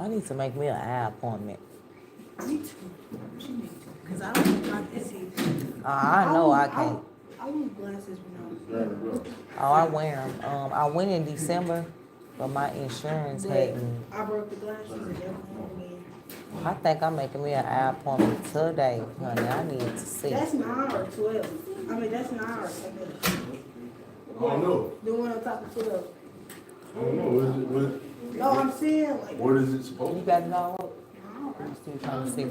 I need to make me an eye appointment. Me too. She need to. Because I don't like to see. I know I can't. I want glasses when I'm. Oh, I wear them. I went in December, but my insurance hadn't. I broke the glasses and never home again. I think I'm making me an eye appointment today, honey. I need to see. That's 9 or 12. I mean, that's 9 or 10. I don't know. The one on top of 12. I don't know. No, I'm saying like. What is it supposed You to got it all up? I'm still trying to see.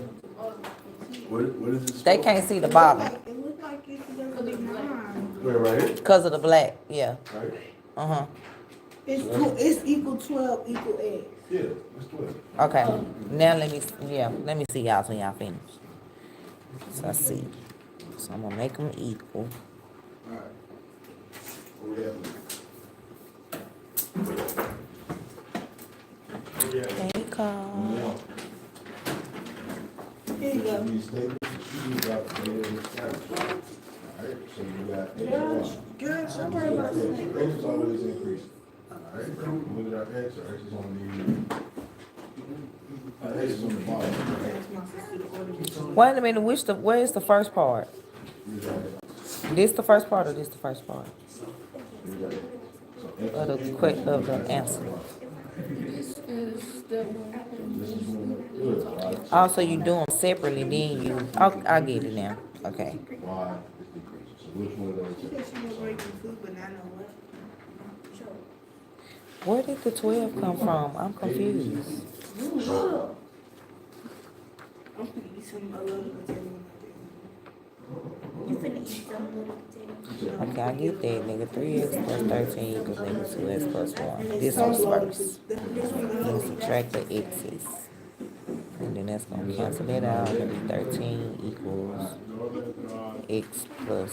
What is it supposed They can't see the bottom It looks like it's gonna be 9. Wait, right here? because of the black. Yeah. Right? Uh-huh. It's equal 12 equal X. Yeah, it's 12. Okay. Now let me see y'all when y'all finish. So I see. So I'm gonna make them equal. Alright. What we have? There you go. Here you go. These staples, you got the Alright, so you got X. Girl, don't worry about X that. is always increasing. Alright, look at our X. Our X is on the X is on the bottom. That's my sister, the order. Wait a minute, where's the first part? This the first part or this the first part? Of the answer. This is the one. Oh, so you do them separately, then you. I get it now. Okay. Y is decreasing. So which one of those? She said she was breaking food, but I know what. Sure. Where did the 12 come from? I'm confused. I'm gonna eat some little potato. You finna eat some little potato. Okay, I get that, nigga. 3x plus 13 equals nigga 2x plus 1. This one's first. Then subtract the x's. And then that's gonna cancel that out. It'll be 13 equals x plus.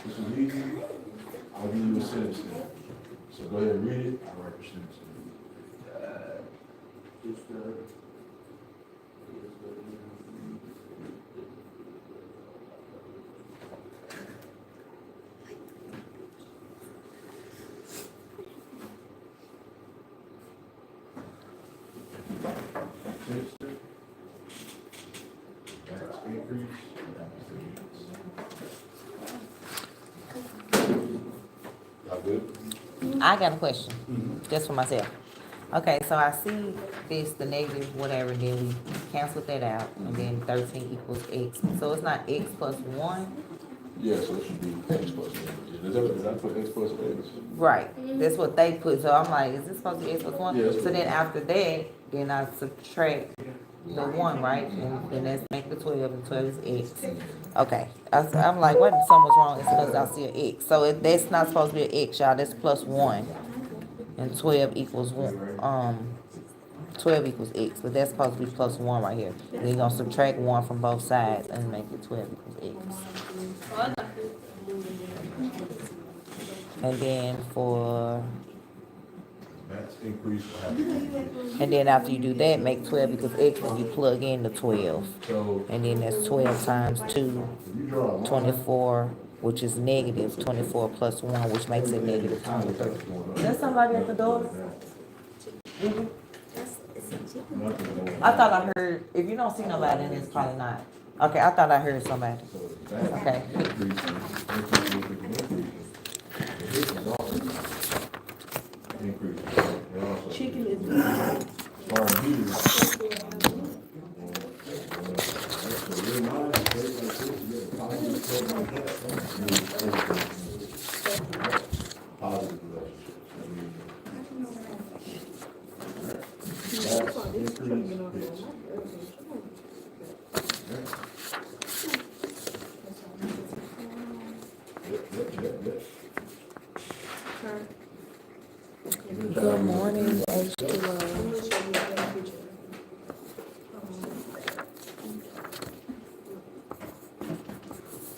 This is easy. I'll give you a sentence there. So go ahead and read it. I'll write the sentence. Y'all good? I got a question, just for myself. Okay, so I see this, the negative, whatever, then we cancel that out, and then 13 equals x. So it's not x plus 1? Yeah, so it should be X plus 1. Did I put X plus X? Right, that's what they put. So I'm like, is this supposed to be x plus 1? Yeah, So then after that, then I subtract the 1, right? And then that's make the 12, and 12 is x. Okay, I'm like, what if something's wrong? It's because I see an x. So that's not supposed to be an x, y'all. That's plus 1. And 12 equals 1. 12 equals x, but that's supposed to be plus 1 right here. Then you're gonna subtract 1 from both sides and make it 12 equals x. And then for, That's increase will happen. and then after you do that, make 12 equals x, and you plug in the 12. So And then that's 12 times 2, if you draw a line, 24, which is negative 24 plus 1, which makes it negative 23. Is there somebody at the door? I thought I heard, if you don't see nobody, then it's probably not. Okay, I thought I heard somebody. Okay. Chicken is good. Good morning, H2O.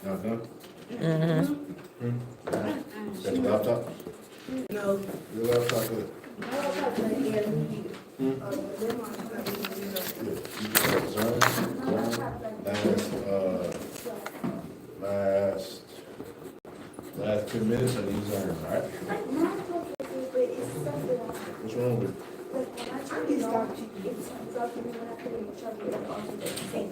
Y'all done? Mm-hmm. That's your laptop? No. Your laptop good? Last 10 minutes of these are, all right? What's wrong with it? Like, when I turn it on, it turns off, and then when I put it in the truck, it does also the same thing.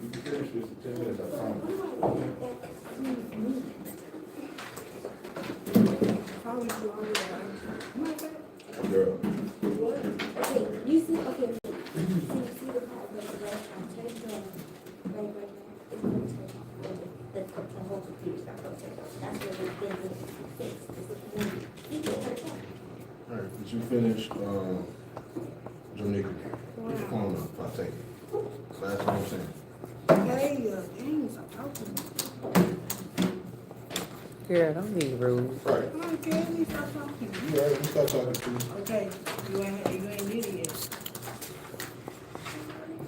You can finish this in 10 minutes, I promise. Girl. Okay, you see, okay, you see the part where the last time turns on, right there, it's going to turn off, the whole computer's not going to turn off. That's where the thing is fixed, is the community. You can turn it on. All right, did you finish, Jamaica? Put your phone up, I'll take it. Last time I'm saying. Girl, don't be rude. Right. Come on, Kay, we start talking. You all right, we start talking to you. Okay, you ain't did it yet.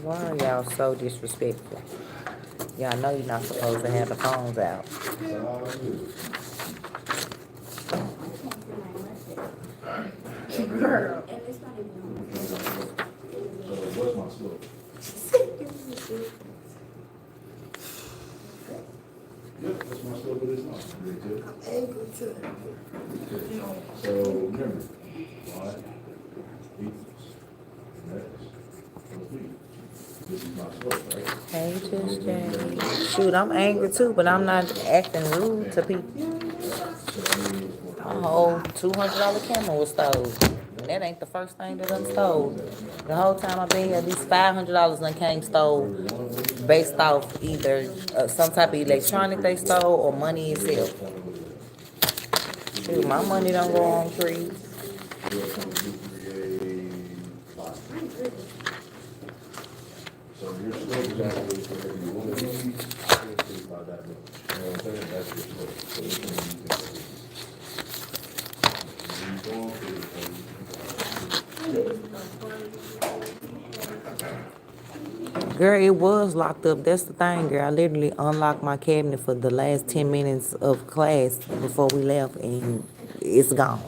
Why are y'all so disrespectful? Y'all know you're not supposed to have the phones out. That's all I do. Girl. And it's not even What's my slope? Yep, that's my slope, but it's not. So remember, y equals x plus b. This is my slope, right? Hey, just Jane. Shoot, I'm angry too, but I'm not acting rude to people. So that means A whole $200 camera was stole. And that ain't the first thing that done stole. The whole time I've been here, at least $500 done came stole based off either some type of electronic they stole or money itself. Shoot, my money don't go on free. So your slope is actually for every one of these, it's by that much. You know what I'm saying? That's your slope. So which one do you think that is? You go on for it, Girl, it was locked up. That's the thing, girl. I literally unlocked my cabinet for the last 10 minutes of class before we left, and it's gone.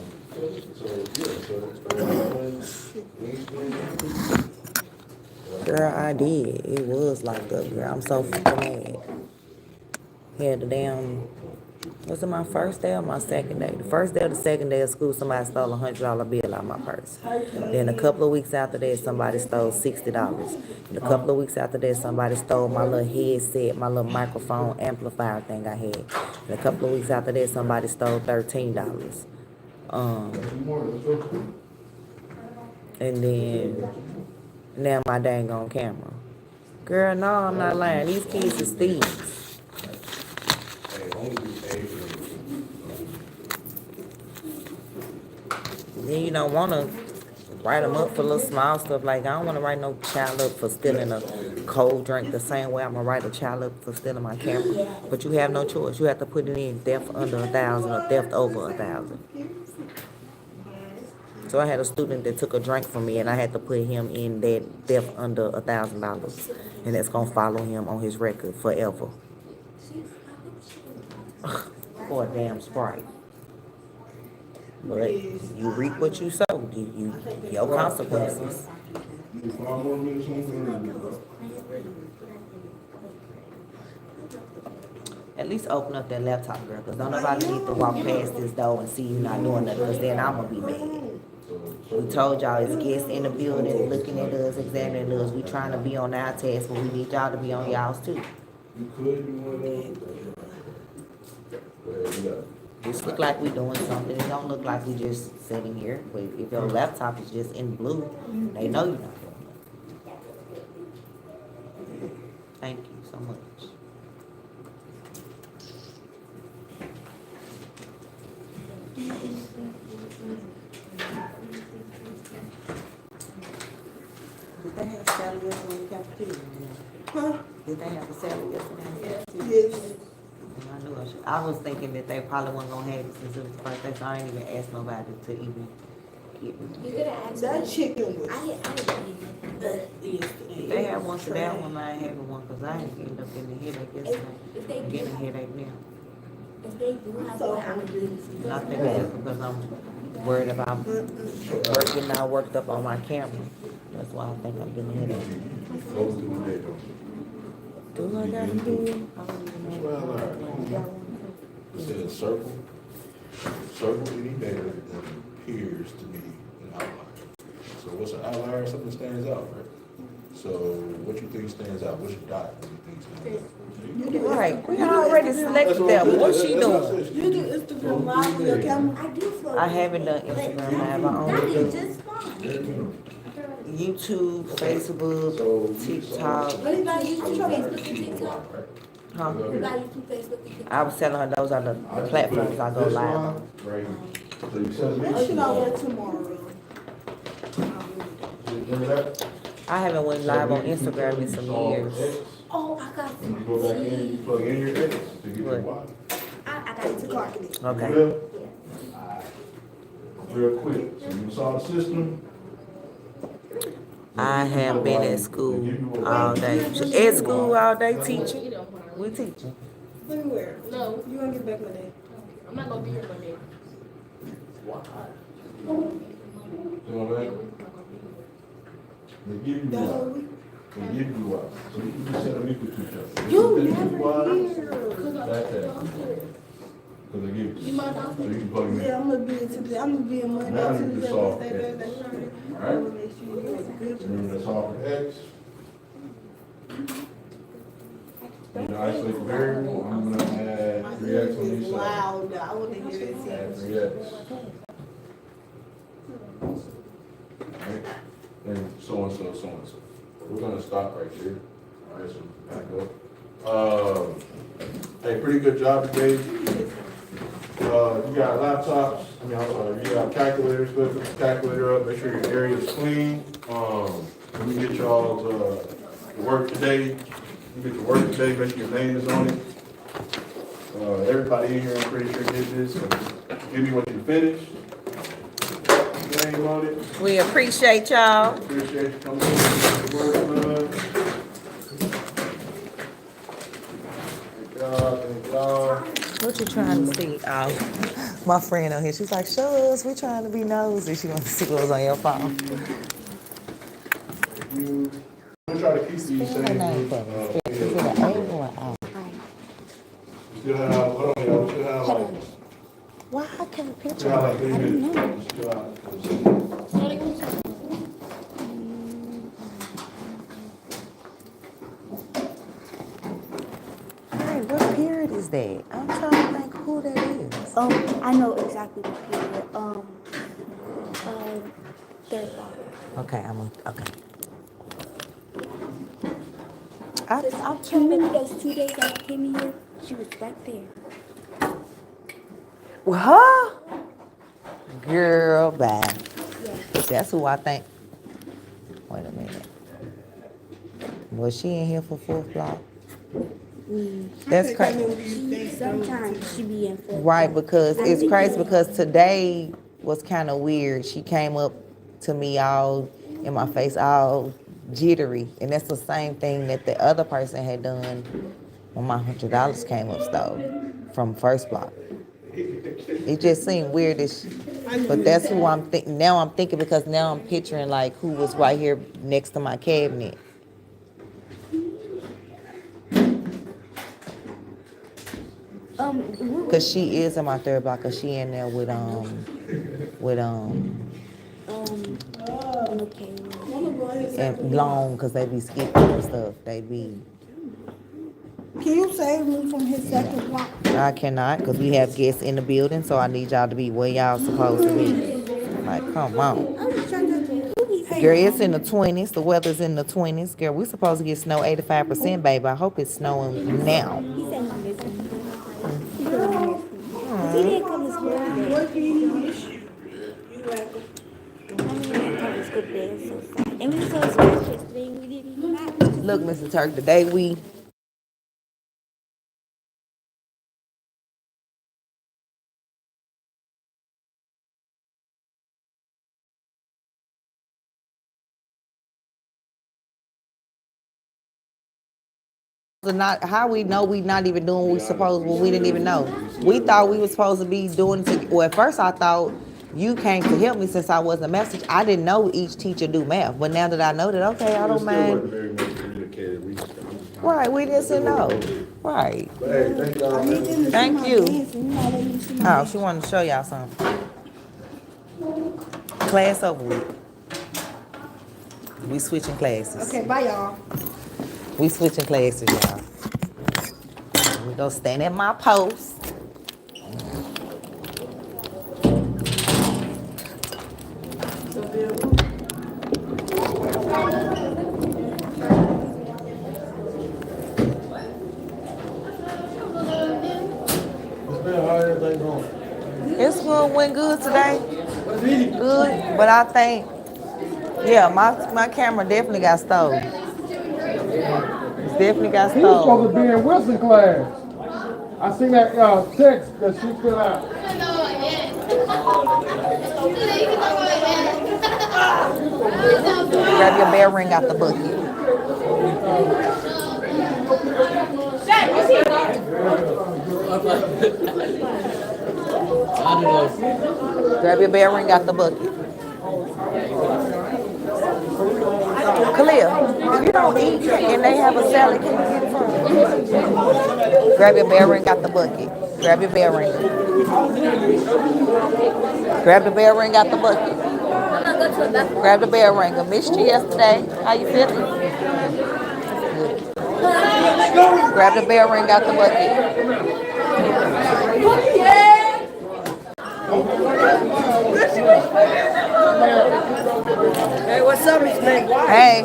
Girl, I did. It was locked up, girl. I'm so fucking mad. Had the damn... Was it my first day or my second day? The first day or the second day of school, somebody stole a $100 bill out of my purse. Then a couple of weeks after that, somebody stole $60. And a couple of weeks after that, somebody stole my little headset, my little microphone amplifier thing I had. And a couple of weeks after that, somebody stole $13. And then now my dang on camera. Girl, no, I'm not lying. These kids is thieves. Then you don't want to write them up for little small stuff. Like, I don't want to write no child up for stealing a cold drink the same way I'm going to write a child up for stealing my camera. But you have no choice. You have to put it in theft under 1,000 or theft over 1,000. So I had a student that took a drink from me, and I had to put him in that theft under $1,000. And that's going to follow him on his record forever. For a damn Sprite. But you reap what you sow. Your consequences. At least open up that laptop, girl, because don't nobody need to walk past this door and see you not doing nothing, because then I'm going to be mad. We told y'all it's guests in the building looking at us, examining us. We trying to be on our task, but we need y'all to be on y'all's too. You could do one of those. This look like we doing something. It don't look like we just sitting here. But if your laptop is just in blue, they know you're not doing it. Thank you so much. Did they have salad yesterday in the cafeteria? Huh? Did they have a salad yesterday in the cafeteria? Yes. I knew I should. I was thinking that they probably wasn't gonna have it since it was the first day, so I ain't even asked nobody to even get me. You could have asked That me. chicken was I didn't eat that yesterday. They had one today, one I ain't having one, cause I ain't ended up getting a headache yesterday. If they I'm do getting a have, headache now. if they do have So one, I would do Not that bad, because I'm worried about getting all worked up on my camera. That's why I think I'm getting hit up. Close to the day, don't Do I gotta do it? I don't even know. Well, all right. It says circle. Circle any data that appears to be an outlier. So what's an outlier? Something that stands out, right? So what you think stands out? What's your dot? What you think stands out? Right, we already selected that. What's she doing? You do Instagram live on your camera? I do float. I haven't done Instagram Live. I only That is do just fine. YouTube, Facebook, TikTok. What about YouTube, Facebook, and TikTok? Huh? What about YouTube, Facebook, and TikTok? I was telling her those are the platforms I go live on. Right here. So you said That should all work tomorrow. remember that? I haven't went live on Instagram in some years. Oh, I got When you go back in, you plug in your X to get your What? Y. I got it. Clock it. Okay. Real? Real quick. So you saw the system. I have been at school all day. At school all day teaching. We teaching. Let me wear. No, You wanna get back Monday? I'm not gonna be here Monday. You know what I mean? They give you That whole what? week? They give you what? So you can just set a week with each other. You They give never what? here. That's it. Cause they give you. You mind So you can plug them in. Yeah, I'm gonna be in today. I'm gonna be in Monday, Now you can Tuesday, solve Wednesday, it. Thursday, Friday. All I right? wanna make sure you do a good job. Remember that's all for X. And the isolated variable, I'm gonna add My 3X ears on is each side. loud. I wanna hear it. Add 3X. Right? And so and so, so and so. We're gonna stop right there. All right, so back up. Hey, pretty good job today. You got laptops, I'm sorry, you got calculators, put the calculator up, make sure your area is clean. When we get y'all's, work today, you get to work today, make sure your name is on it. Everybody in here, I'm pretty sure did this, so give me what you finished. Name on it. We appreciate y'all. Appreciate you coming in, work, Thank y'all. What you trying to see? Oh, my friend on here, she's like, show us, we trying to be nosy. She wants to see what was on your phone. If you, I'm gonna try to keep these same. Spell her name for me. Is it an A or an O? We still have, hold on, y'all, we still have like, Why I can't picture still have like it? 3 minutes. We still have- Hey, what period is that? I'm trying to think who that is. I know exactly what period. Third block. Okay, okay. You remember those 2 days that I came in here? She was right there. Huh? Girl, bye. Yeah. That's who I think. Wait a minute. Was she in here for 4th block? That's crazy. Sometimes she be in for. Right, because it's crazy because today was kind of weird. She came up to me all in my face, all jittery. And that's the same thing that the other person had done when my $100 came up stole from 1st block. It just seemed weird, but that's who I'm thinking. Now I'm thinking because now I'm picturing like who was right here next to my cabinet. Cause she is in my 3rd block. Cause she in there with Okay. and long. Cause they be skipping and stuff. They be. Can you save me from his second block? I cannot, cause we have guests in the building. So I need y'all to be where y'all supposed to be. Like, come on. I was trying to. Girl, it's in the 20s. The weather's in the 20s. Girl, we supposed to get snow 85%, baby. I hope it's snowing now. He said he missed me. He didn't come to school today. What do you miss you? You welcome. I didn't come to school today. It was so sad. And we saw scratches yesterday. We didn't even match. Look, Mr. Turk, the day we not how we know we not even doing what we supposed, well, we didn't even know. We thought we was supposed to be doing it. Well, at first I thought you came to help me since I wasn't a math teacher. I didn't know each teacher do math, but now that I know that, okay, I don't Still wasn't mind. very much communicated. We just- Right, we just didn't know. Right. But hey, thank y'all. I need them to see Thank my you. dance, and you're not letting me see my Oh, dance. she wanted to show y'all something. Class over with. We switching classes. Okay, bye, y'all. We switching classes, y'all. We go stand at my post. It's good, went good today. Good, but I think, yeah, my camera definitely got stolen. It's definitely got He was supposed to stolen. be in Wilson class. I seen that text that she put out. Grab your bell ring out the bucket. Grab your bell ring out the bucket. Khalil, if you don't eat and they have a salad, can you get it from me? Grab your bell ring out the bucket. Grab your bell ring. Grab the bell ring out the bucket. Grab the bell ring. I missed you yesterday. How you feeling? Good. Grab the bell ring out the bucket. Hey, what's up, Miss Meg? Hey.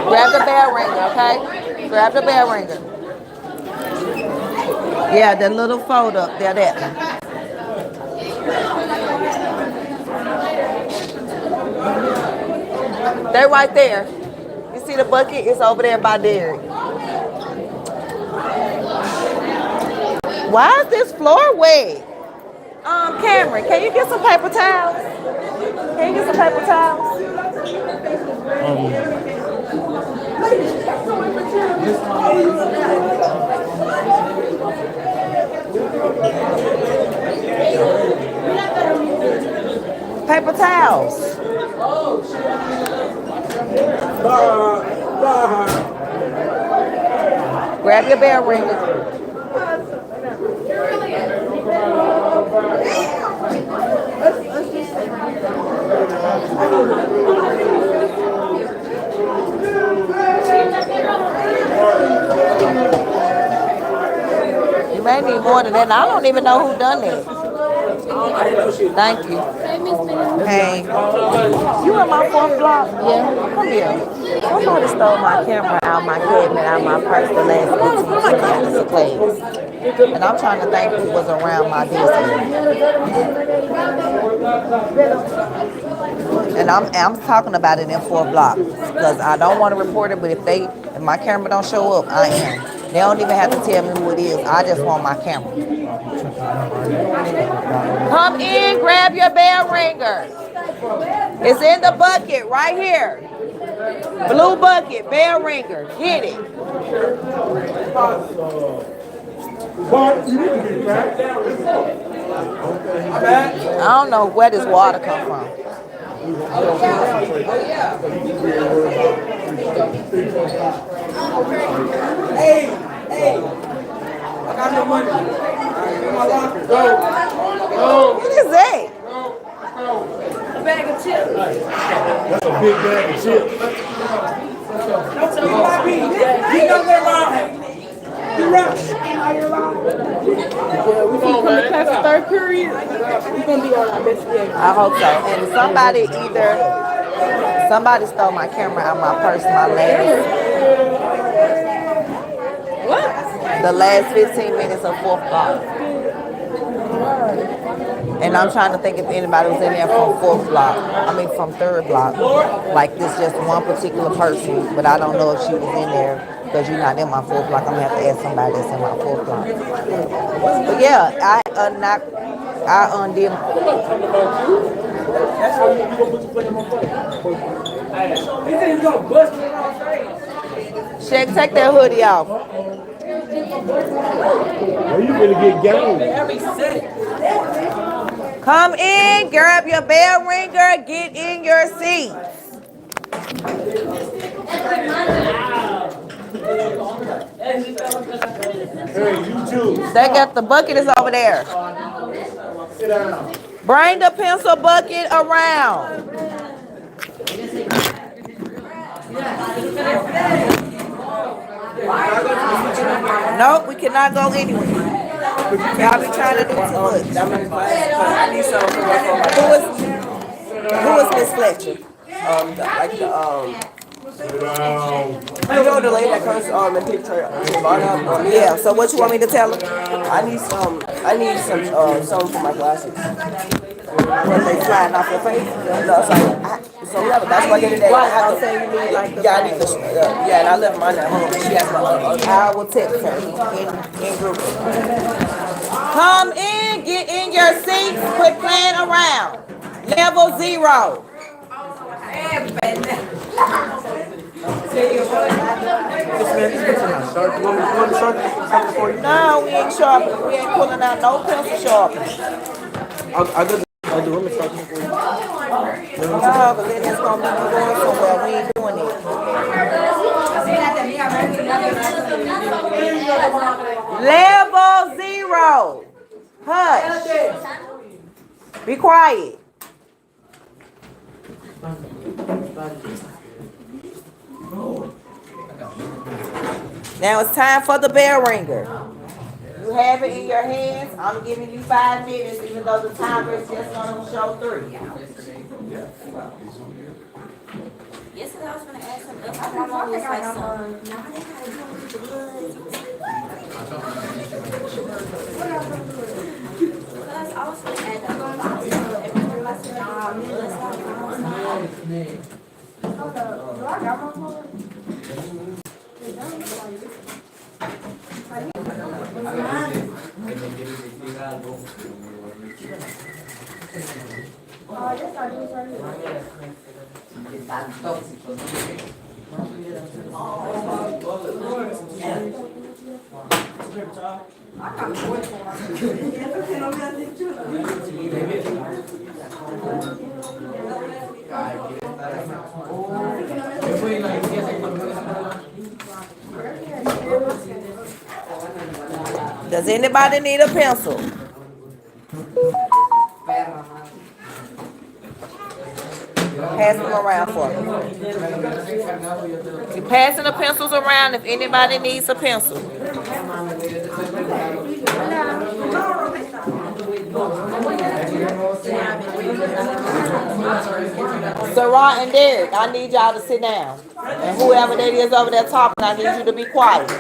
Grab the bell ringer, okay? Grab the bell ringer. Yeah, the little fold up there, that one. They're right there. You see the bucket? It's over there by Derek. Why is this floor wet? Cameron, can you get some paper towels? Can you get some paper towels? Paper towels. Grab your bell ringer. You may need more than that. And I don't even know who done that. Thank you. Hey, you in my fourth block? Yeah. Come here. Somebody stole my camera out my cabinet, out my purse the last 15 minutes of class. And I'm trying to think who was around my desk. And I'm talking about it in 4 blocks because I don't want to report it, but if my camera don't show up, I am. They don't even have to tell me who it is. I just want my camera. Come in, grab your bell ringer. It's in the bucket right here. Blue bucket, bell ringer. Get it. I don't know where this water come from. Hey, I got no money. My locker. What is that? A bag of chips. That's a big bag of chips. Don't tell me about me. You know they're lying. You right. We come to class the third period. We're gonna be on our best game. I hope so. And somebody stole my camera out my purse the last 15 minutes of 4th block. And I'm trying to think if anybody was in there from 4th block. I mean from 3rd block. Like this just one particular person, but I don't know if she was in there because you're not in my 4th block. I'm gonna have to ask somebody that's in my 4th block. But yeah, I undid. That's how you gonna put your foot in my foot. He said he's gonna bust me on stage. Shaq, take that hoodie off. Well, you better get game. Every set. Come in, grab your bell ringer, get in your seat. Hey, you too. They got the bucket is over there. Sit down. Bring the pencil bucket around. Nope, we cannot go anywhere. Y'all be trying to do too much. Who is Miss Fletcher? Sit down. You know the lady that comes and pick her up. Yeah, so what you want me to tell her? I need some for my glasses. When they sliding off your face? No, it's like, so yeah, but that's why the other day I have to say you need like the yeah, I need the yeah, and I left mine at home. She has my I will text her in group. Come in, get in your seats, quit playing around. Level 0. No, we ain't sharpening. We ain't pulling out no pencil sharpening. I'll do them for you. No, but then it's gonna be going somewhere. We ain't doing it. Level 0. Hush. Be quiet. Now it's time for the bell ringer. You have it in your hands. I'm giving you 5 minutes, even though the timer is just gonna show 3. Yesterday I was gonna ask some else. My mom was like, "Nah, they gotta do it with the blood." Because I was gonna add that on my everything. I said, "Nah, let's not do it." Hold up, do I got my phone? Oh, I just started right here. Does anybody need a pencil? Pass them around for me. You're passing the pencils around if anybody needs a pencil. Sarah and Derek, I need y'all to sit down. And whoever that is over there talking, I need you to be quiet.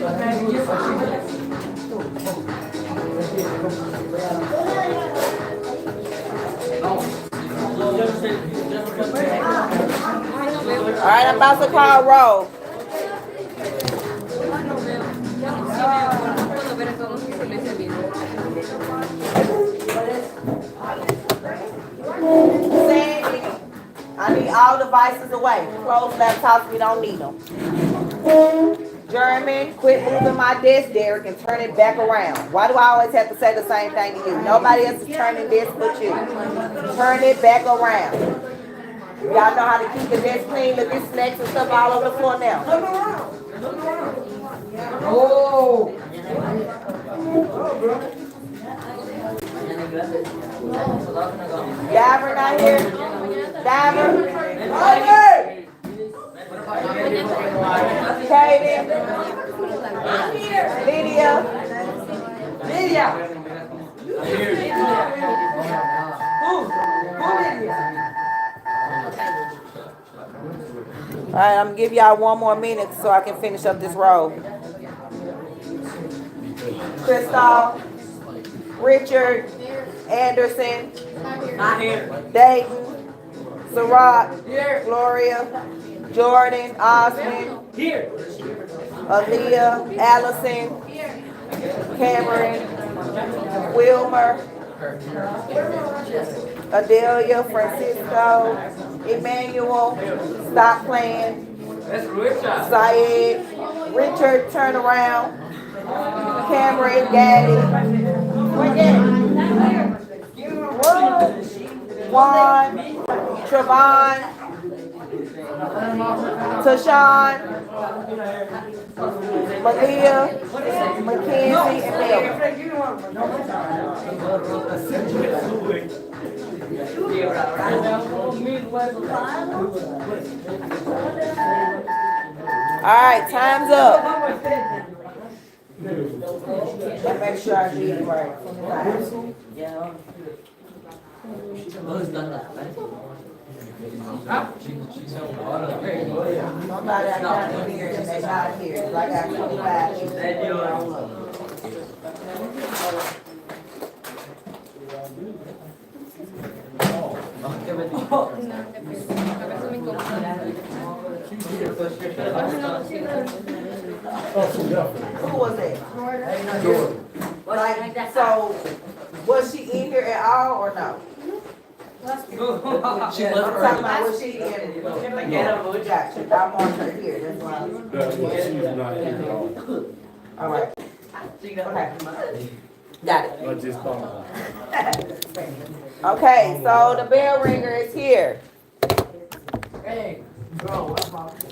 All right, I'm about to call roll. Sandy, I need all devices away. Close laptops, we don't need them. German, quit moving my desk, Derek, and turn it back around. Why do I always have to say the same thing to you? Nobody else is turning this but you. Turn it back around. Y'all know how to keep the desk clean. Look at snacks and stuff all over the floor now. Oh. Diver not here? Diver? Katie? Lydia? All right, I'm gonna give y'all one more minute so I can finish up this row. Crystal, Richard, Anderson, Dayton, Sarat, Gloria, Jordan, Osmond, Aaliyah, Allison, Cameron, Wilmer, Adelia, Francisco, Emmanuel, stop playing. Syed, Richard, turn around. Cameron, Daddy. Juan, Trevon, Tashawn, Malia, Mackenzie, and all right, time's up. Let's make sure I read it right. Somebody I got here and they not here. I got 25. Who was that? Like, so, was she in here at all or no? I'm talking about was she in? Gotcha. I want her here. That's why. All right. Okay. Got it. Okay, so the bell ringer is here.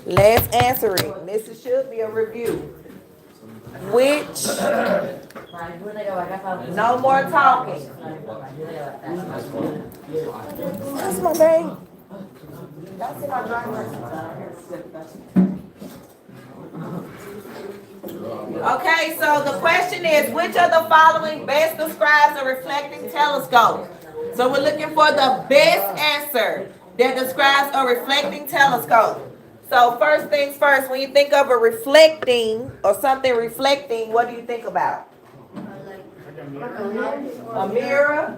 Let's answer it. This should be a review. Which, no more talking. That's my baby. That's my driver. Okay, so the question is, which of the following best describes a reflecting telescope? So we're looking for the best answer that describes a reflecting telescope. So first things first, when you think of a reflecting or something reflecting, what do you think about? A mirror,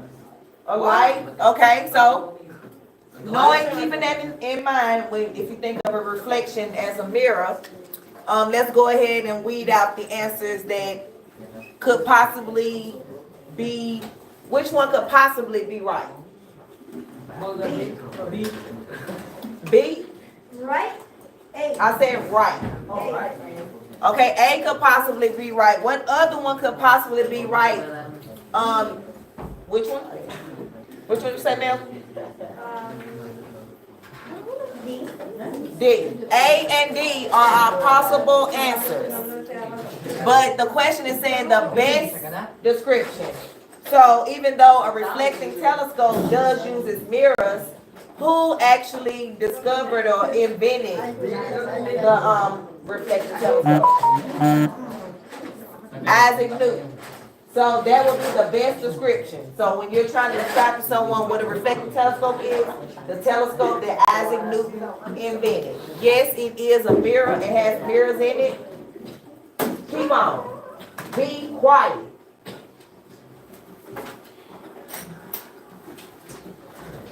a light. Okay, so knowing, keeping that in mind, if you think of a reflection as a mirror, let's go ahead and weed out the answers that could possibly be, which one could possibly be right? B? Right? A. I said right. Okay, A could possibly be right. What other one could possibly be right? Which one? Which one you say, ma'am? D. D. A and D are our possible answers. But the question is saying the best description. So even though a reflecting telescope does use its mirrors, who actually discovered or invented the reflecting telescope? Isaac Newton. So that would be the best description. So when you're trying to describe to someone what a reflecting telescope is, the telescope that Isaac Newton invented. Yes, it is a mirror. It has mirrors in it. Keep on. Be quiet.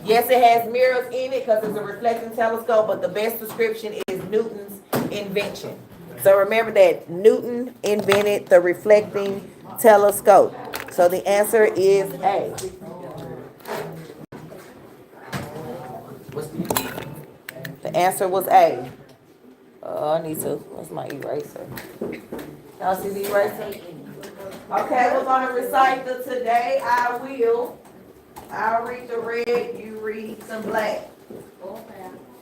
Yes, it has mirrors in it because it's a reflecting telescope, but the best description is Newton's invention. So remember that Newton invented the reflecting telescope. So the answer is A. The answer was A. I need to, what's my eraser? Y'all see the eraser? Okay, we're gonna recite the today I will. I'll read the red, you read some black.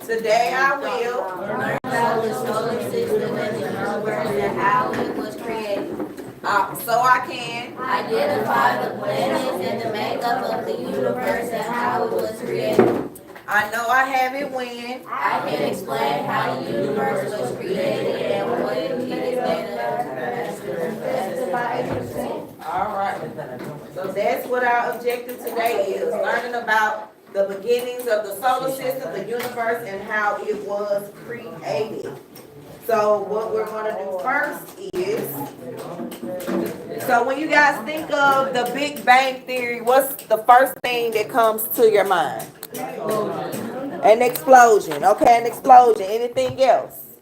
Today I will. Learn about the solar system and the universe and how it was created. So I can. Identify the planets and the makeup of the universe and how it was created. I know I have it when. I can explain how the universe was created and what it is made of. All right. So that's what our objective today is, learning about the beginnings of the solar system, the universe, and how it was created. So what we're gonna do first is, so when you guys think of the Big Bang Theory, what's the first thing that comes to your mind? An explosion. Okay, an explosion. Anything else?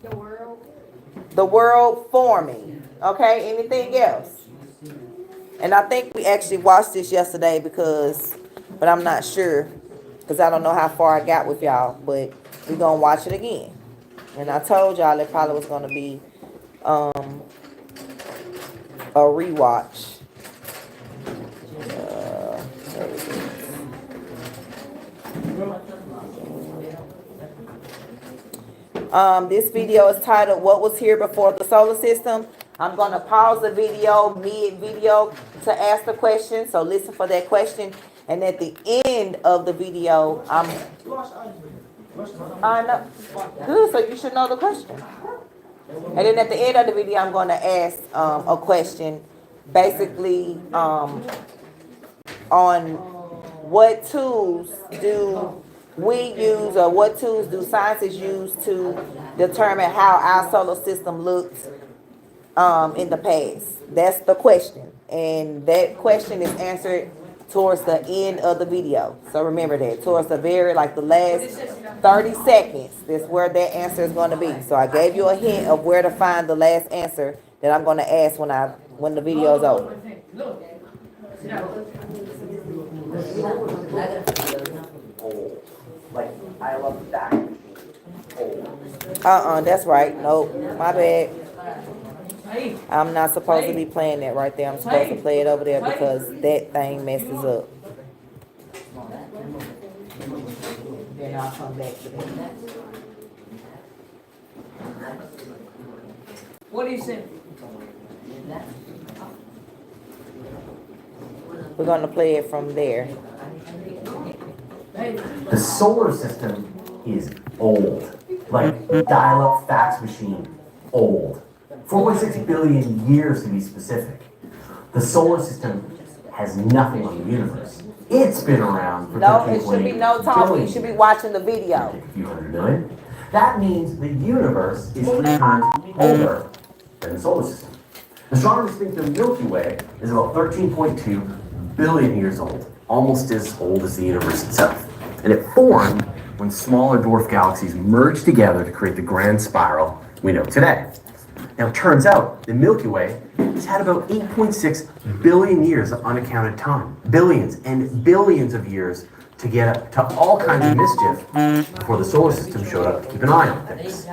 The world forming. Okay, anything else? And I think we actually watched this yesterday but I'm not sure because I don't know how far I got with y'all, but we're gonna watch it again. And I told y'all it probably was gonna be a rewatch. Where is it? This video is titled "What Was Here Before the Solar System?" I'm going to pause the video mid-video to ask the question, so listen for that question. And at the end of the video, good, so you should know the question. And then at the end of the video, I'm going to ask a question, basically on what tools do we use, or what tools do scientists use to determine how our solar system looks in the past. That's the question, and that question is answered towards the end of the video. So remember that, towards the the last 30 seconds, that's where that answer is going to be. So I gave you a hint of where to find the last answer that I'm going to ask when the video is over. That's right. Nope, my bad. I'm not supposed to be playing that right there. I'm supposed to play it over there because that thing messes up. Then I'll come back to that. What do you say? We're going to play it from there. The solar system is old, like dial-up fax machine, old. 4.6 billion years to be specific. The solar system has nothing on the universe. It's been around for No, it should be no talking. You should be watching the video. A few hundred million. That means the universe is 3 times older than the solar system. Astronomers think the Milky Way is about 13.2 billion years old, almost as old as the universe itself. And it formed when smaller dwarf galaxies merged together to create the grand spiral we know today. Now, it turns out the Milky Way has had about 8.6 billion years of unaccounted time. Billions and billions of years to get up to all kinds of mischief before the solar system showed up to keep an eye on things.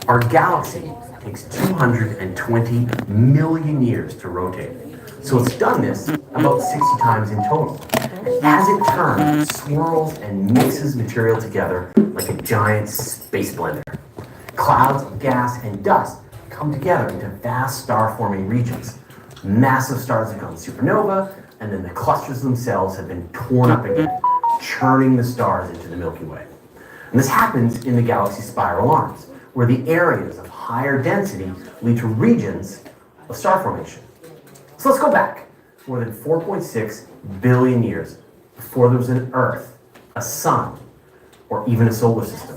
Our galaxy takes 220 million years to rotate. So it's done this about 60 times in total. And as it turns, it swirls and mixes material together like a giant space blender. Clouds of gas and dust come together into vast star-forming regions. Massive stars have gone supernova, and then the clusters themselves have been torn up again, churning the stars into the Milky Way. And this happens in the galaxy spiral arms, where the areas of higher density lead to regions of star formation. So let's go back more than 4.6 billion years before there was an Earth, a sun, or even a solar system.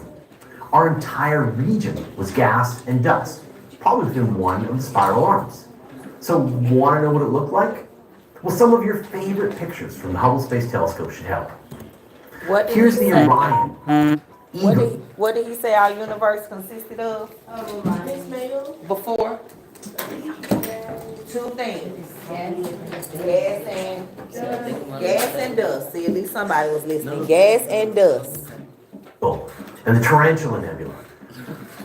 Our entire region was gas and dust. probably within one of the spiral arms. So, want to know what it looked like? Well, some of your favorite pictures from the Hubble Space Telescope should help. What did Here's he the say? Orion Eagle. What did he say our universe consisted of before? Two things. Gas and dust. See, at least somebody was listening. Gas and dust. And the Tarantula Nebula.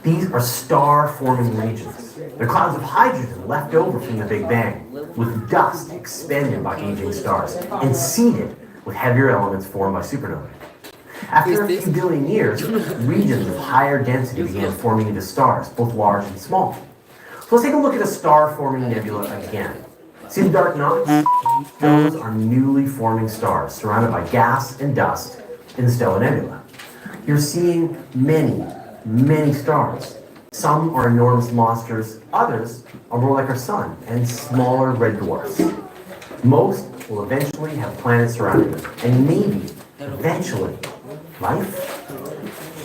These are star-forming regions. They're clouds of hydrogen left over from the Big Bang, with dust expended by aging stars, and seeded with heavier elements formed by supernovae. After a few billion years, regions of higher density began forming into stars, both large and small. So let's take a look at a star-forming nebula again. See the dark knots? Those are newly forming stars surrounded by gas and dust in the stellar nebula. You're seeing many, many stars. Some are enormous monsters, others are more like our sun and smaller red dwarfs. Most will eventually have planets surrounding them, and maybe, eventually, life?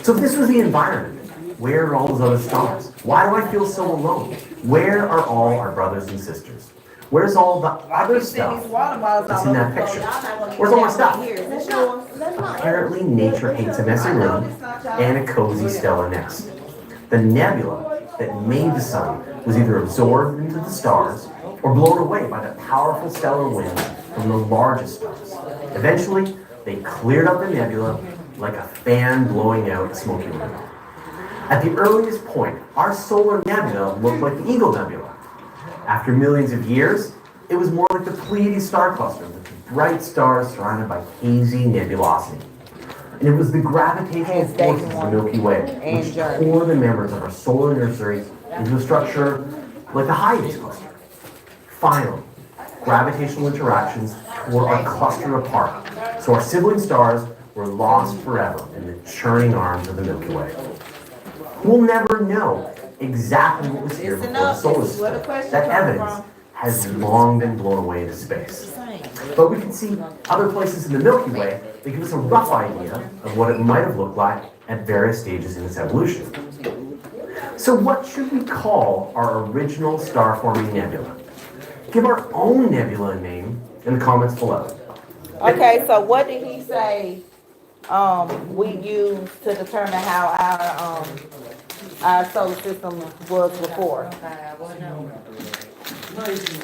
So if this was the environment, where are all those other stars? Why do I feel so alone? Where are all our brothers and sisters? Where's all the other stuff that's in that picture? Where's all my stuff? Apparently, nature hates a messy room and a cozy stellar nest. The nebula that made the sun was either absorbed into the stars or blown away by the powerful stellar winds from the largest stars. Eventually, they cleared up the nebula like a fan blowing out a smoky room. At the earliest point, our solar nebula looked like the Eagle Nebula. After millions of years, it was more like the Pleiades star cluster with bright stars surrounded by hazy nebulosity. And it was the gravitational forces of the Milky Way which tore the members of our solar nursery into a structure like the Hyades cluster. Finally, gravitational interactions tore our cluster apart, so our sibling stars were lost forever in the churning arms of the Milky Way. We'll never know exactly what was here before the solar system. That evidence has long been blown away into space. But we can see other places in the Milky Way that give us a rough idea of what it might have looked like at various stages in its evolution. So what should we call our original star-forming nebula? Give our own nebula a name in the comments below. Okay, so what did he say we use to determine how our solar system was before?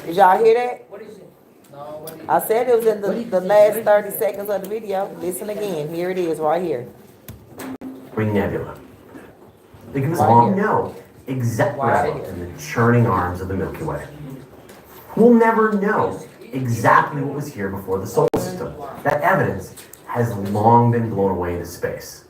Did y'all hear that? I said it was in the last 30 seconds of the video. Listen again. Here it is right here. Ring nebula. They give us long know exactly in the churning arms of the Milky Way. We'll never know exactly what was here before the solar system. That evidence has long been blown away into space.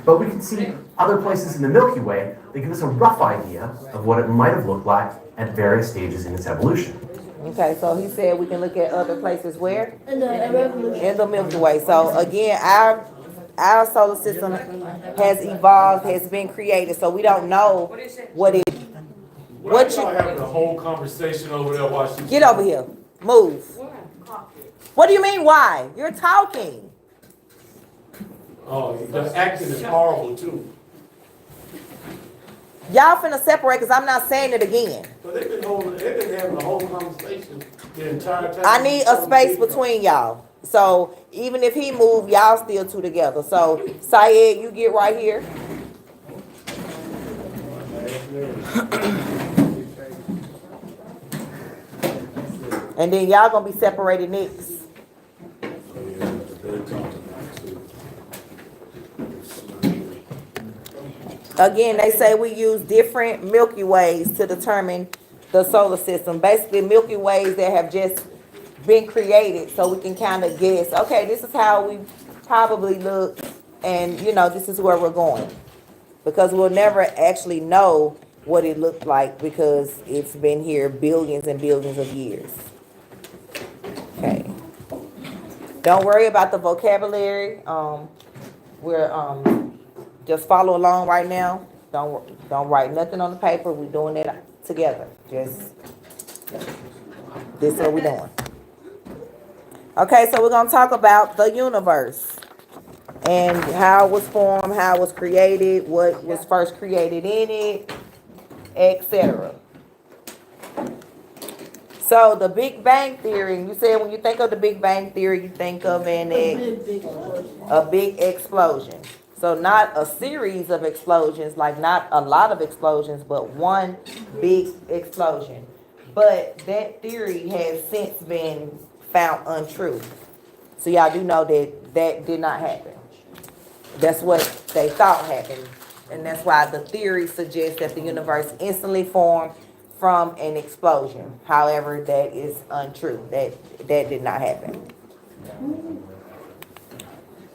But we can see other places in the Milky Way that give us a rough idea of what it might have looked like at various stages in its evolution. Okay, so he said we can look at other places where? In the Milky Way. So again, our solar system has evolved, has been created, so we don't know what it. What you having a whole conversation over there while she Get over here. Move. What do you mean why? You're talking. Oh, the acting is horrible too. Y'all finna separate because I'm not saying it again. But they've been having a whole conversation the entire time. I need a space between y'all. So even if he moved, y'all still two together. So Syed, you get right here. And then y'all gonna be separated next. Again, they say we use different Milky Ways to determine the solar system. Basically, Milky Ways that have just been created, so we can kind of guess, okay, this is how we probably look, and this is where we're going. Because we'll never actually know what it looked like because it's been here billions and billions of years. Okay. Don't worry about the vocabulary. We're just follow along right now. Don't write nothing on the paper. We're doing it together. Just this is what we're doing. Okay, so we're gonna talk about the universe and how it was formed, how it was created, what was first created in it, etc. So the Big Bang Theory, you said when you think of the Big Bang Theory, you think of a big explosion. So not a series of explosions, like not a lot of explosions, but one big explosion. But that theory has since been found untrue. So y'all do know that that did not happen. That's what they thought happened. And that's why the theory suggests that the universe instantly formed from an explosion. However, that is untrue. That did not happen.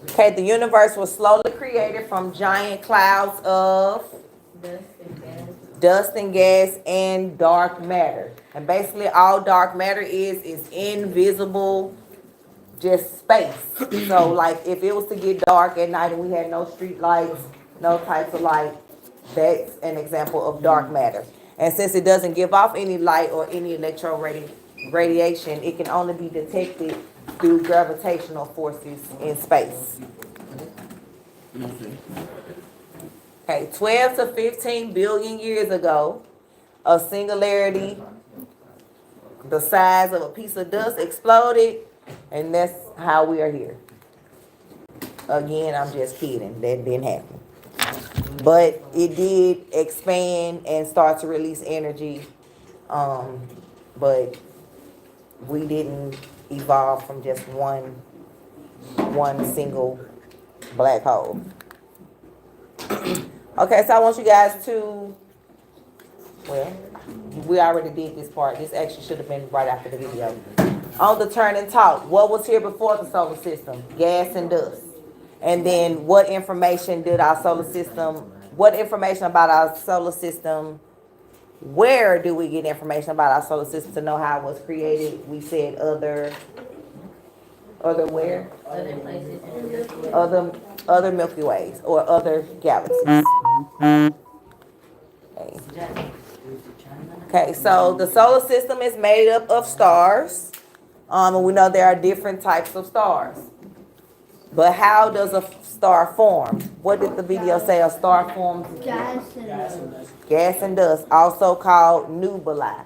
Okay, the universe was slowly created from giant clouds of dust and gas and dark matter. And basically all dark matter is invisible, just space. So like if it was to get dark at night and we had no street lights, no types of light, that's an example of dark matter. And since it doesn't give off any light or any radiation, it can only be detected through gravitational forces in space. Okay, 12 to 15 billion years ago, a singularity the size of a piece of dust exploded, and that's how we are here. Again, I'm just kidding. That didn't happen. But it did expand and start to release energy. But we didn't evolve from just one single black hole. Okay, so I want you guys to, well, we already did this part. This actually should have been right after the video. On the turn and talk, what was here before the solar system? Gas and dust. And then what information did our solar system, what information about our solar system, where do we get information about our solar system to know how it was created? We said other where? Other places. Other Milky Ways or other galaxies. Okay, so the solar system is made up of stars. And we know there are different types of stars. But how does a star form? What did the video say a star forms? Gas and dust. Gas and dust, also called nebulae.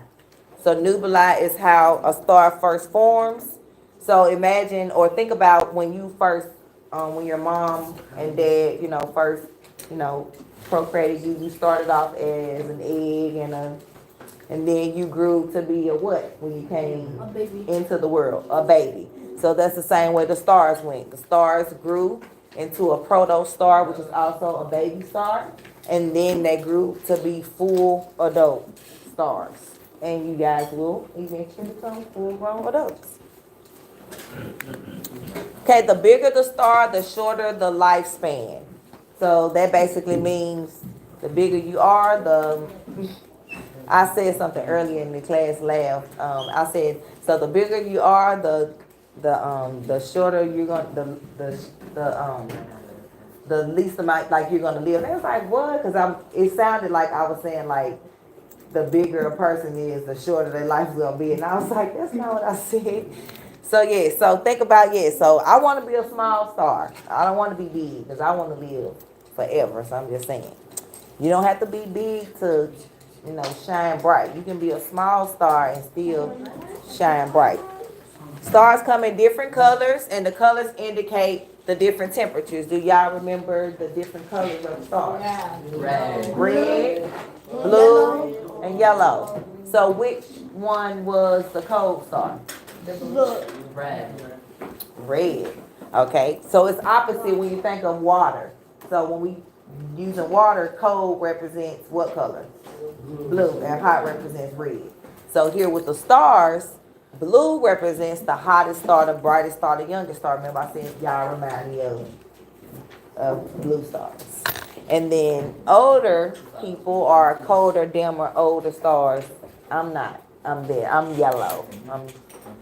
So nebulae is how a star first forms. So imagine or think about when you first, when your mom and dad, first, procreated you. You started off as an egg and then you grew to be a what when you came into the world? A baby. So that's the same way the stars went. The stars grew into a proto-star, which is also a baby star. And then they grew to be full adult stars. And you guys will eventually become full-grown adults. Okay, the bigger the star, the shorter the lifespan. So that basically means the bigger you are, I said something earlier in the class lab. I said, so the bigger you are, the shorter you're going, the least amount like you're gonna live. And I was like, what? Because it sounded like I was saying like the bigger a person is, the shorter their life is gonna be. And I was like, that's not what I said. So yeah, so think about so I want to be a small star. I don't want to be big because I want to live forever. So I'm just saying, you don't have to be big to shine bright. You can be a small star and still shine bright. Stars come in different colors, and the colors indicate the different temperatures. Do y'all remember the different colors of stars? Red, blue, and yellow. So which one was the cold star? Red. Okay, so it's opposite when you think of water. So when we using water, cold represents what color? Blue, and hot represents red. So here with the stars, blue represents the hottest star, the brightest star, the youngest star. Remember I said y'all remind me of blue stars. And then older people are colder, dimmer, older stars. I'm not. I'm there. I'm yellow.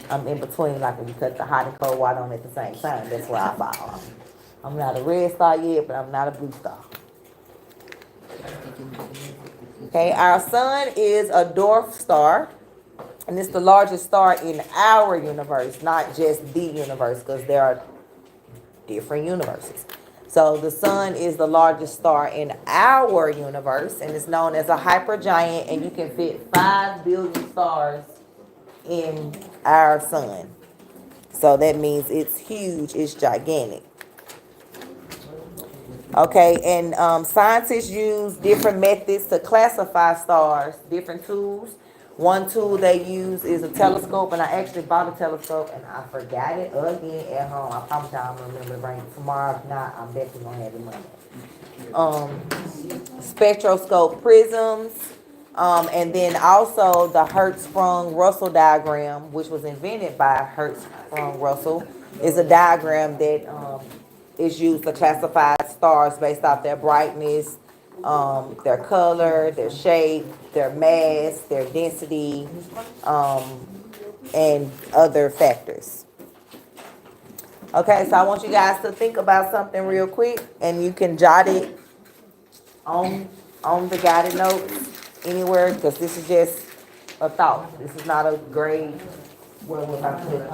I'm in between, like when you cut the hot and cold water on at the same time. That's where I fall. I'm not a red star yet, but I'm not a blue star. Okay, our sun is a dwarf star, and it's the largest star in our universe, not just the universe, because there are different universes. So the sun is the largest star in our universe and is known as a hypergiant, and you can fit 5 billion stars in our sun. So that means it's huge, it's gigantic. Okay, and scientists use different methods to classify stars, different tools. One tool they use is a telescope, and I actually bought a telescope and I forgot it again at home. I promise y'all I'm gonna remember to bring it tomorrow. If not, I'm definitely gonna have it Monday. Spectroscope prisms, and then also the Hertzsprung-Russell diagram, which was invented by Hertzsprung-Russell, is a diagram that is used to classify stars based off their brightness, their color, their shape, their mass, their density, and other factors. Okay, so I want you guys to think about something real quick, and you can jot it on the guided notes anywhere, because this is just a thought. This is not a grade. What was I saying?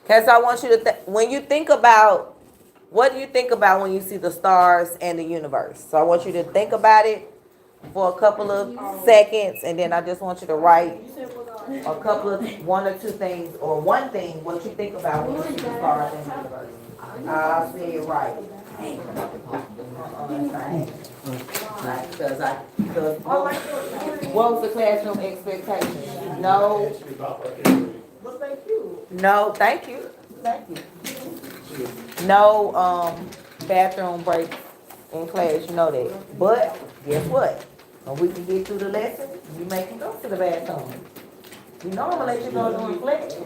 Okay, so I want you to, when you think about, what do you think about when you see the stars and the universe? So I want you to think about it for a couple of seconds, and then I just want you to write a couple of, 1 or 2 things, or one thing, what you think about when you see the stars and the universe. I'll say it right. What was the classroom expectation? No. No, thank you. Thank you. No bathroom breaks in class, you know that. But guess what? When we can get through the lesson, you make them go to the bathroom. You know I'm gonna let you go during class.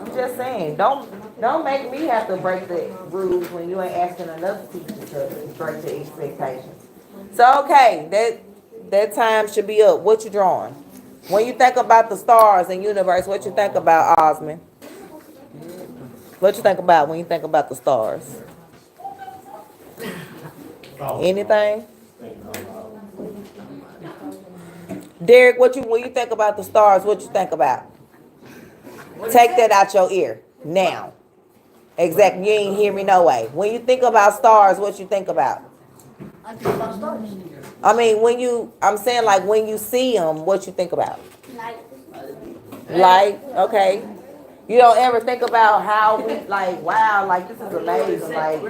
I'm just saying, don't make me have to break the rules when you ain't asking another teacher to break the expectations. So okay, that time should be up. What you drawing? When you think about the stars and universe, what you think about, Osmond? What you think about when you think about the stars? Anything? Derek, when you think about the stars, what you think about? Take that out your ear now. Exactly. You ain't hear me no way. When you think about stars, what you think about? I think about stars. I mean, I'm saying like when you see them, what you think about? Light, okay. You don't ever think about how we, like, wow, like this is amazing, like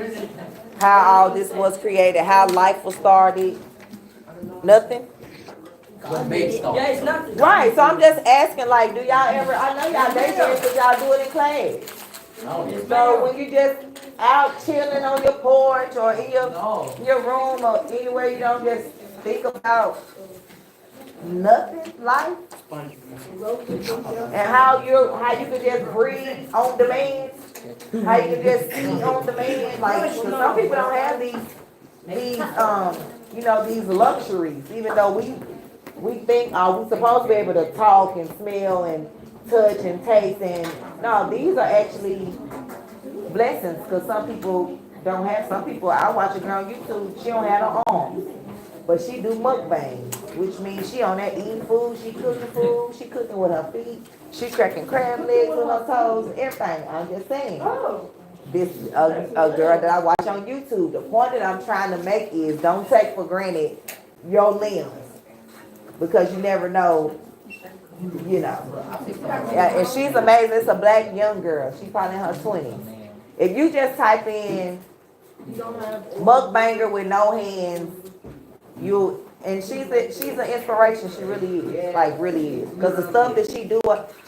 how all this was created, how life was started. Nothing? Right, so I'm just asking, like, do y'all ever, I know y'all daycares, but y'all do it in class. So when you just out chilling on your porch or in your room or anywhere, you don't just think about nothing, life, and how you can just breathe on demand, how you can just see on demand. Like some people don't have these these luxuries, even though we think we supposed to be able to talk and smell and touch and taste, and no, these are actually blessings, because some people don't have. Some people, I watch a girl on YouTube, she don't have no arms, but she do mukbang, which means she on that eating food, she cooking with her feet, she cracking crab legs with her toes, everything. I'm just saying. This a girl that I watch on YouTube. The point that I'm trying to make is don't take for granted your limbs, because you never know, Yeah, and she's amazing. It's a black young girl. She's probably in her 20s. If you just type in mukbanger with no hands, and she's an inspiration. She really is, like really is. Because the stuff that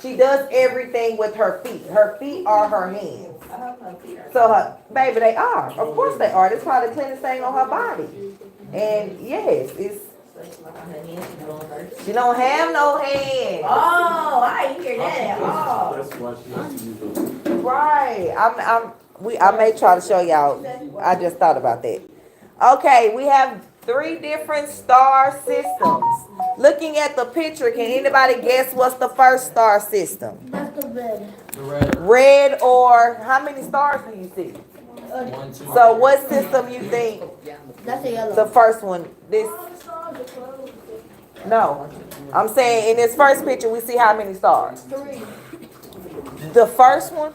she does everything with her feet. Her feet are her hands. So baby, they are. Of course they are. That's probably the cleanest thing on her body. And yes, she don't have no hands. Oh, I hear that. Oh. Right. I may try to show y'all. I just thought about that. Okay, we have 3 different star systems. Looking at the picture, can anybody guess what's the first star system? That's the red. Red, or how many stars do you see? 1, 2. So what system you think That's a yellow. the first one? No. I'm saying in this first picture we see how many stars? 3. The first one?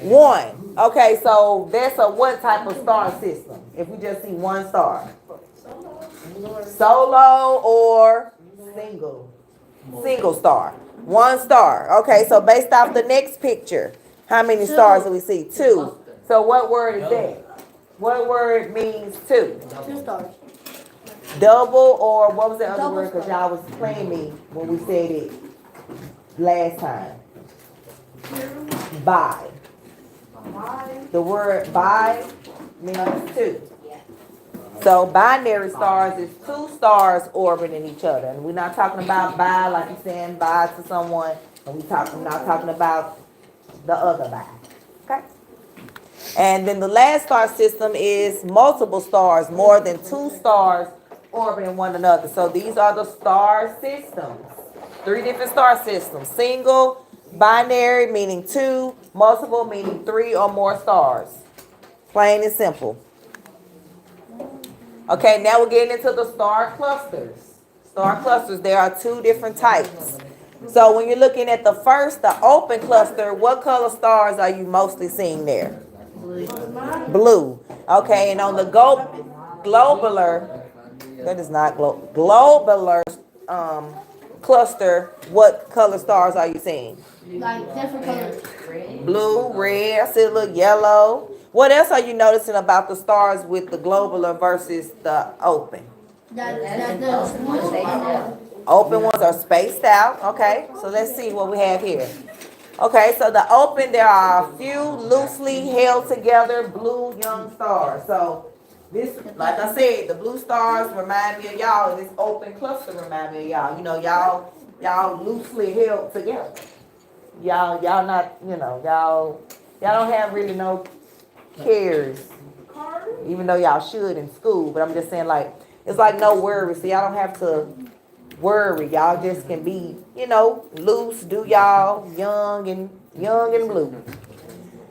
One. Okay, so that's a what type of star system? If we just see one star. Solo or single? Single star. One star. Okay, so based off the next picture, how many stars do we see? Two. So what word is that? What word means two? 2 stars. Double or what was the other word? Because y'all was playing me when we said it last time. Bi. The word bi means two. So binary stars is 2 stars orbiting each other. And we're not talking about bi like you're saying bye to someone. And we're not talking about the other bi. Okay? And then the last star system is multiple stars, more than 2 stars orbiting one another. So these are the star systems. 3 different star systems. Single, binary meaning 2, multiple meaning 3 or more stars. Plain and simple. Okay, now we're getting into the star clusters. Star clusters, there are 2 different types. So when you're looking at the first, the open cluster, what color stars are you mostly seeing there? Blue. Okay, and on the globular, that is not globular cluster, what color stars are you seeing? Like different colors. Blue, red, I see a little yellow. What else are you noticing about the stars with the globular versus the open? Open ones are spaced out. Okay, so let's see what we have here. Okay, so the open, there are a few loosely held together blue young stars. So this, like I said, the blue stars remind me of y'all, and this open cluster remind me of y'all. You know, y'all loosely held together. Y'all not, you know, y'all don't have really no cares, even though y'all should in school. But I'm just saying, like, it's like no worries. So y'all don't have to worry. Y'all just can be, you know, loose, do y'all, young and blue.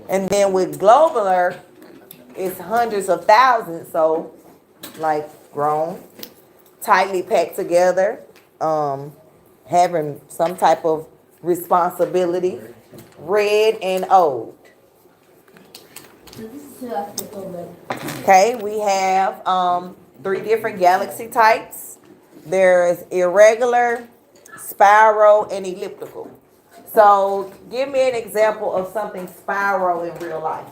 And then with globular, it's hundreds of thousands, so like grown, tightly packed together, having some type of responsibility, red and old. Okay, we have 3 different galaxy types. There's irregular, spiral, and elliptical. So give me an example of something spiral in real life.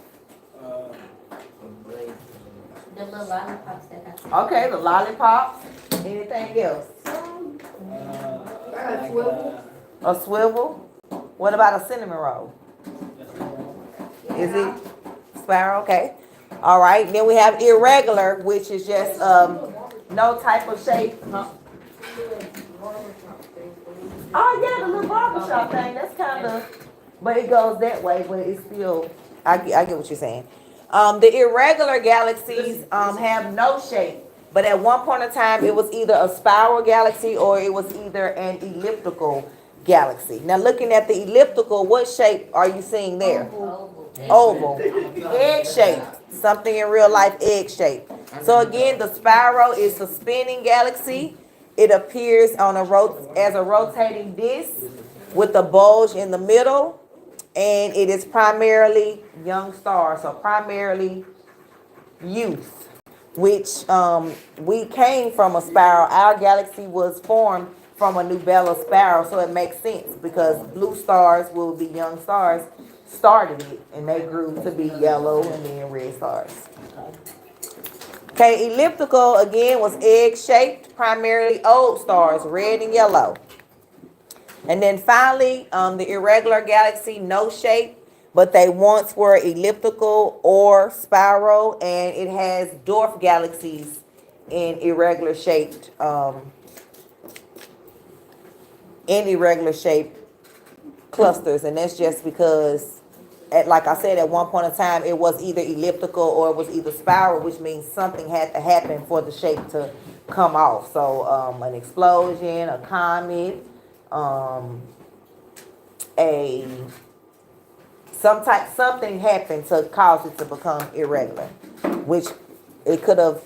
The little lollipops that I Okay, the lollipops. Anything else? A swivel. What about a cinnamon roll? Is it spiral? Okay. All right. Then we have irregular, which is just no type of shape. Huh? Oh yeah, the little barbershop thing. That's kind of, but it goes that way, but it's still. I get what you're saying. The irregular galaxies have no shape, but at one point in time, it was either a spiral galaxy or it was either an elliptical galaxy. Now, looking at the elliptical, what shape are you seeing there? Oval. Egg shaped. Something in real life, egg shaped. So again, the spiral is a spinning galaxy. It appears on as a rotating disc with a bulge in the middle. And it is primarily young stars, so primarily youth, which we came from a spiral. Our galaxy was formed from a Nubella spiral, so it makes sense because blue stars will be young stars, started it, and they grew to be yellow and then red stars. Okay, elliptical, again, was egg-shaped, primarily old stars, red and yellow. And then finally, the irregular galaxy, no shape, but they once were elliptical or spiral, and it has dwarf galaxies in irregular shaped clusters, and that's just because, like I said, at one point in time, it was either elliptical or it was either spiral, which means something had to happen for the shape to come off. So an explosion, a comet. Something happened to cause it to become irregular, which it could have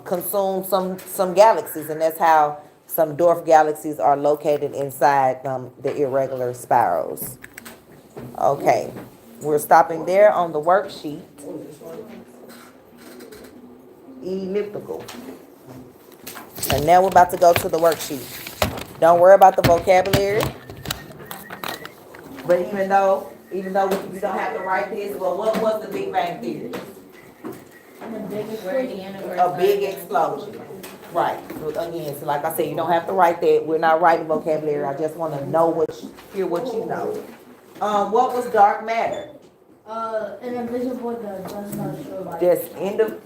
consumed some galaxies, and that's how some dwarf galaxies are located inside the irregular spirals. Okay, we're stopping there on the worksheet. Elliptical. And now we're about to go to the worksheet. Don't worry about the vocabulary. But even though you don't have to write this, well, what was the Big Bang Theory? A big explosion. Right. Again, so like I said, you don't have to write that. We're not writing vocabulary. I just want to know hear what you know. What was dark matter? An invisible dust star. Just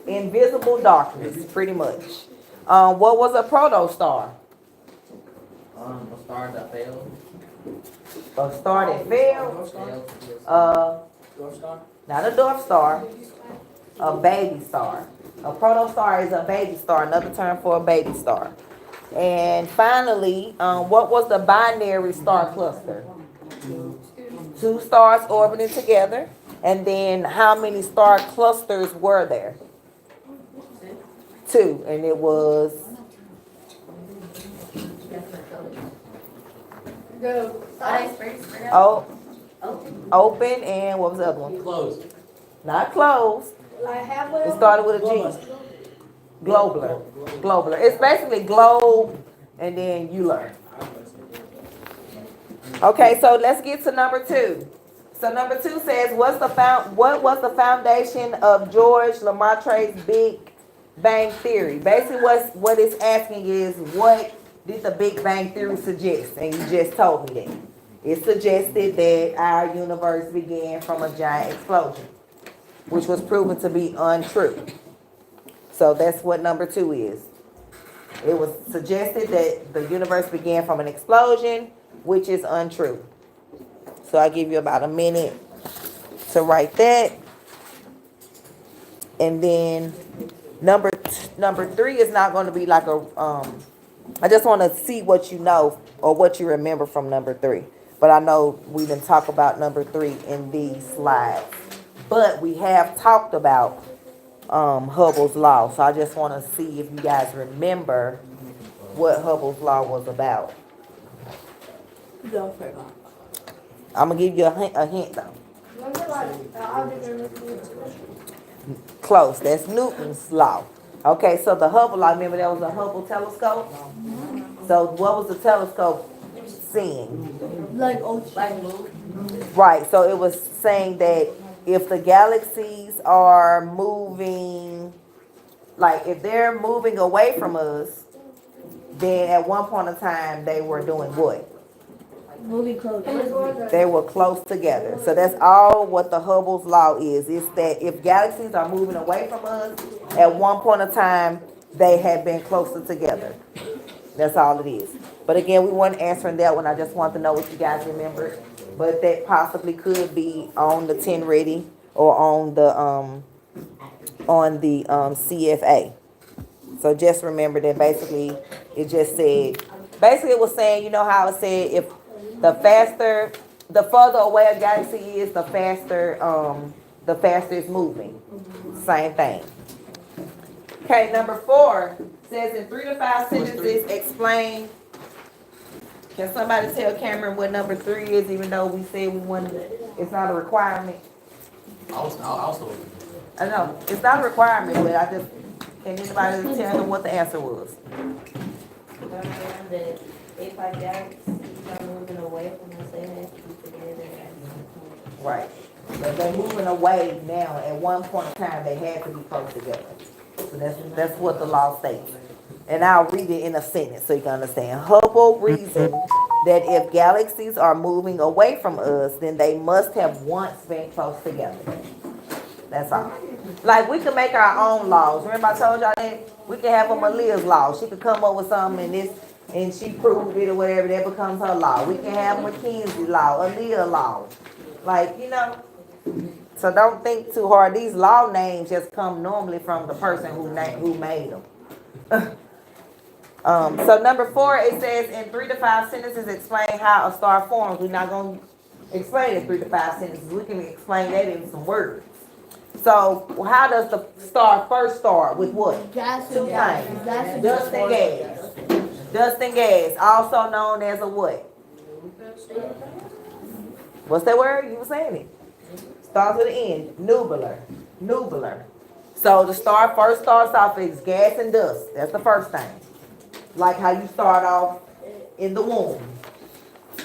invisible darkness, pretty much. What was a protostar? A star that failed. A star that failed? Dwarf star? Not a dwarf star. A baby star. A protostar is a baby star, another term for a baby star. And finally, what was the binary star cluster? Two stars orbiting together. And then how many star clusters were there? Two. And it was open and what was the other one? Closed. Not closed. Like halfway. It started with a G. Globler. Globler. It's basically globe and then you learn. Okay, so let's get to number 2. So number 2 says, what was the foundation of George Lemaitre's Big Bang Theory? Basically what it's asking is, what did the Big Bang Theory suggest? And you just told me that. It suggested that our universe began from a giant explosion, which was proven to be untrue. So that's what number 2 is. It was suggested that the universe began from an explosion, which is untrue. So I'll give you about a minute to write that. And then number 3 is not going to be like I just want to see what you know or what you remember from number 3. But I know we didn't talk about number 3 in these slides. But we have talked about Hubble's law. So I just want to see if you guys remember what Hubble's law was about. I'm going to give you a hint though. Close. That's Newton's law. Okay, so the Hubble law, remember there was a Hubble telescope? So what was the telescope seeing? Like ocean. Right, so it was saying that if the galaxies are moving, like if they're moving away from us, then at one point in time they were doing what? Moving close. They were close together. So that's all what the Hubble's law is. It's that if galaxies are moving away from us, at one point in time, they had been closer together. That's all it is. But again, we weren't answering that one. I just want to know what you guys remember. But that possibly could be on the 10 ready or on the CFA. So just remember that basically it just said, basically it was saying, you know how it said if the further away a galaxy is, the faster it's moving. Same thing. Okay, number 4 says in 3 to 5 sentences explain. Can somebody tell Cameron what number 3 is, even though we said we wanted, it's not a requirement? I know, it's not a requirement, but I just, can anybody tell him what the answer was? If our galaxies are moving away from us, they have to be together. Right. But they're moving away now. At one point in time, they had to be close together. So that's what the law states. And I'll read it in a sentence so you can understand. Hubble reasoned that if galaxies are moving away from us, then they must have once been close together. That's all. Like we can make our own laws. Remember I told y'all that? We can have a Malia's law. She could come up with something and she proved it or whatever, that becomes her law. We can have Mackenzie's law, Aaliyah law. Like, you know. So don't think too hard. These law names just come normally from the person who made them. So number 4, it says in 3 to 5 sentences explain how a star forms. We're not going to explain it in 3 to 5 sentences. We can explain that in some words. So how does the star first start? With what? Gas 2 and gas. things. Gas and Dust and gas. Dust and gas, also known as a what? What's that word? You were saying it. Starts with an N. Nubular. Nubular. So the star first starts off as gas and dust. That's the first thing. Like how you start off in the womb.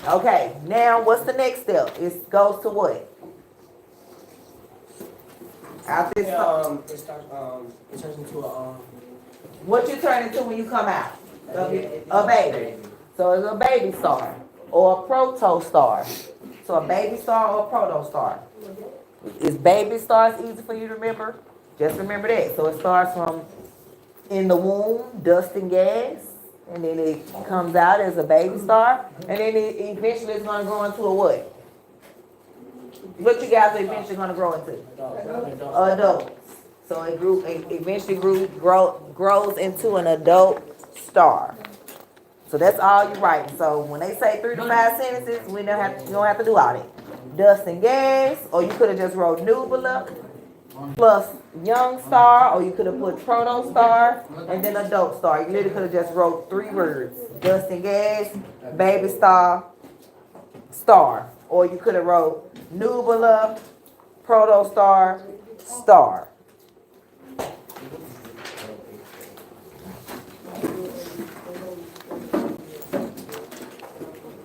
Okay, now what's the next step? It goes to what? After It starts, it turns into a, what you turn into when you come out? A baby. So it's a baby star or a protostar. So a baby star or a protostar. Is baby stars easy for you to remember? Just remember that. So it starts from in the womb, dust and gas, and then it comes out as a baby star, and then it eventually is going to grow into a what? What you guys are eventually going to grow into? Adults. So it eventually grows into an adult star. So that's all you write. So when they say 3 to 5 sentences, you don't have to do all that. Dust and gas, or you could have just wrote nubula plus young star, or you could have put protostar and then adult star. You literally could have just wrote 3 words: dust and gas, baby star, star. Or you could have wrote nubula, protostar, star.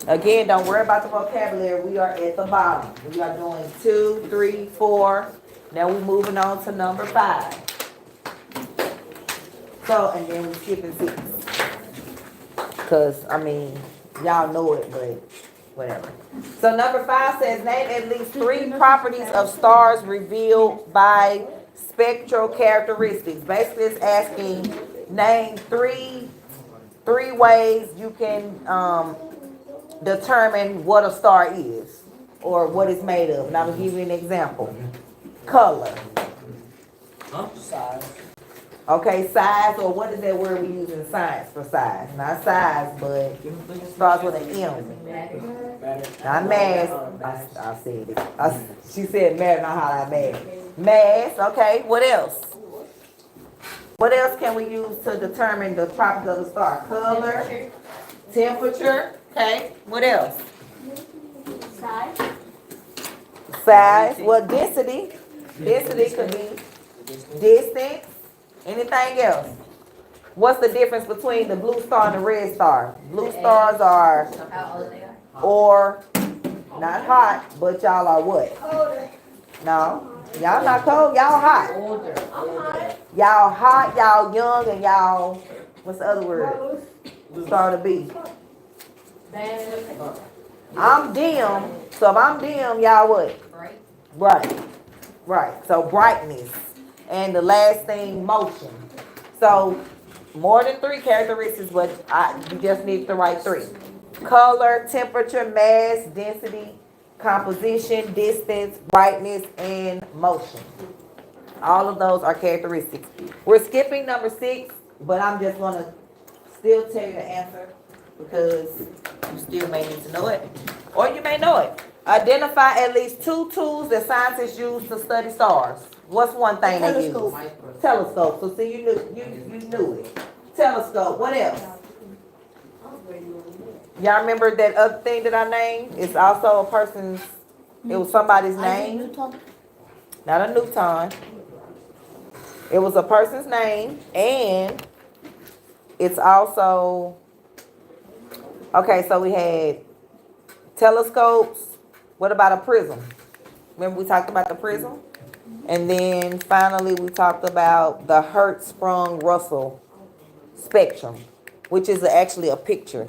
Again, don't worry about the vocabulary. We are at the bottom. We are doing 2, 3, 4. Now we're moving on to number 5. So, and then we're skipping 6. Because, I mean, y'all know it, but whatever. So number 5 says, name at least 3 properties of stars revealed by spectral characteristics. Basically, it's asking, name three ways you can determine what a star is or what it's made of. And I'm going to give you an example. Color. size. Okay, size, or what is that word we use in science for size? Not size, but it starts with an M. Not mass. I said it. She said matter, not how I mass. Mass, okay, what else? What else can we use to determine the properties of the star? Color, temperature, okay, what else? Size. Size, well, density. Density could be distance. Anything else? What's the difference between the blue star and the red star? Blue stars are, or, not hot, but y'all are what? No, y'all not cold, y'all hot. Y'all hot, y'all young, and y'all, what's the other word? Star to be. I'm dim, so if I'm dim, y'all what? Bright. Right, so brightness. And the last thing, motion. So more than 3 characteristics, but you just need to write 3. Color, temperature, mass, density, composition, distance, brightness, and motion. All of those are characteristics. We're skipping number 6, but I'm just going to still tell you the answer because you still may need to know it. Or you may know it. Identify at least 2 tools that scientists use to study stars. What's one thing they use? Telescope. So see, you knew it. Telescope. What else? Y'all remember that other thing that I named? It's also a person's. It was somebody's name. Not a Newton. It was a person's name, and it's also. Okay, so we had telescopes. What about a prism? Remember we talked about the prism? And then finally we talked about the Hertzsprung-Russell spectrum, which is actually a picture.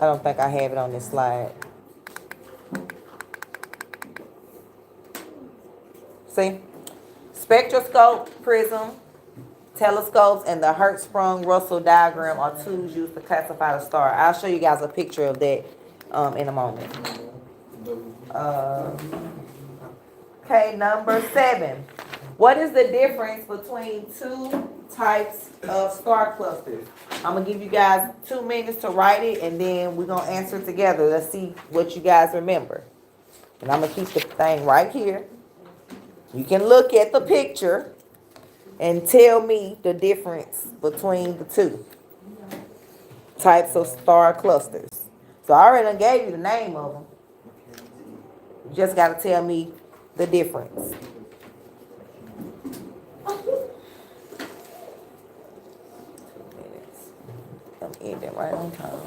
I don't think I have it on this slide. See? Spectroscope, prism, telescopes, and the Hertzsprung-Russell diagram are tools used to classify the star. I'll show you guys a picture of that in a moment. Okay, number 7. What is the difference between 2 types of star clusters? I'm going to give you guys 2 minutes to write it, and then we're going to answer it together. Let's see what you guys remember. And I'm going to keep the thing right here. You can look at the picture and tell me the difference between the 2 types of star clusters. So I already gave you the name of them. You just gotta tell me the difference. I'm ending right on time.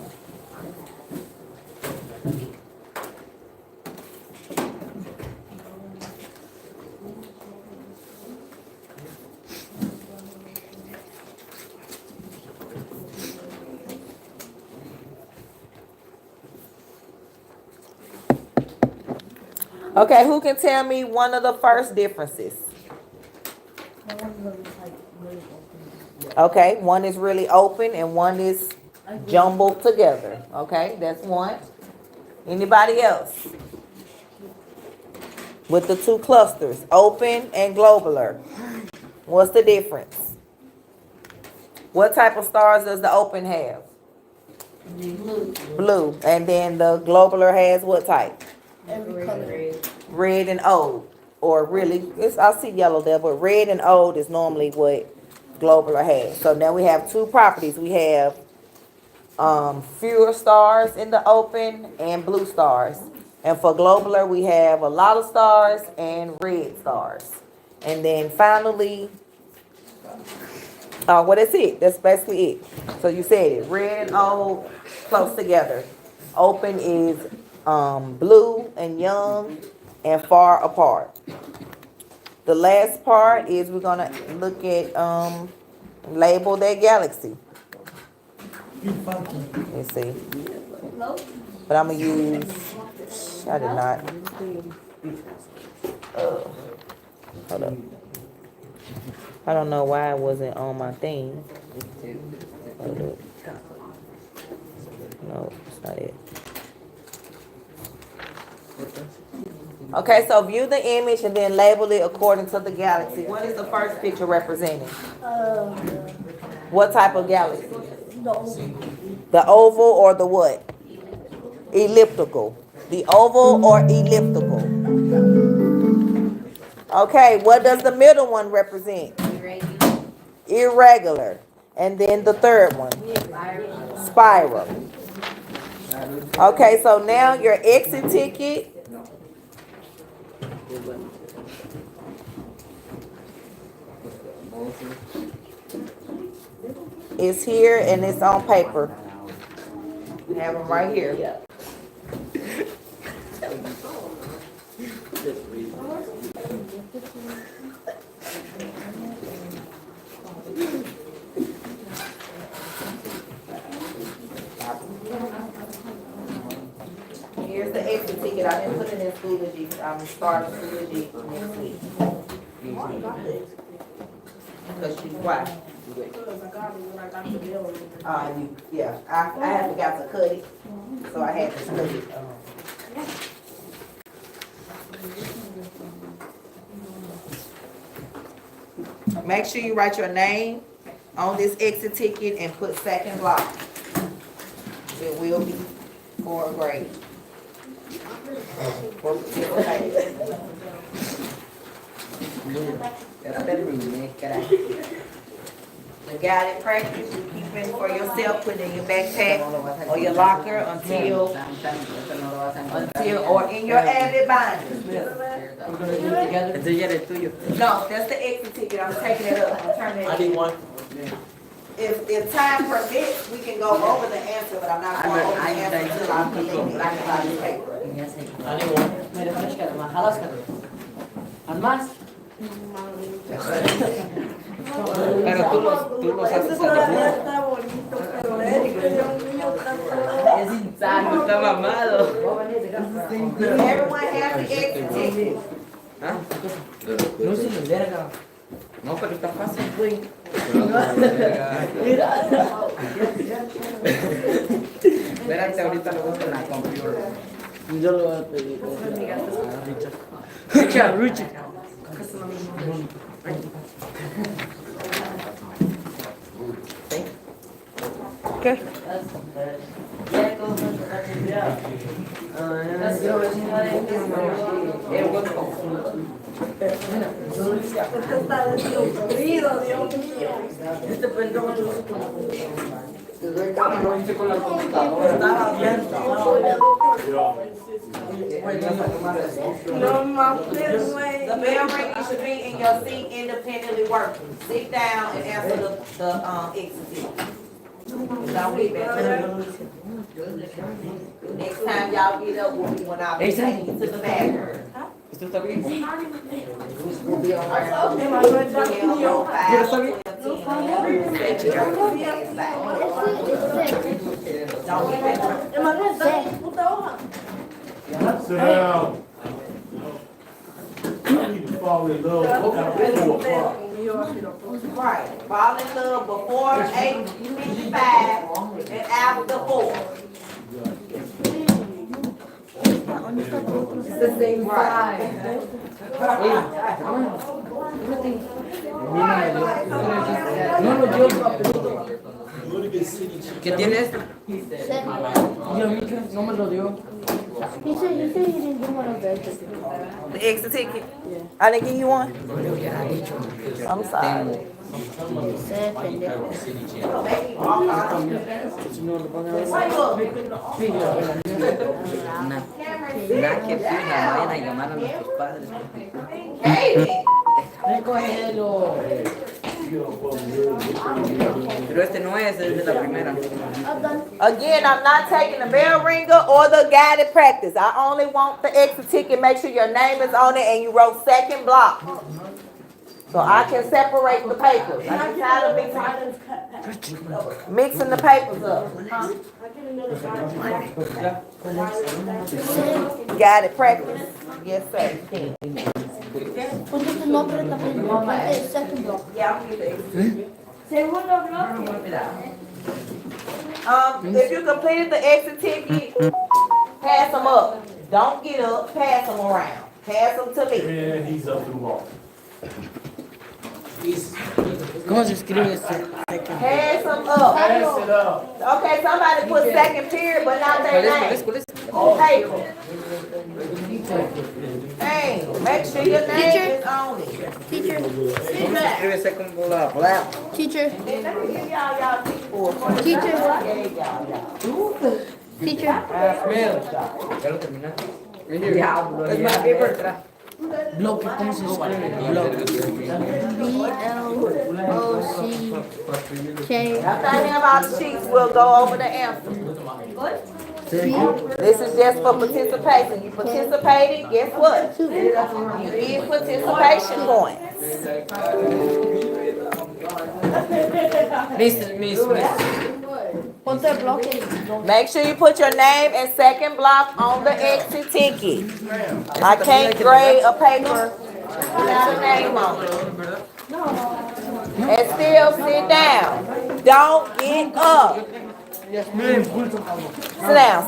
Okay, who can tell me one of the first differences? Okay, one is really open and one is jumbled together. Okay, that's one. Anybody else? With the two clusters, open and globular. What's the difference? What type of stars does the open have? Blue. And then the globular has what type? Every color. Red and old. Or really, I see yellow there, but red and old is normally what globular has. So now we have two properties. We have fewer stars in the open and blue stars. And for globular, we have a lot of stars and red stars. And then finally, what is it? That's basically it. So you said it, red and old close together. Open is blue and young and far apart. The last part is we're gonna look at label that galaxy. Let's see. But I'm gonna use, I did not. Hold up. I don't know why it wasn't on my thing. Hold up. No, it's not it. Okay, so view the image and then label it according to the galaxy. What is the first picture representing? What type of galaxy? The oval or the what? Elliptical. The oval or elliptical? Okay, what does the middle one represent? Irregular. And then the third one? Spiral. Okay, so now your exit ticket is here and it's on paper. We have them right here. Here's the exit ticket. I didn't put it in Schoology. I'm starting Schoology next week. Because she's white. Yeah, I had forgot to cut it, so I had to split it. Make sure you write your name on this exit ticket and put second block. It will be for a grade. The guided practice you keep it for yourself, put it in your backpack or your locker until or in your added binder. No, that's the exit ticket. I'm taking it up. I'm turning it. I need one. If time permits, we can go over the answer, but I'm not going over the answer until I'm collecting the paper. I need one. Pero tú los haces a los es insano, está mamado. Everyone has the exit ticket. ¿Ah? No se me verga. No, pero está fácil, güey. Espérate, ahorita lo busco en la computer. Yo lo voy a pedir a Richard. Okay. Lo hice con la computadora. Estaba abierto. The bell ring should be in your seat independently working. Sit down and answer the exit. Don't get back. Next time y'all get up will be when I be taking you to the bathroom. ¿Esto está bien? We'll be on there. Don't get back. Sit down. I need to fall in love after 4 o'clock. Right, fall in love before 8:55 and after 4. ¿Qué tienes? No me lo dio. He said you didn't do one of those. The exit ticket? I didn't give you one? I'm sorry. Said pendejo. Nada que fija, vayan a llamar a nuestros padres. Recógelo. Pero este no es el de la primera. Again, I'm not taking the bell ringer or the guided practice. I only want the exit ticket. Make sure your name is on it and you wrote second block. So I can separate the papers. I'm tired of mixing the papers up. Guided practice. Yes, sir. Ponte tu nombre también. Ponte second block. Yeah, I'll get it. Segundo bloque. If you completed the exit ticket, pass them up. Don't get up, pass them around. Pass them to me. And he's up to the wall. ¿Cómo se escribe esto? Pass them up. Pass it up. Okay, somebody put second period, but not their name. ¿Cuál es? On paper. Hey, make sure your name is on it. Teacher. ¿Cómo se escribe second block? Teacher. Let me give y'all teach Teacher. Teacher. Teacher. Ya lo terminaste. Diablo. Es más paper atrás. Bloque, ¿cómo se escribe? Bloque. B-L-O-C-K. Nothing about the sheets, we'll go over the answer. This is just for participation. You participated, guess what? You get participation points. Miss. Ponte el bloque. Make sure you put your name and second block on the exit ticket. I can't grade a paper without a name on it. And still sit down. Don't get up. Sit down.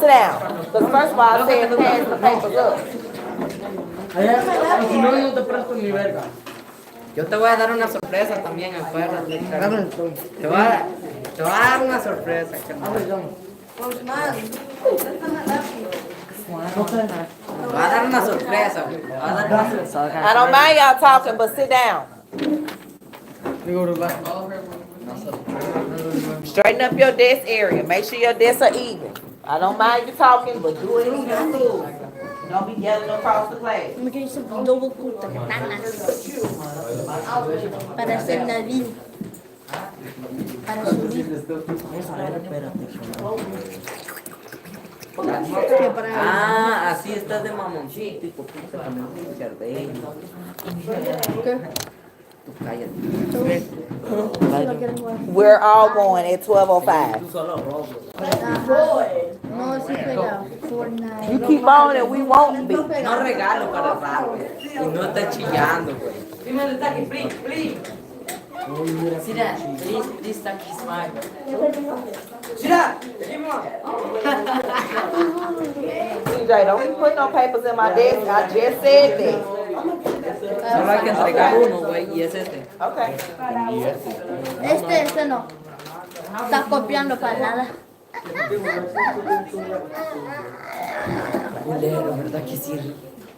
Because first of all, I said pass the papers up. Si no, no te presto ni verga. Yo te voy a dar una sorpresa también, acuérdate. Te voy a dar una sorpresa. Te voy a dar una sorpresa. I don't mind y'all talking, but sit down. Straighten up your desk area. Make sure your desks are even. I don't mind you talking, but do it in your school. Don't be yelling across the class. Me quedé sin double coat katanas. Para hacer David. Para subir. Ah, así estás de mamoncito y poquito también cerveza. ¿Qué? Tú cállate. We're all going at 12:05. Tú solo robos. No, sí pega. Fortnite. You keep on and we won't be. No regalo para rato. Y no está chillando, güey. Primero está aquí, please. Sit down. Please stop his smile. Sit down. CJ, don't be putting no papers in my desk. I just said that. Solo hay que entregar uno, güey, y es este. Okay. Este no. Está copiando para nada. Culero, ¿verdad que sí?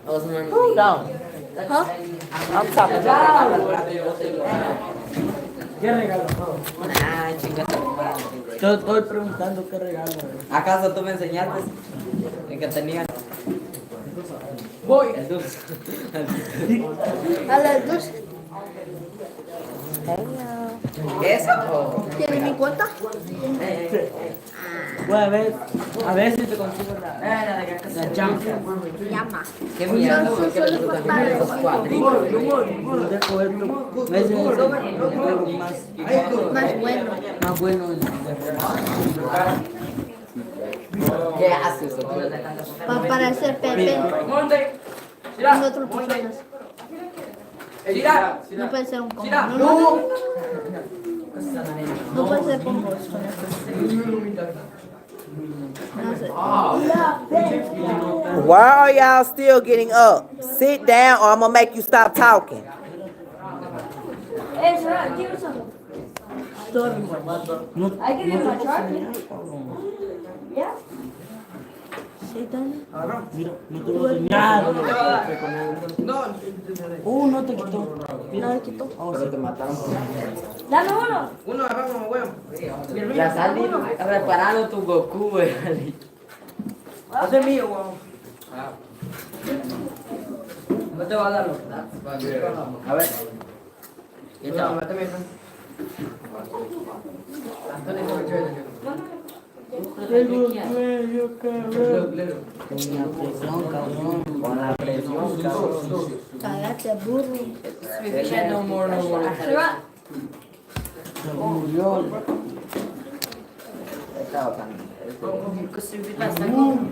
Who don't? Huh? I'm talking about. ¿Qué regalo? Ah, chingada tu madre, güey. Yo estoy preguntando qué regalo. ¿Acaso tú me enseñaste el que tenía? Voy. El dulce. A las 2. ¿Eso? O- ¿Tiene mi cuenta? Voy a ver si te consigo la jump. Llama. ¿Qué mierda? Solo ¿Por qué le gustan falta esos cuadritos? Dejo esto. ¿Ves? Algo Más bueno. más bueno. ¿Qué haces? Para hacer Pepe. Con otras personas. No puede ser un combo. No puede ser con vos. Con esto. No sé. Why are y'all still getting up? Sit down or I'm gonna make you stop talking. Mira, no te voy a enseñar. No te quitó. No le quitó. Pero te mataron. Dame uno. Uno, agarramos, weón. Ya salí reparando tu Goku, weón. Ese es mío, weón. No te va a dar los datos. A ver. Y esta, mátame. Antonio, no me quiero. Con la presión, cabrón. Cagate, burro. No more, no more. Se murió. Está bacán.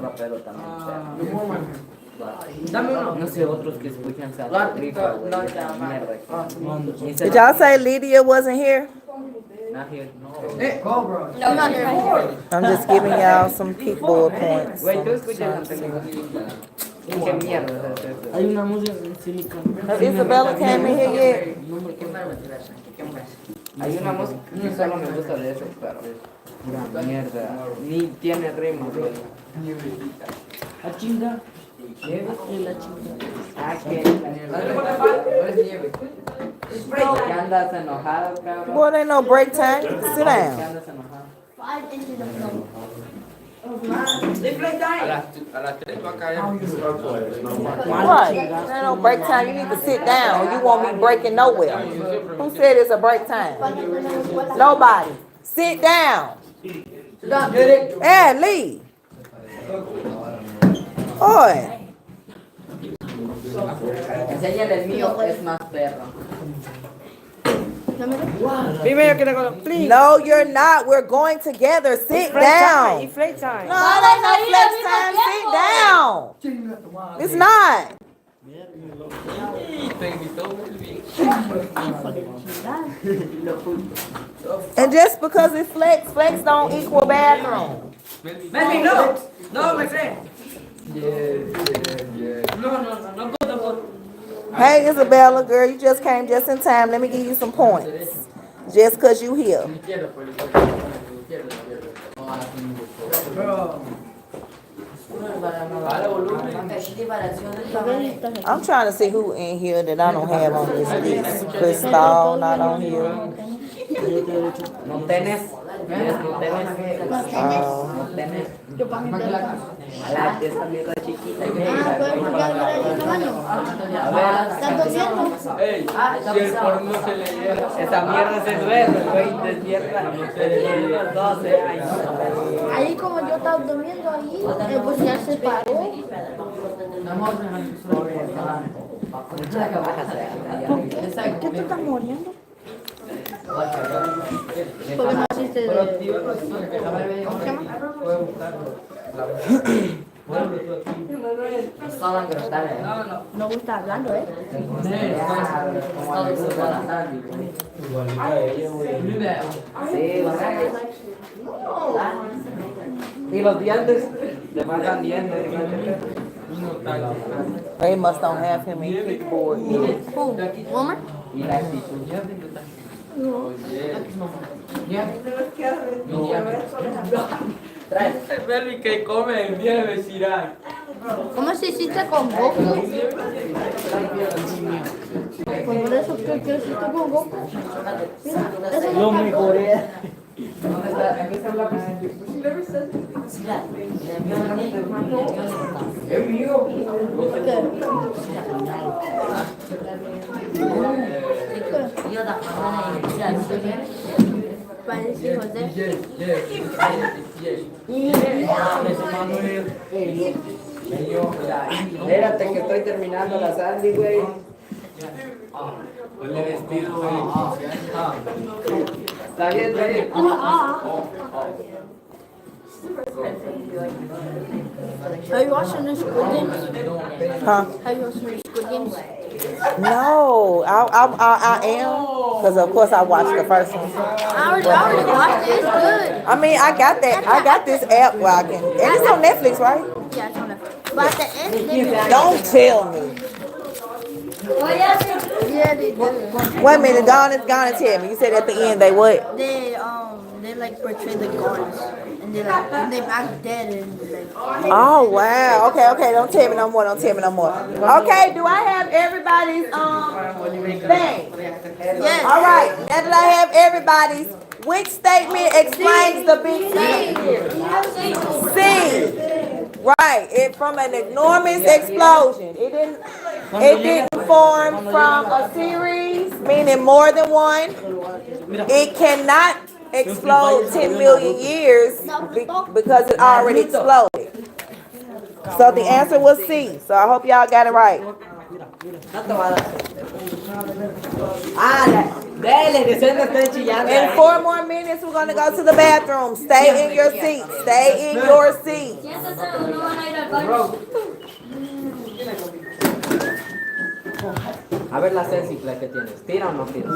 Rapero también. Dame uno. No sé, otros que escuchan salsa rifa, güey. Mierda. Did y'all say Lydia wasn't here? Not here. I'm not here. I'm just giving y'all some key bullet points. Güey, tú escuchas salsa rifa. ¿Qué mierda es eso? Hay una música en silicon. Isabella came in here yet? Hay una música que solo me gusta de eso, pero pura mierda. Ni tiene ritmo, güey. A chinga. Y la chinga. Ah, que ¿qué andas enojado, cabrón? Boy, there ain't no break time. Sit ¿Qué down. andas enojado? 5 into the floor. A las 3 va a caer. Right. There ain't no break time. You need to sit down. You won't be breaking nowhere. Who said it's a break time? Nobody. Sit down. And leave. Boy. Enséñale el mío, es más perro. No, you're not. We're going together. Sit down. No, there's no flex time. Sit down. It's not. And just because it's flex, flex don't equal bathroom. Baby, no. No, me creen. No. Hey, Isabella, girl, you just came just in time. Let me give you some points. Just because you here. I'm trying to see who in here that I don't have on this list. Crystal, not on here. No tenés. No tenés. Yo para mi teléfono. La esa mierda chiquita. Ah, ¿pueden cambiar de tamaño? A ver. ¿Están tosiendo? Esa mierda se duerme, güey, despierta. Los 12 años. Ahí como yo estaba durmiendo ahí, pues ya se paró. ¿Qué te estás muriendo? Porque no hiciste de... ¿Cómo se llama? No gusta hablando, ¿eh? Y los dientes, le mandan dientes. They must don't have him in kickboard yet. Who? Woman? Y la actitud. Trae. Que come el día de Shirán. ¿Cómo se hiciste con Goku? Por eso, ¿qué hiciste con Goku? Mira, eso Lo no mejoré. ¿Dónde está? Aquí está el lápiz. Es mío. Yo da parece José. Espérate que estoy terminando la Sandy, güey. Le despido, güey. Está bien, está bien. Are you watching the Squid Games? Huh? Are you watching the Squid Games? No, I am, because of course I watched the first one. I already watched it. It's good. I mean, I got this app where I can, and it's on Netflix, right? Yeah, it's on Netflix. But at the end, they Don't tell me. yeah, they do. Wait a minute, gonna tell me. You said at the end they what? They like portray the guards, and they back dead and like. Oh wow. Okay. Don't tell me no more. Okay. Do I have everybody's thing? Yes. All right. Now that I have everybody's, which statement explains the big C? Right. It from an enormous explosion. It didn't form from a series, meaning more than one. It cannot explode 10 million years because it already exploded. So the answer was C. So I hope y'all got it right. Dale, que se me está chillando. In 4 more minutes, we're gonna go to the bathroom. Stay in your seat. Stay in your seat. A ver la sensible que tienes. ¿Tira o no tira?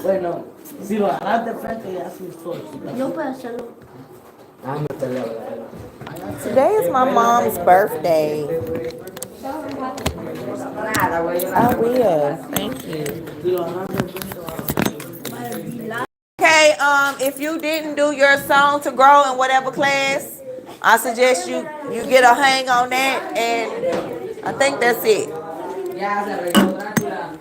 Bueno, si lo agarras de frente ya asustó. Yo puedo hacerlo. Ah, me peleo. Today is my mom's birthday. Nada, güey. I will. Thank you. Si lo agarras de frente. Okay, if you didn't do your song to grow in whatever class, I suggest you get a hang on that, and I think that's it.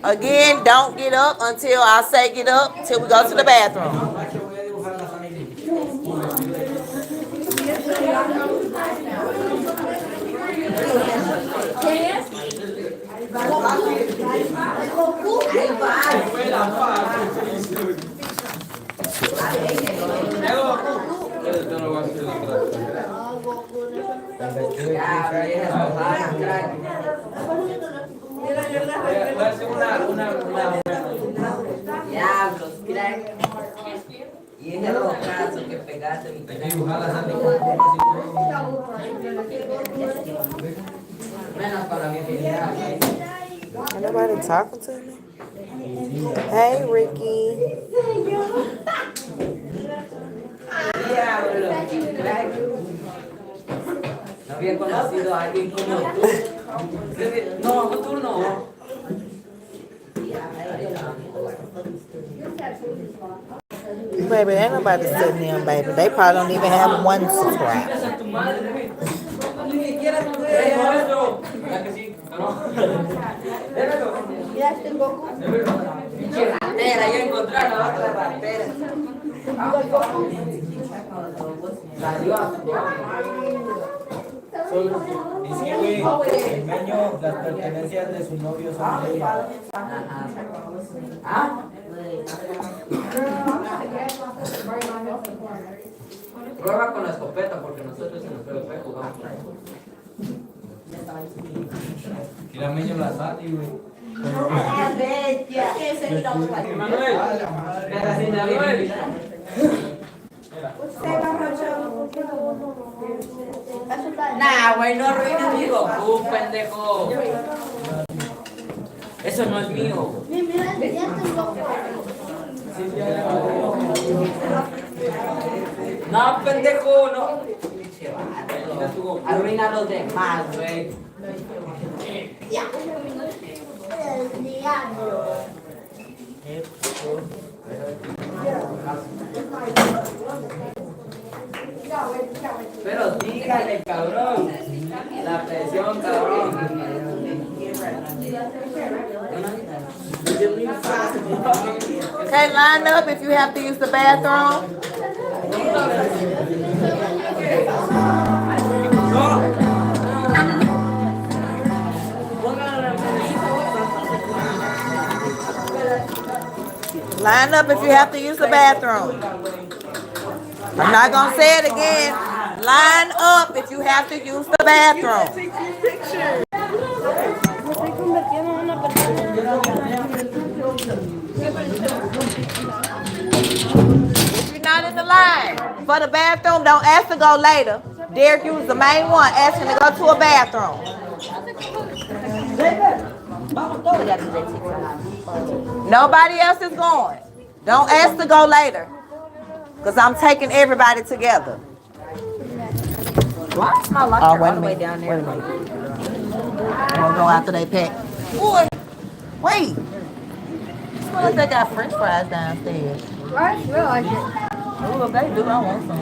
Again, don't get up until I say get up, till we go to the bathroom. Diablos, crack. Y ese rocazo que pegaste mi menos para mi vida. Ain't nobody talking to me? Hey, Ricky. No había conocido a alguien como tú. No, un turno. Baby, ain't nobody sitting there, baby. They probably don't even have 1 subscribe. Ratera, yo encontré a la otra ratera. Dice, güey, el meño, las pertenencias de su novio son de ella. ¿Ah? Prueba con la escopeta porque nosotros en el PvP jugamos. Y la meño la sale, güey. Manuel, Manuel. Nah, güey, no arruines mi Goku, pendejo. Eso no es mío. No, pendejo, no. Arruina a los demás, güey. El diablo. Pero dígale, cabrón. La presión, cabrón. Okay, line up if you have to use the bathroom. Line up if you have to use the bathroom. I'm not gonna say it again. Line up if you have to use the bathroom. If you're not in the line for the bathroom, don't ask to go later. Derek, you was the main one asking to go to a bathroom. Nobody else is going. Don't ask to go later. Because I'm taking everybody together. Why is my locker all the way down there? Wait a minute. I'm gonna go after they pack. Boy, wait. Smell like they got French fries downstairs. I realized it. Oh, if they do, I want some.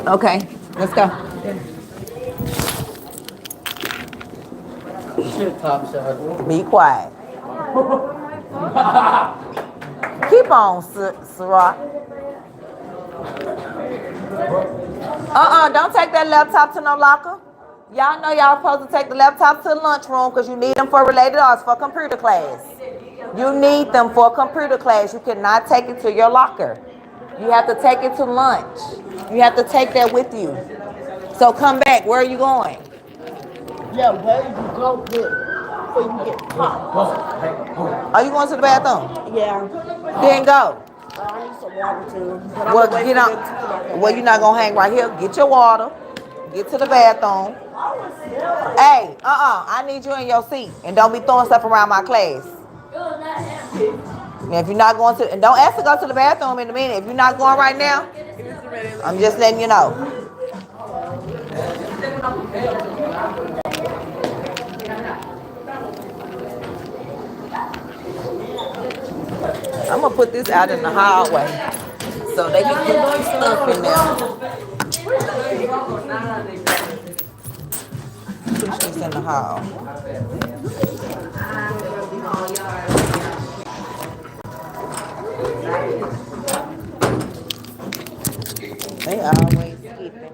Okay, let's go. Be quiet. Keep on, Sarah. Don't take that laptop to no locker. Y'all know y'all supposed to take the laptop to the lunchroom because you need them for related arts for computer class. You need them for computer class. You cannot take it to your locker. You have to take it to lunch. You have to take that with you. So come back. Where are you going? Yeah, where you go good before you get popped. Are you going to the bathroom? Yeah. Then go. I need some water too. Well, get on. Well, you're not gonna hang right here. Get your water. Get to the bathroom. Hey, I need you in your seat, and don't be throwing stuff around my class. And if you're not going to, and don't ask to go to the bathroom in a minute. If you're not going right now, I'm just letting you know. I'm gonna put this out in the hallway so they can put their stuff in there. Push this in the hall. They always skipping.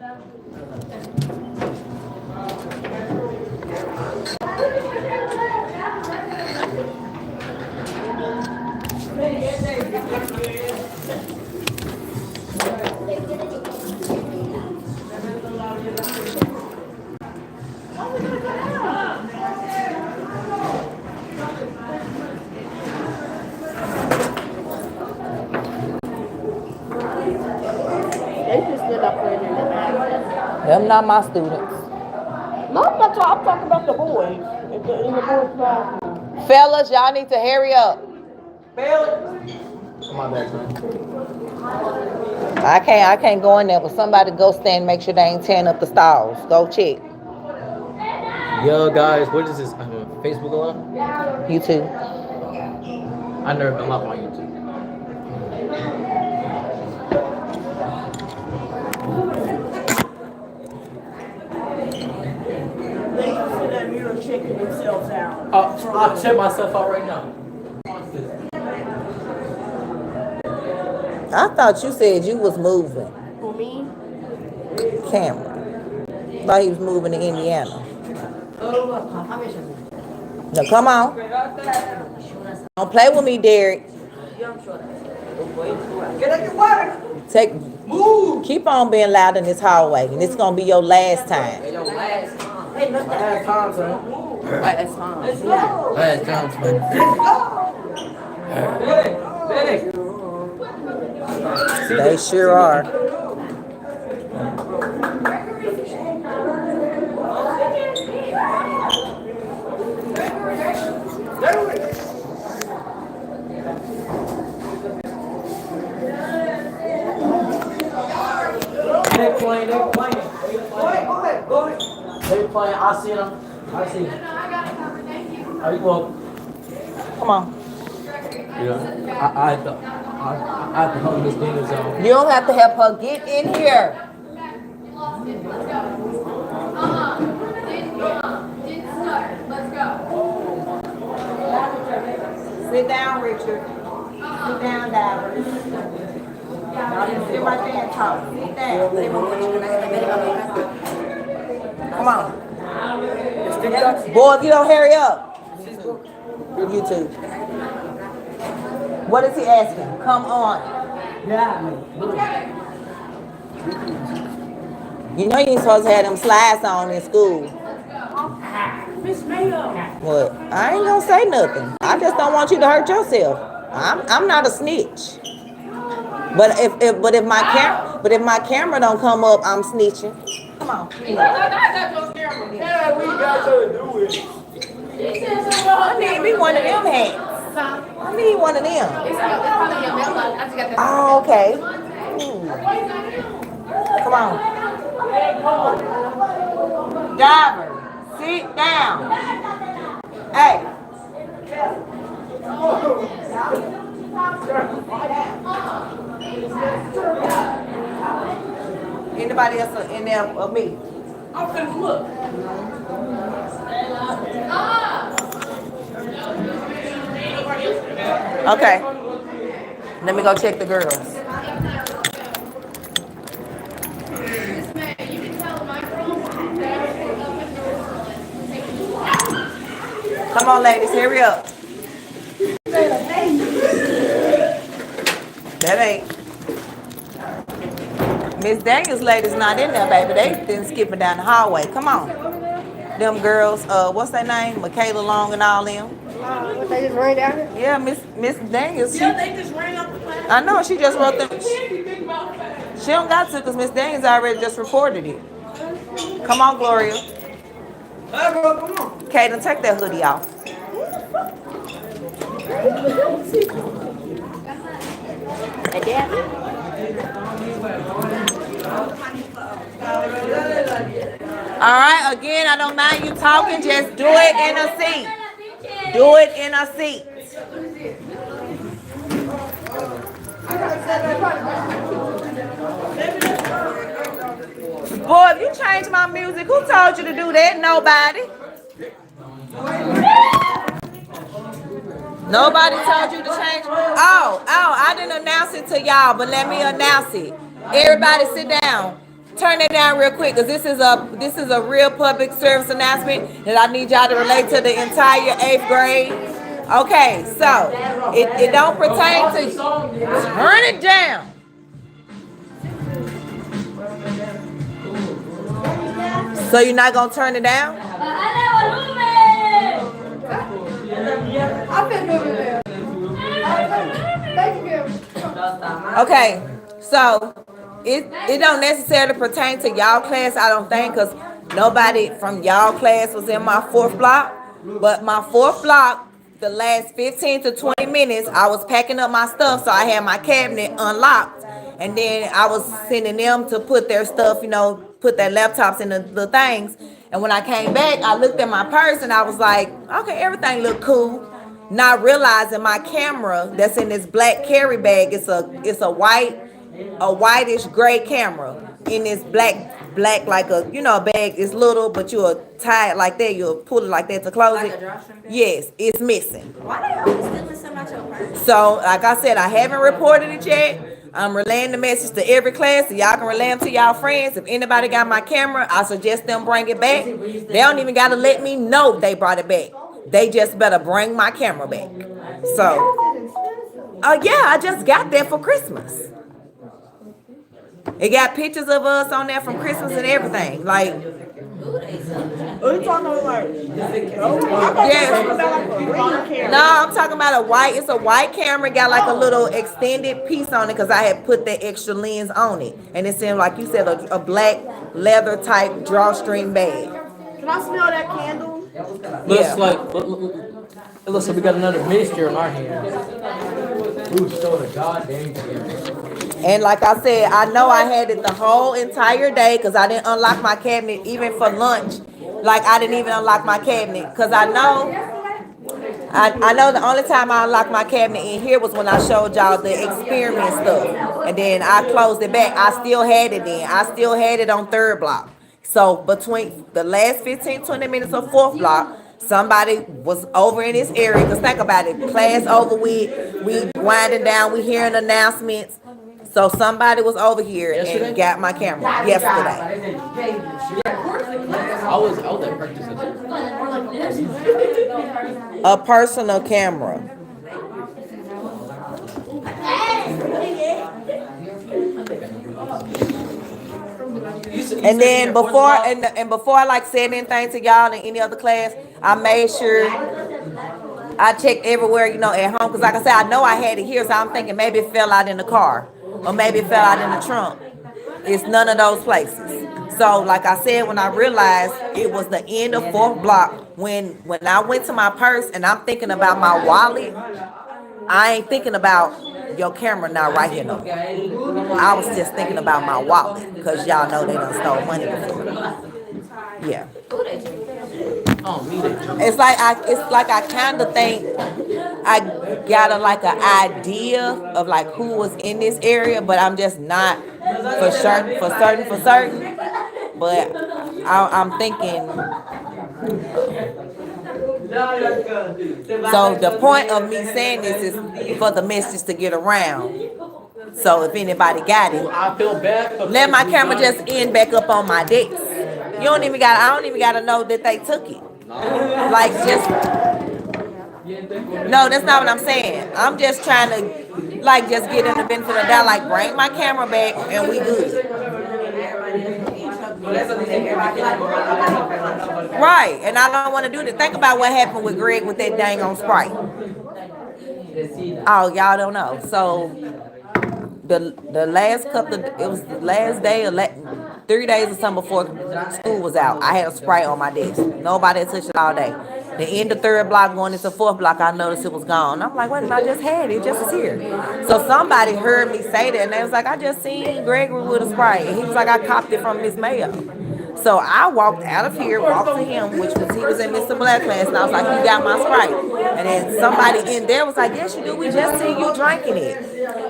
Them not my students. No, I'm not talking. I'm talking about the boys. In the boys' classroom. Fellas, y'all need to hurry up. I can't go in there, but somebody go stand, make sure they ain't tearing up the stalls. Go check. Yo guys, what is this? Facebook Live? YouTube. I've never been live on YouTube. They can sit that mirror checking themselves out. I'll check myself out right now. I thought you said you was moving. For me? Cameron. Thought he was moving to Indiana. Now come on. Don't play with me, Derek. Move. Keep on being loud in this hallway, and it's gonna be your last time. Last time, son. Last time. Last time, man. They sure are. They playing. Go ahead. They playing. I see them. I see them. Are you welcome? Come on. Yeah. I have to help Miss Daniels out. You don't have to help her. Get in here. Sit down, Richard. Sit down, Davers. Y'all just sit right there and talk. Sit down. Come on. Boy, if you don't hurry up. You too. What is he asking? Come on. You know you ain't supposed to have them slides on in school. Miss Mayo. What? I ain't gonna say nothing. I just don't want you to hurt yourself. I'm not a snitch. But if my camera don't come up, I'm snitching. Come on. I got your camera. Yeah, we got to do it. I need me one of them hats. I need one of them. Oh, okay. Come on. Diver, sit down. Hey. Anybody else in there or me? I'm finna look. Okay. Let me go check the girls. Come on, ladies, hurry up. That ain't. Miss Daniels' ladies not in there, baby. They been skipping down the hallway. Come on. Them girls, what's their name? Michaela Long and all them. What, they just ran down here? Yeah, Miss Daniels. Yeah, they just ran up the class. I know, she just wrote them. She don't got to because Miss Daniels already just reported it. Come on, Gloria. Hey, bro, come on. Kaden, take that hoodie off. All right, again, I don't mind you talking. Just do it in a seat. Do it in a seat. Boy, if you change my music, who told you to do that? Nobody. Nobody told you to change. Oh, I didn't announce it to y'all, but let me announce it. Everybody sit down. Turn it down real quick, because this is a real public service announcement that I need y'all to relate to the entire 8th grade. Okay, so it don't pertain to. Turn it down. So you're not gonna turn it down? Okay, so it don't necessarily pertain to y'all class, I don't think, because nobody from y'all class was in my 4th block. But my 4th block, the last 15 to 20 minutes, I was packing up my stuff, so I had my cabinet unlocked. And then I was sending them to put their stuff, put their laptops in the things. And when I came back, I looked at my purse and I was like, okay, everything looked cool. Not realizing my camera that's in this black carry bag, it's a whitish gray camera in this black like a bag. It's little, but you'll tie it like that, you'll pull it like that to close it. Yes, it's missing. Why they always stealing so much of your purse? So like I said, I haven't reported it yet. I'm relaying the message to every class so y'all can relay them to y'all friends. If anybody got my camera, I suggest them bring it back. They don't even gotta let me know they brought it back. They just better bring my camera back. So, yeah, I just got that for Christmas. It got pictures of us on there from Christmas and everything. Like, Are you talking about like? yes. No, I'm talking about it's a white camera, got like a little extended piece on it because I had put that extra lens on it. And it seemed like you said a black leather type drawstring bag. Can I smell that candle? Looks like it looks like we got another mixture in our hands. Who stole the goddamn camera? And like I said, I know I had it the whole entire day because I didn't unlock my cabinet even for lunch. Like I didn't even unlock my cabinet because I know the only time I unlocked my cabinet in here was when I showed y'all the experiment stuff. And then I closed it back. I still had it in. I still had it on 3rd block. So between the last 15, 20 minutes of 4th block, Somebody was over in this area, cause think about it, class over with, we winding down, we hearing announcements. So somebody was over here and got my camera yesterday. I was at practice. A personal camera. And then before I like said anything to y'all in any other class, I made sure I checked everywhere, you know, at home. Cause like I said, I know I had it here, so I'm thinking maybe it fell out in the car or maybe it fell out in the trunk. It's none of those places. So like I said, when I realized it was the end of 4th block, when I went to my purse and I'm thinking about my wallet, I ain't thinking about your camera now right here no more. I was just thinking about my wallet, because y'all know they done stole money before. Yeah. It's like I kind of think I got an idea of like who was in this area, but I'm just not for certain. But I'm thinking. So the point of me saying this is for the message to get around. So if anybody got it, I feel bad. let my camera just end back up on my desk. I don't even gotta know that they took it. Like just no, that's not what I'm saying. I'm just trying to like just get in the benefit of that. Like bring my camera back and we good. Right, and I don't want to do that. Think about what happened with Greg with that dang on Sprite. Oh, y'all don't know. So the last couple of, it was the last day or 3 days or something before school was out. I had a Sprite on my desk. Nobody had touched it all day. The end of 3rd block going into 4th block, I noticed it was gone. I'm like, wait a minute, I just had it. It just was here. So somebody heard me say that, and they was like, I just seen Gregory with a Sprite. And he was like, I copped it from Miss Mayo. So I walked out of here, walked to him, he was in Mr. Black class, and I was like, you got my Sprite. And then somebody in there was like, yes, you do. We just seen you drinking it.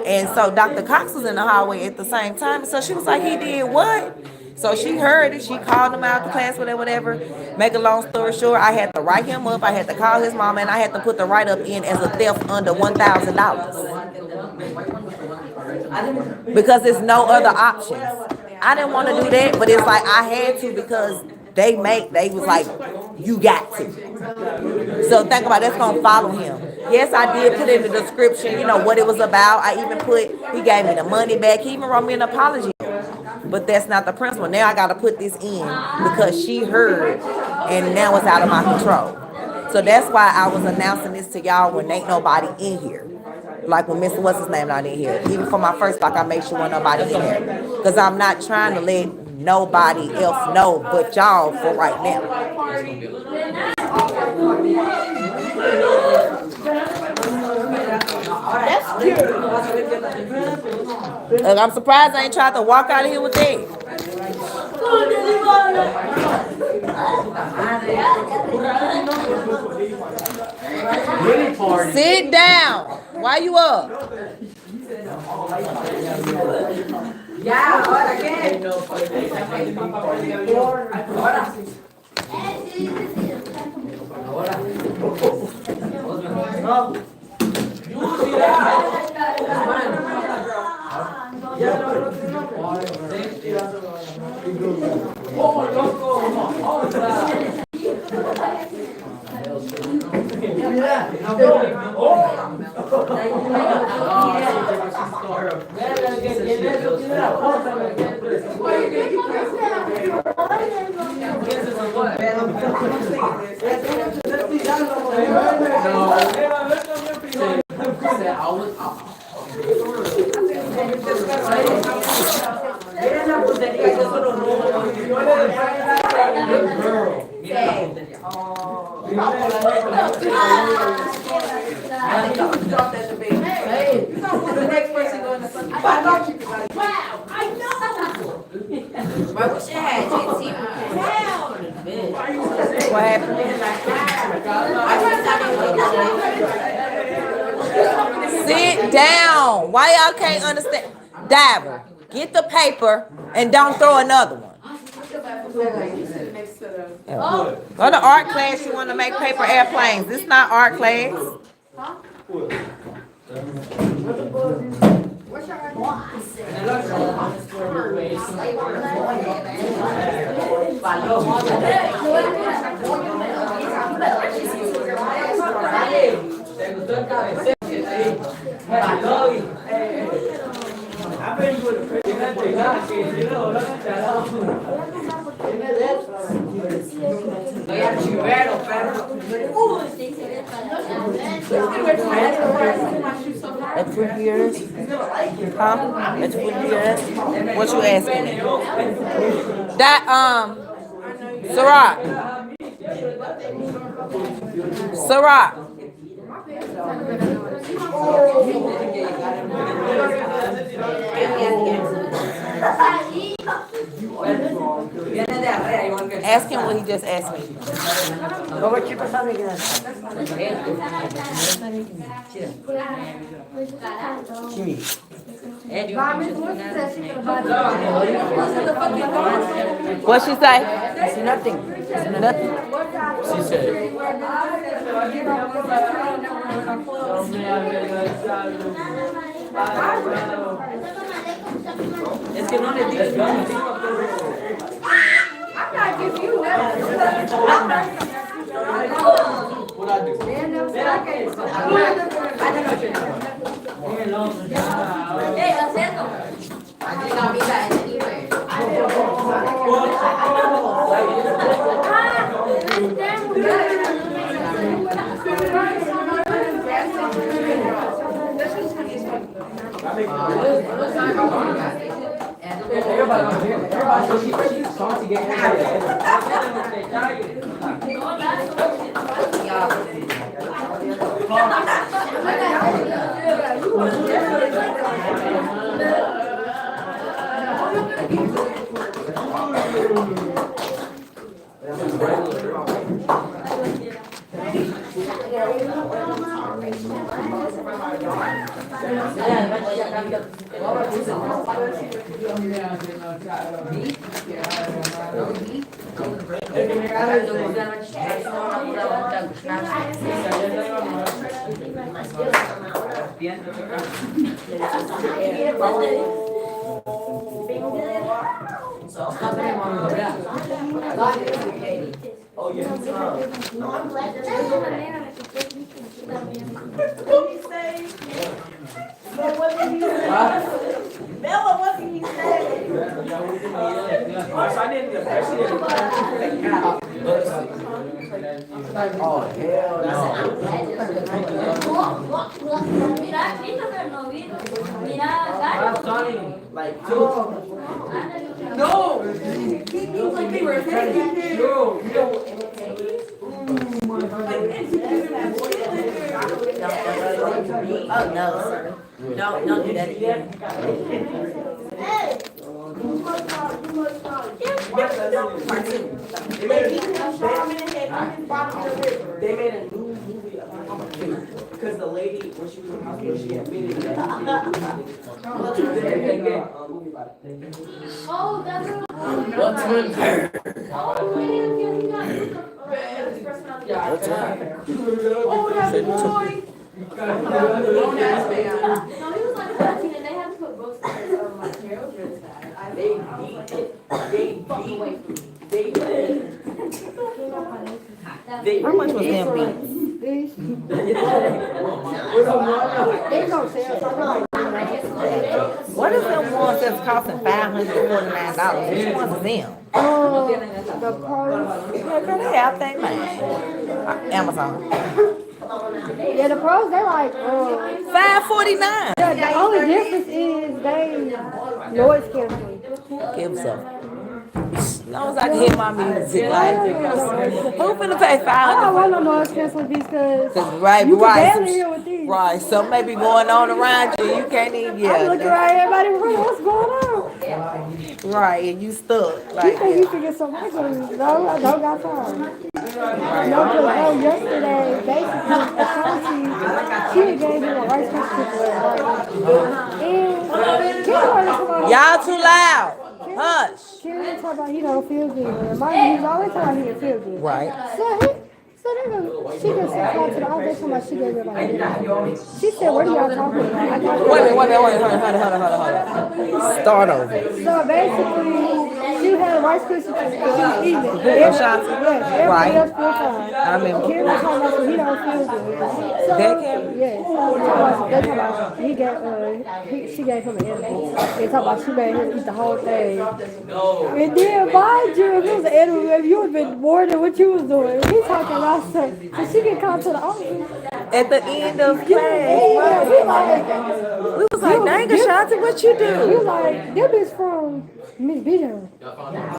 And so Dr. Cox was in the hallway at the same time. So she was like, he did what? So she heard it. She called him out of the class, whatever. Make a long story short, I had to write him up. I had to call his mom, and I had to put the write-up in as a theft under $1,000. Because there's no other options. I didn't want to do that, but it's like I had to because they was like, you got to. So think about it, that's going to follow him. Yes, I did put in the description, you know, what it was about. I even he gave me the money back. He even wrote me an apology. But that's not the principle. Now I got to put this in because she heard, and now it's out of my control. So that's why I was announcing this to y'all when ain't nobody in here. Like when Mr. What's his name not in here. Even for my first block, I made sure wasn't nobody in there. Because I'm not trying to let nobody else know but y'all for right now. That's cute. Look, I'm surprised I ain't tried to walk out of here with that. Sit down. Why you up? Yeah, ahora qué? What happened? Sit down. Why y'all can't understand? Diver, get the paper and don't throw another one. Yeah. Go to art class, you wanna make paper airplanes. This not art class. At Twin Years? Huh? At Twin Years? What you asking me? That, Ciroc. Ciroc. Ask him what he just asked me. What she say? Nothing. Nothing. She said. Es que no le digas. Oh, no, sir. No, don't do that again. They made a new movie about it. Because the lady, when she was in hospital, she admitted that they made a movie about it. Oh, that's What's with her? Oh, that's boy. No, he was like 13 and they had to put books in his like Carol dress that. How much was them beats? What is them ones that's costing $549? Which ones is them? The pros. Yeah, girl, they out there, man. Amazon. Yeah, the pros, they're like, $549. yeah, the only difference is they noise canceling. Give some. As long as I can hear my music, like, who finna pay I don't want no $500? noise canceling because Right, you can right, barely hear with these. right. Something may be going on around you. You can't even. I'm looking Yeah, around everybody, what's going on? right, and you stuck. You Like, think you can get some records? No, I don't got time. No, because yesterday, basically, Ashanti, she had gave me a rice krispies. And y'all too loud. Hush. Karen talking about he don't feel good. And mind you, he's always talking about he don't feel good. Right. So she just called to the office talking about she gave everybody edible. She said, what are y'all talking about? I got Wait a minute, hold on. Start over. So basically, she had Rice Krispies because she was eating it. Yes, everybody else feel fine. I remember. Kim was talking about so he don't feel good. So, That Kim? yes. They talking about she gave him an edible. They talking about she made him eat the whole thing. And then, mind you, if it was an edible, if you would have been more than what you was doing. He talking about stuff. So she get called to the office. At the end of class, We was like, dang, Ashanti, what you We do? like, that bitch from Miss Bijan.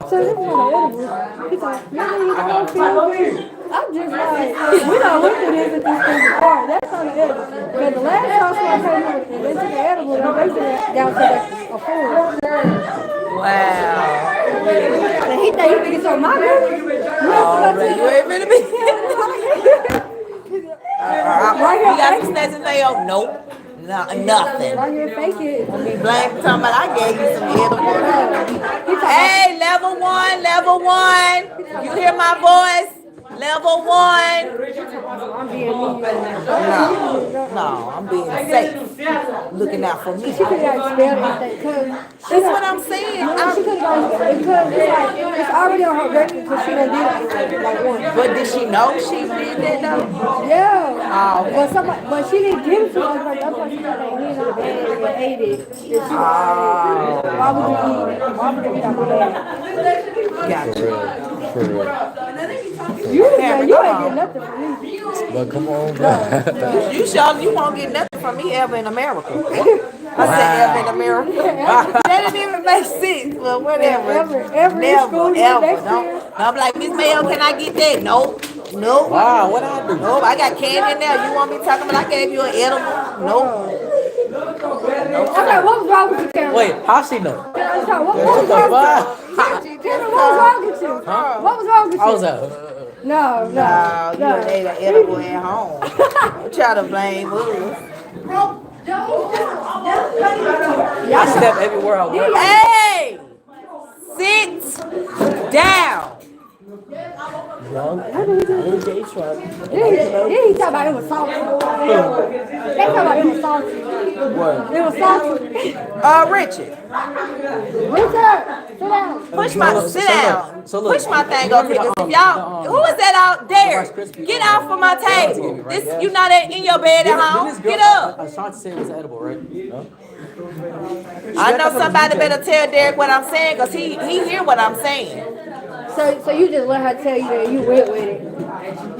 So this was an edible. He's like, you don't feel good. I'm just like, we don't look at this at this thing before. That's not an edible. Because the last time someone came in and they took an edible, they took it down to a food. Wow. And he think it's on my girl. You ain't finna be. You got some snacks and mayo? Nope. Nothing. Right here, fake it. Be blank talking about I gave you some edible. Hey, level one. You hear my voice? Level 1. I'm being mean. No, I'm being safe. Looking out for me. She could have expelled anything. That's what I'm saying. She could have gone because it's already on her record because she done did it like once. But did she know she did that though? Yeah. Oh, okay. But she didn't give it to us. Like that's why she put that hand in the bag and ate it. And she was Oh. like, why would you eat it? Why would you eat out my bag? Gotcha. For real. You ain't getting nothing from me. But come on, bro. You won't get nothing from me ever in America. I said ever in America. That didn't even make sense, but whatever. Every school Never, next ever. year. I'm like, Miss Mayo, can I get that? Nope. Wow, what I do? Nope, I got candy in there. You want me talking about I gave you an edible? Nope. Okay, what was wrong with you, Karen? Wait, how she know? What was wrong with you? What was wrong with you? I was like, No, you ate an edible at home. Don't try to blame us. I step everywhere I went. Hey! Sit down. Then he talking about it was salty. They talking about it was salty. What? It was salty. Richard. Richard, sit down. Sit down. So look, Push my thing over here. If y'all, who is that out there? Get off of my table. This, you not in your bed at home. Get up. Ashanti said it was edible, right? No? I know somebody better tell Derek what I'm saying, because he hear what I'm saying. So you just let her tell you that you went with it.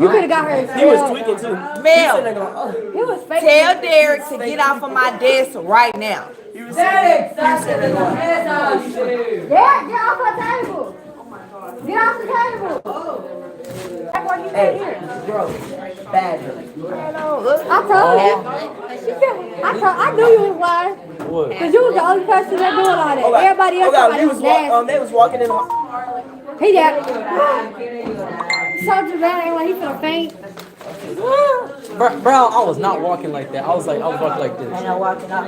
You could have got her expelled. He was tweaking too. Mel, He was fake. tell Derek to get off of my desk right now. Derek, get off her table. Get off the table. That's why you can't hear. Bro, badger. I told you. I knew you was lying. What? Because you was the only person that doing all that. Everybody else thought it was nasty. They was walking in. He got so dramatic like he finna faint. Bro, I was not walking like that. I was walking like this. And I'm walking out.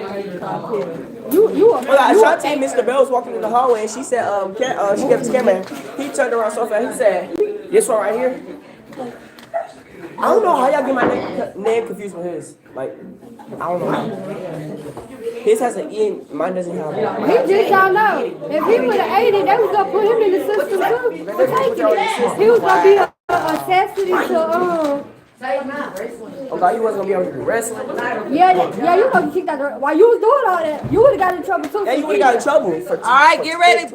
You Ashanti and Mr. Bell was walking in the hallway and she said, she gave the camera. He turned around so fast. He said, this one right here. I don't know how y'all get my name confused with his. Like, I don't know how. His has an E and mine doesn't have one. He just don't know. If he would have ate it, they was gonna put him in the system too. For taking it. He was gonna be a necessity to Oh God, you wasn't gonna be able to do wrestling. Yeah, you gonna get kicked out the while you was doing all that, you would have got in trouble too. Yeah, you would have got in trouble for. All right, get ready.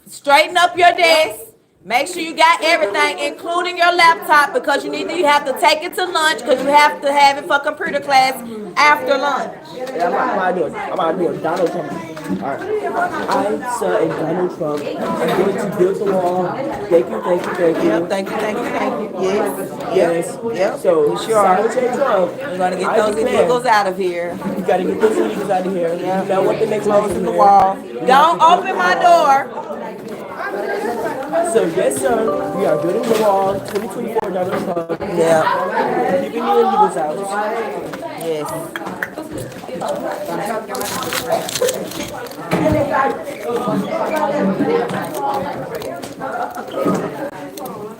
Straighten up your desk. Make sure you got everything, including your laptop, because you have to take it to lunch, because you have to have it for computer class after lunch. Yeah, I'm about to do a Donald Trump. Alright. I, sir, and Donald Trump, I'm going to build the wall. Thank you. Yep, thank you. Yes. Yep. So, we sure are. Trump, We're gonna get those illegals out of here. you gotta get those illegals out of here. Yeah. You know what the next Close the wall. Don't open my door. So, yes, sir, we are building the wall. 2024 Donald Trump. Yeah. Keeping the illegals out. Yes.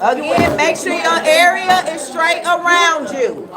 Again, make sure your area is straight around you.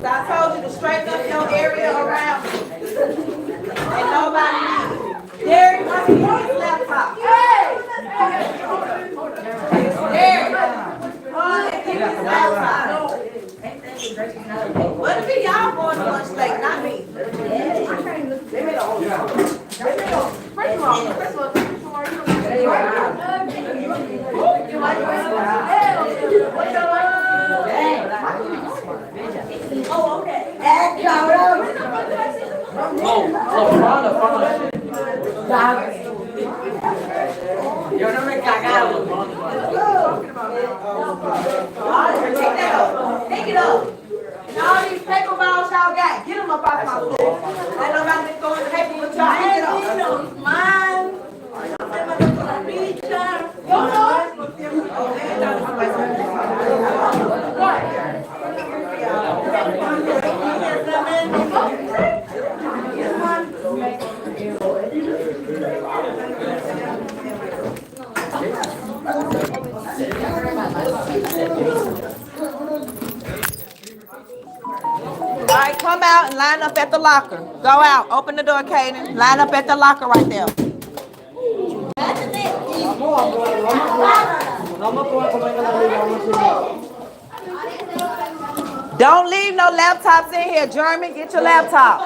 I told you to straighten up your area around you. And nobody needs it. Derek, what's his laptop? Derek, keep his laptop. What if y'all going to lunch late, not me? Oh, okay. Yo no me cagaba. Take it up. And all these paper balls y'all got, get them up off my floor. Let nobody be throwing paper with y'all. Take it up. Mine. All right, come out and line up at the locker. Go out. Open the door, Kaden. Line up at the locker right there. Don't leave no laptops in here, Jeremy. Get your laptop.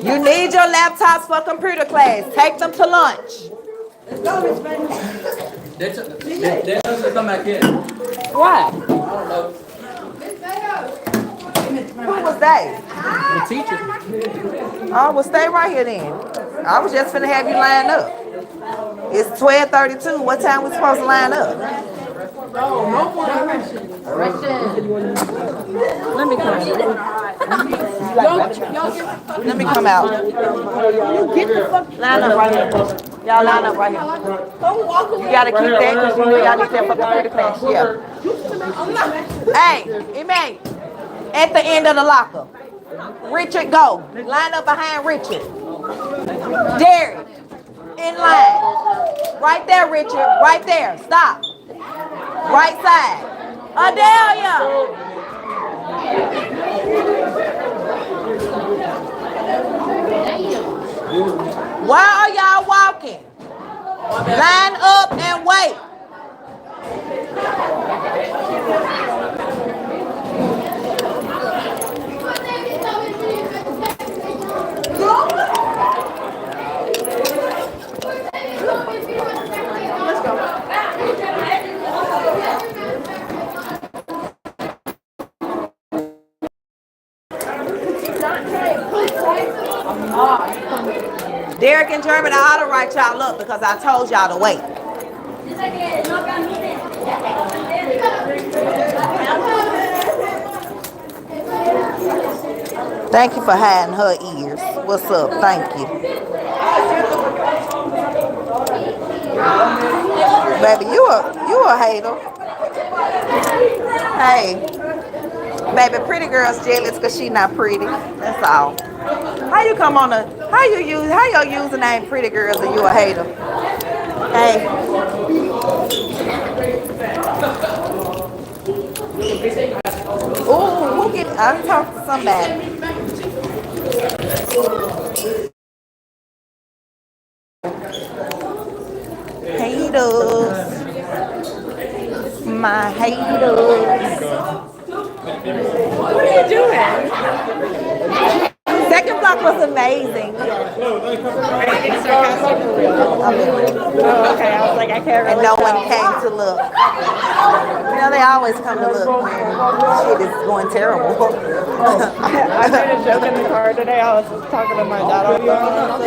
You need your laptops for computer class. Take them to lunch. They doesn't come back in. Why? I don't know. Who was that? The teacher. Oh, well, stay right here then. I was just finna have you line up. It's 12:32. What time we supposed to line up? Let me come out. Let me come out. Line up right here. Y'all line up right here. You gotta keep that because you know y'all need that for computer class. Yeah. Hey, Ime, at the end of the locker. Richard, go. Line up behind Richard. Derek, in line. Right there, Richard. Right there. Stop. Right side. Adelia. Why are y'all walking? Line up and wait. Derek and German, I ought to write y'all up because I told y'all to wait. Thank you for hiding her ears. What's up? Thank you. Baby, you a hater. Hey. Baby, pretty girl's jealous because she not pretty. That's all. How you come on how your username pretty girls and you a hater? Hey. Ooh, I talked to somebody. Haters. My haters. What are you doing? Second block was amazing. Okay, I was like, I can't And really no one tell. came to look. You know, they always come to look when shit is going terrible. I made a joke in the car today. I was just talking to my dad on the phone.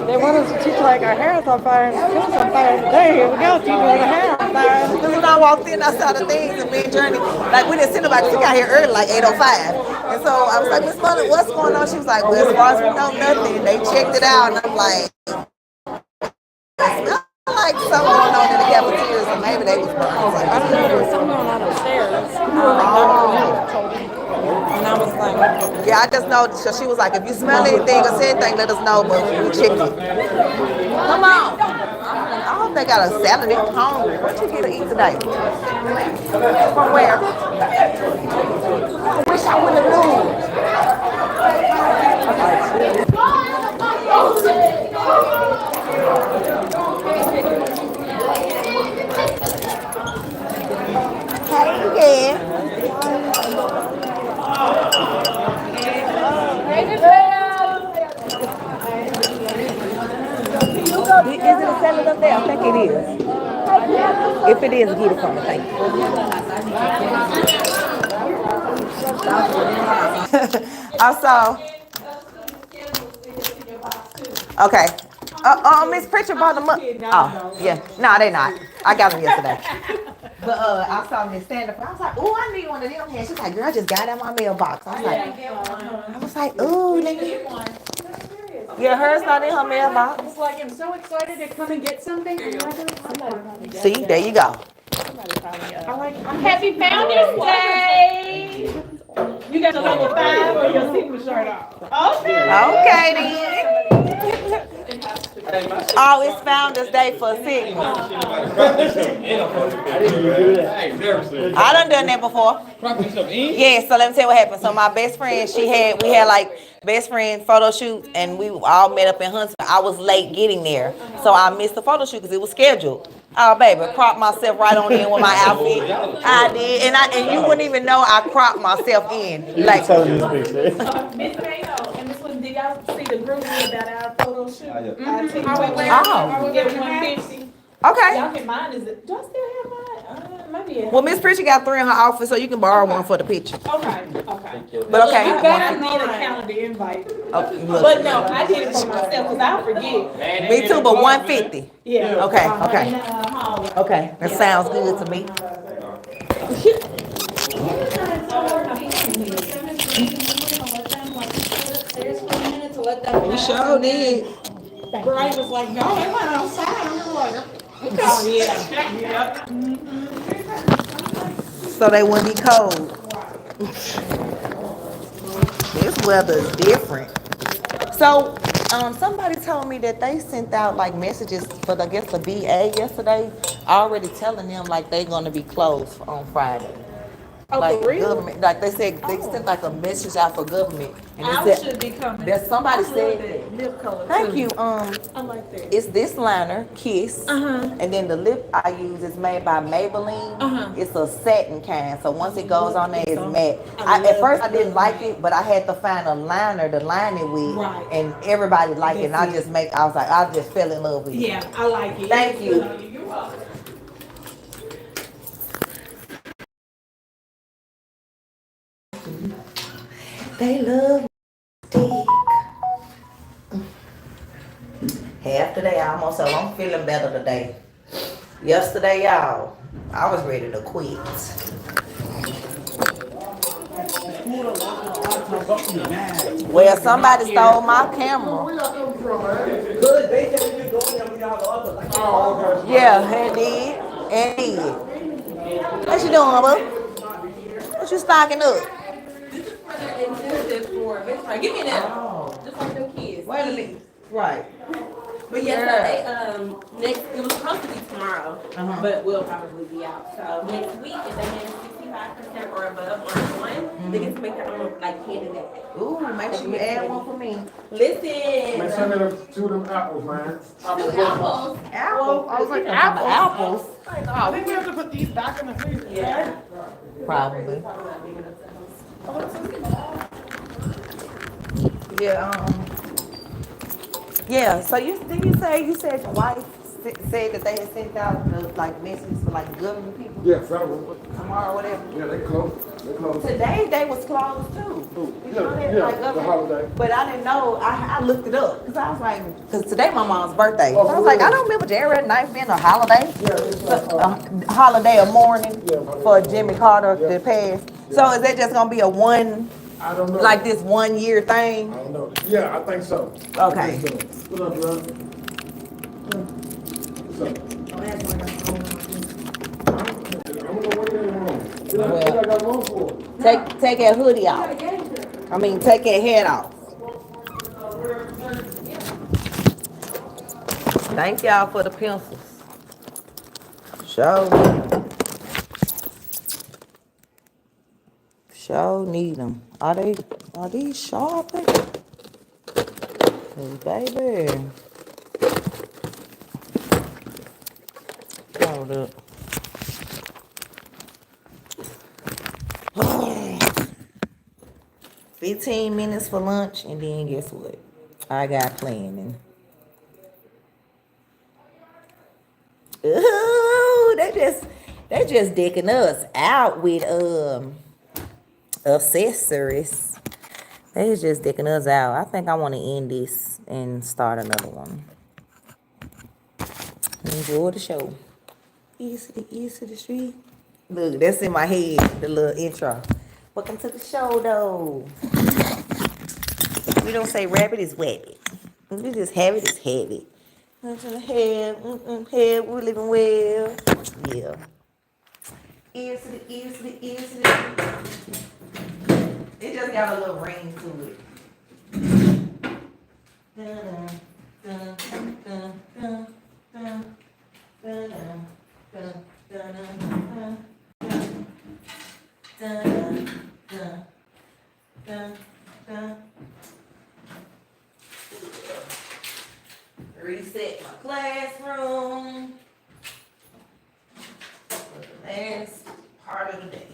They want us to teach like our hair is on fire and school's on fire today. Here we go, teaching the hair on fire. Because when I walked in, I saw the things and me and Journey, like we didn't see nobody. She got here early, like 8:05. And so I was like, Miss Mother, what's going on? She was like, well, as far as we know, nothing. They checked it out. And I'm like, it's like something going on in the cafeteria, so maybe they was burning. I don't know, there was something going on upstairs. And I was like, Yeah, I just know, so she was like, if you smell anything or see anything, let us know, but we check it. Come on. I hope they got a salad. They're hungry. What you get to eat today? From where? I wish I would have known. Hey again. Is it a salad up there? I think it is. If it is, get it from me. Thank you. Also, okay. Miss Pritchard brought them up. Oh, yeah. No, they not. I got them yesterday. But I saw Miss stand up. I was like, "Ooh, I need one of them." And she's like, "Girl, I just got out my mailbox." I was like, "Ooh, let me." Yeah, hers not in her mailbox. I was like, I'm so excited to come and get something. See, there you go. Happy Founders Day! You got your level 5 or your signature shirt off? Okay then. Oh, it's Founders Day for Sigma. I done that before. Yeah, so let me tell you what happened. So my best friend, we had like best friend photo shoot, and we all met up in Huntsville. I was late getting there, so I missed the photo shoot because it was scheduled. Oh baby, cropped myself right on in with my outfit. I did, and you wouldn't even know I cropped myself in. Like, Miss Mayo and Miss Linda, did y'all see the group about our photo shoot? Oh. We get 150. Okay. Y'all can mine. Do I still have mine? Maybe. Well, Miss Pritchard got 3 in her office, so you can borrow one for the picture. Okay. But okay. You better need a calendar invite. Okay, look. But no, I did it for myself because I'll forget. Me too, but 150. Yeah. Okay. Okay, that sounds good to me. We sure did. Brian was like, no, they went outside. I'm like, oh yeah. So they wouldn't be cold. This weather is different. So, somebody told me that they sent out like messages for the VA yesterday, already telling them like they're gonna be closed on Friday. Oh, Like for real? government, like they said, they sent like a message out for government, and I they said should be coming. that somebody I love said. that lip color Thank too. you. I like that. It's this liner, Kiss, and then the lip I use is made by Maybelline. It's a satin kind, so once it goes on there, it's matte. At first I didn't like it, but I had to find a liner to line it with, Right. and everybody liked it. And I was like, I just fell in love with it. Yeah, I like it. Thank you. You're welcome. They love dick. Half today, almost, so I'm feeling better today. Yesterday, y'all, I was ready to quit. Well, somebody stole my camera. Yeah, and did. And did. What you doing, boo? What you stocking up? Give me that. Just like them kids. Wait a minute. Right. But yes, next, it was supposed to be tomorrow, but we'll probably be out. So next week, if they have 65% or above on one, they get to make their own like candy day. Ooh, make sure you add one for me. Listen. Man, send me them 2 of them apples, man. Two apples. Apples? I was like, Apples? I think we have to put these back in the freezer. Yeah. Probably. Yeah, Yeah, so did you said your wife said that they had sent out the, like, messages for, like, government people Yeah, federal. tomorrow or whatever? Yeah, they close. They close. Today, they was closed too. Did you know that? Yeah, Like, the government? holiday. But I didn't know, I looked it up, cause I was like, cause today my mom's birthday. Oh, So I was like, really? I don't remember January 9th being a holiday. Yeah, it's A holiday or mourning Yeah, for Jimmy Carter Yeah. to pass. So is that just gonna be a one, I don't know. like this 1 year I thing? don't know. Yeah, I think so. Okay. I think so. What up, bro? What's up? I don't know what they're wrong. What I got wrong for? Take that hoodie off. I mean, take that head off. Thank y'all for the pencils. Sure need them. Are these sharp? Hey, baby. Hold up. 15 minutes for lunch, and then guess what? I got planning. Ooh, they just decking us out with accessories. They just decking us out. I think I want to end this and start another one. Enjoy the show. East to the street. Look, that's in my head, the little intro. Welcome to the show, though. We don't say rabbit is wabbit. We just have it, it's habit. Nothing to have, have, we're living well. Yeah. Ears to the ears to the ears to the. It just got a little ring to it. Dun, dun, dun, dun, dun, dun, dun, dun, dun, dun, dun, dun, dun. Reset my classroom for the last part of the day.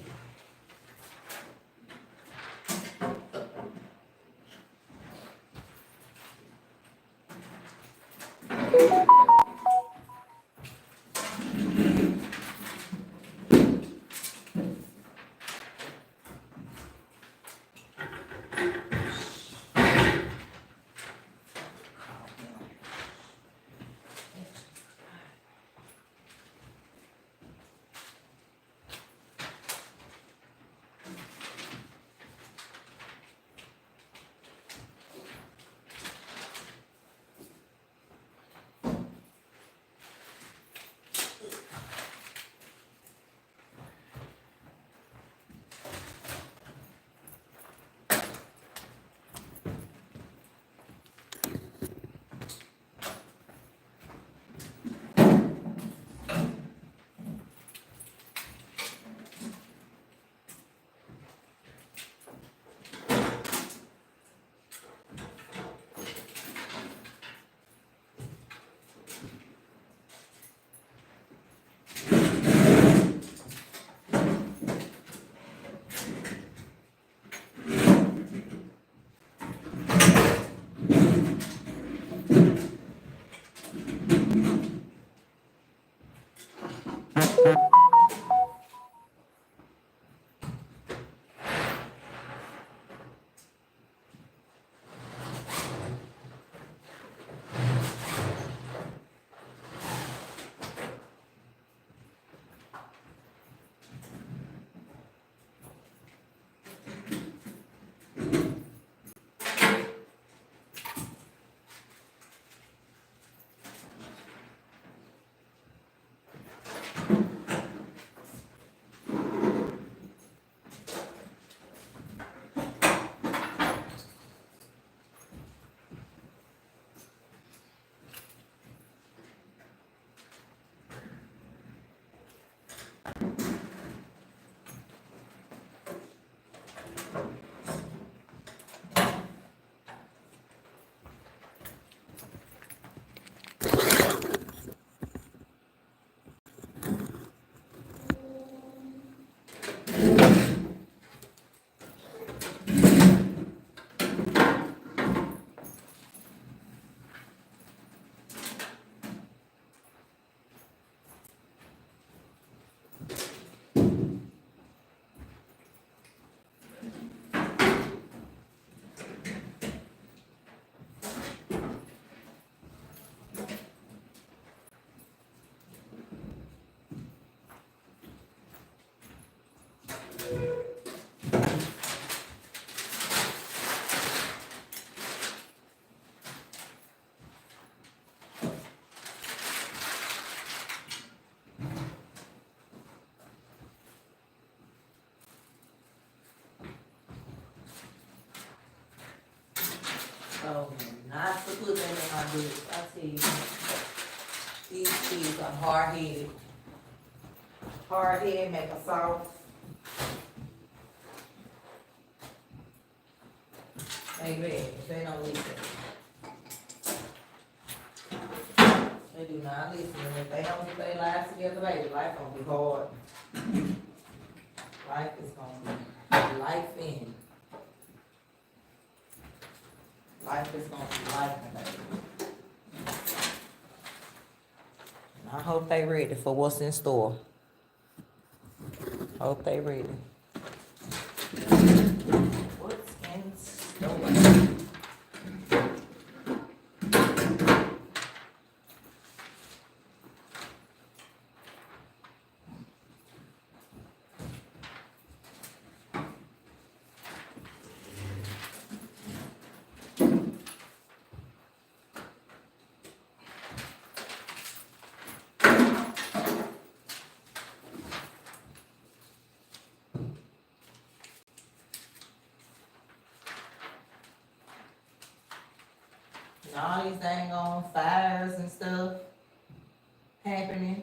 told me not to put that in my books. I tell you, these kids are hard-headed. Hard-headed, make a soft. Maybe if they don't listen. They do not listen. And if they don't get their lives together, baby, life gonna be hard. Life is gonna be life in. Life is gonna be life in, baby. And I hope they ready for what's in store. Hope they ready. What's in store? And all these dang on fires and stuff happening.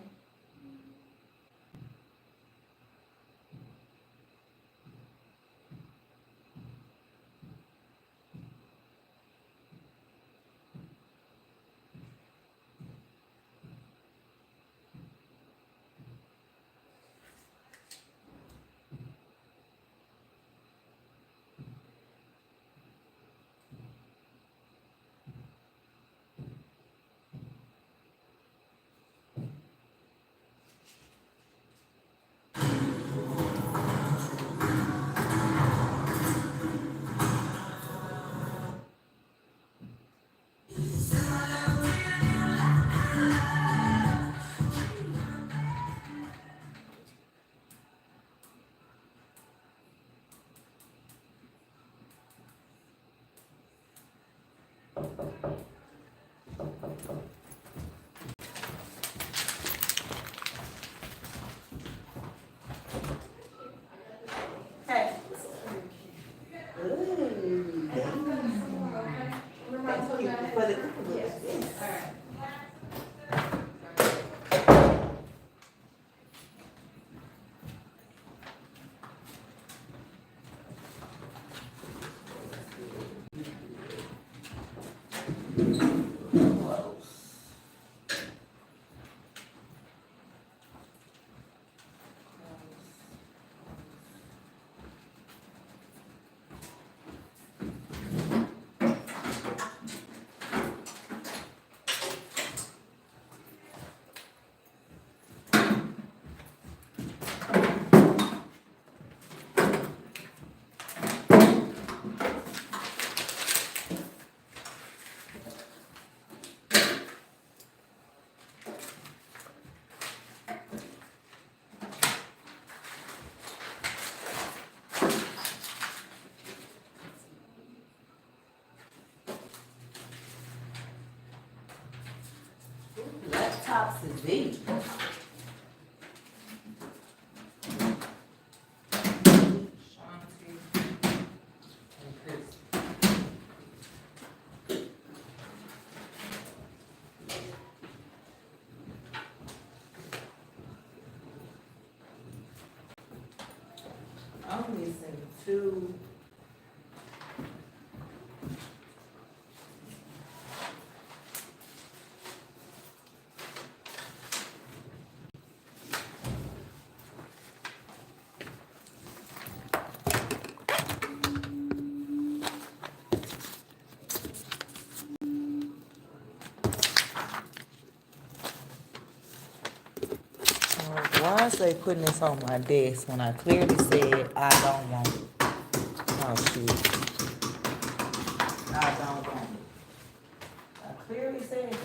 Hey. Laptops is deep. I'm missing two. Why is they putting this on my desk when I clearly said I don't want it? Oh, shit. I don't want it. I clearly said it.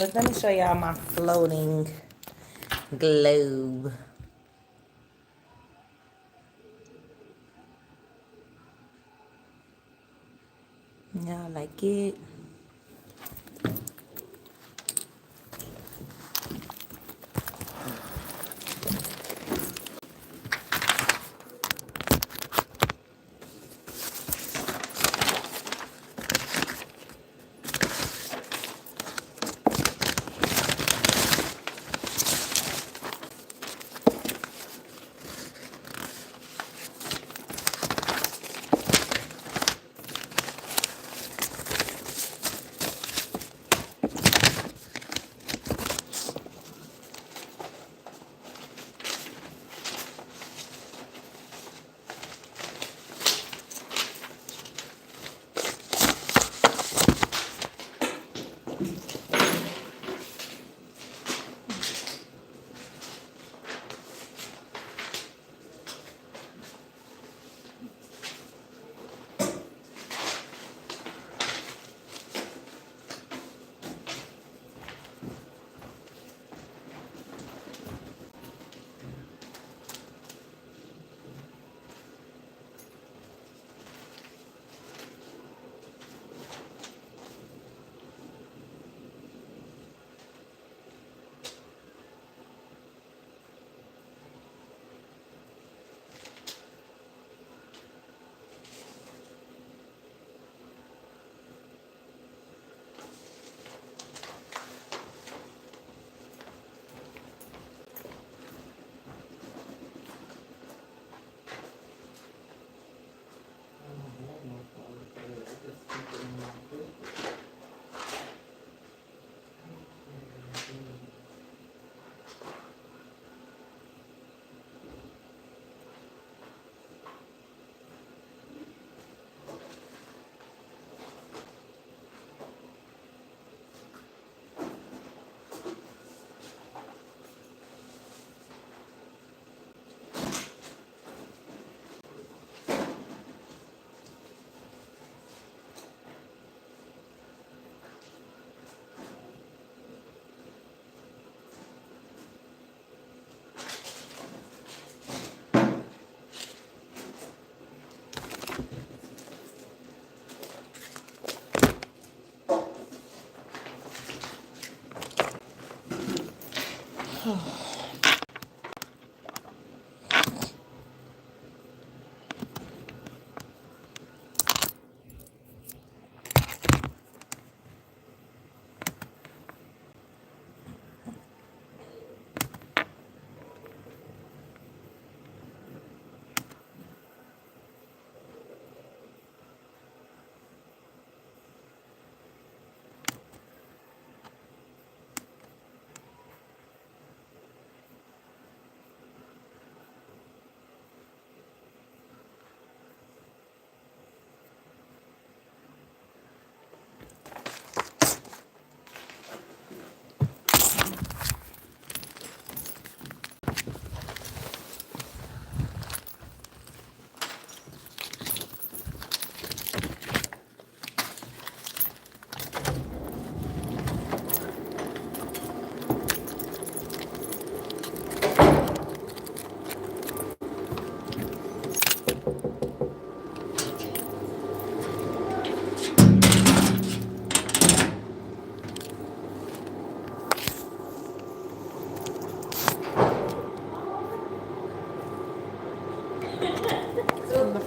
Look, let me show y'all my floating globe. Y'all like it?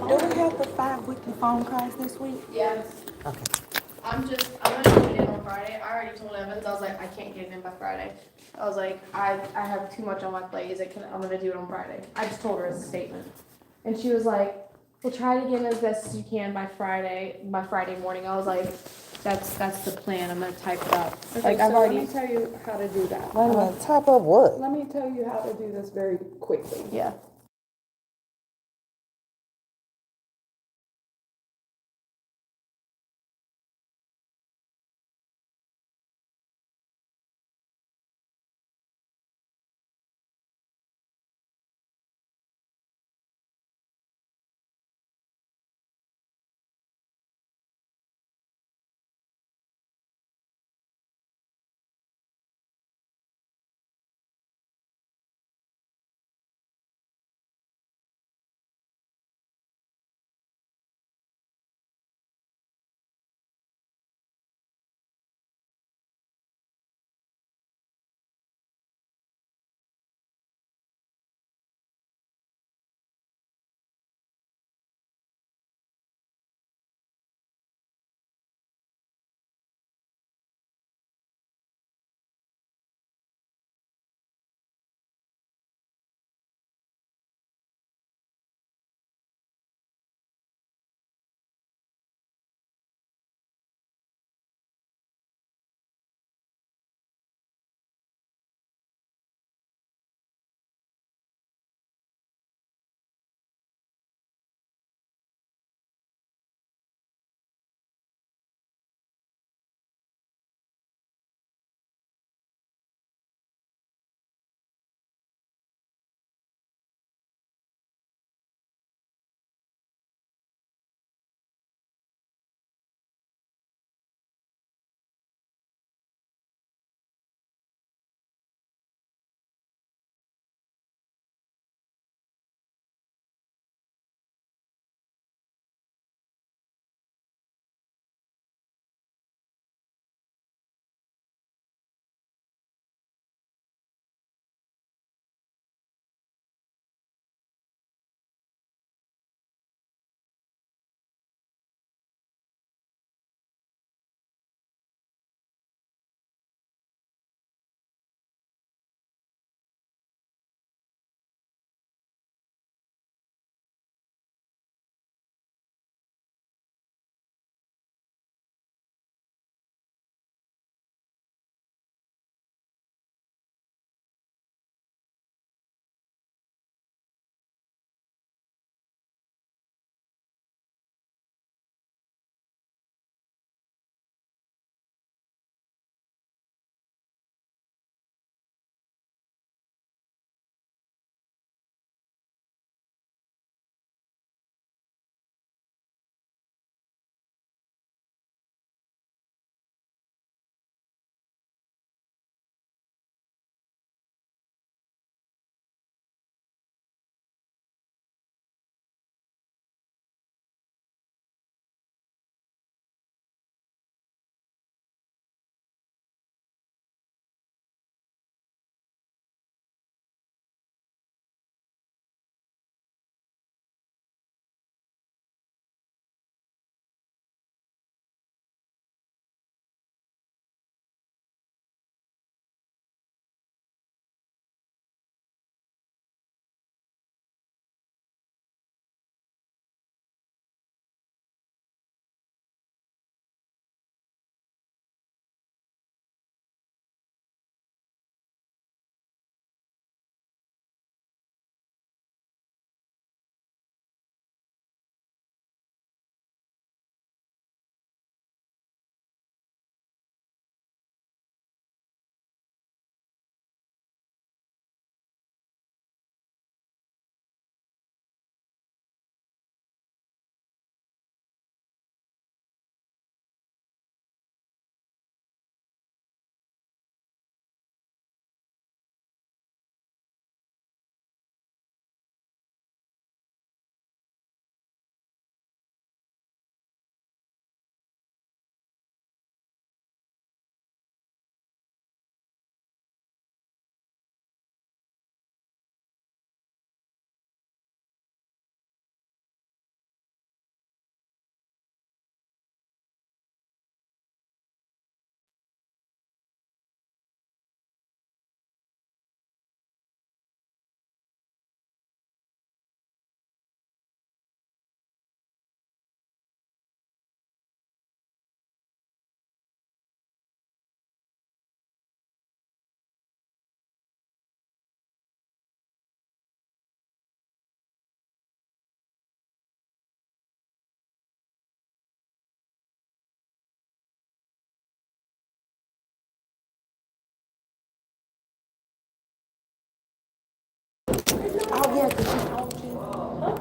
Do we have the 5 weekly phone calls this week? Yes. Okay. I'm gonna get it in on Friday. I already told Evans, I was like, I can't get it in by Friday. I was like, I have too much on my plate. I'm gonna do it on Friday. I just told her as a statement. And she was like, well, try it again as best as you can by Friday morning. I was like, that's the plan. I'm gonna type it up. Like, I've already. Let me tell you how to do that. Wait a minute, top of what? Let me tell you how to do this very quickly. Yeah.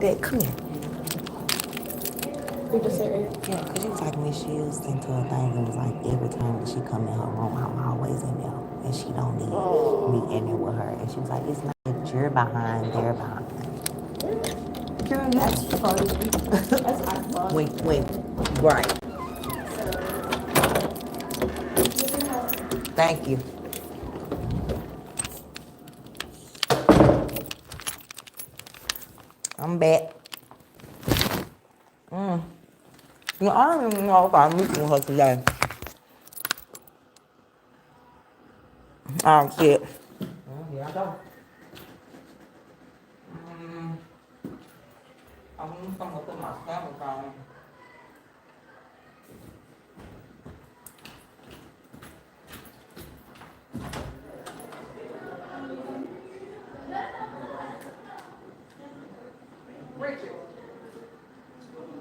that. Come here. We just said it. Yeah, because you was like, Miss Shields sent her a thing and was like, every time that she come in her room, I'm always in there. And she don't need me in there with her. And she was like, it's not that you're behind, they're behind. Girl, that's funny. That's funny. Wait, right. Thank you. I'm back. You know, I don't even know if I'm meeting her today. Oh, shit. Here I go. I'm gonna put my stomach on. Richard,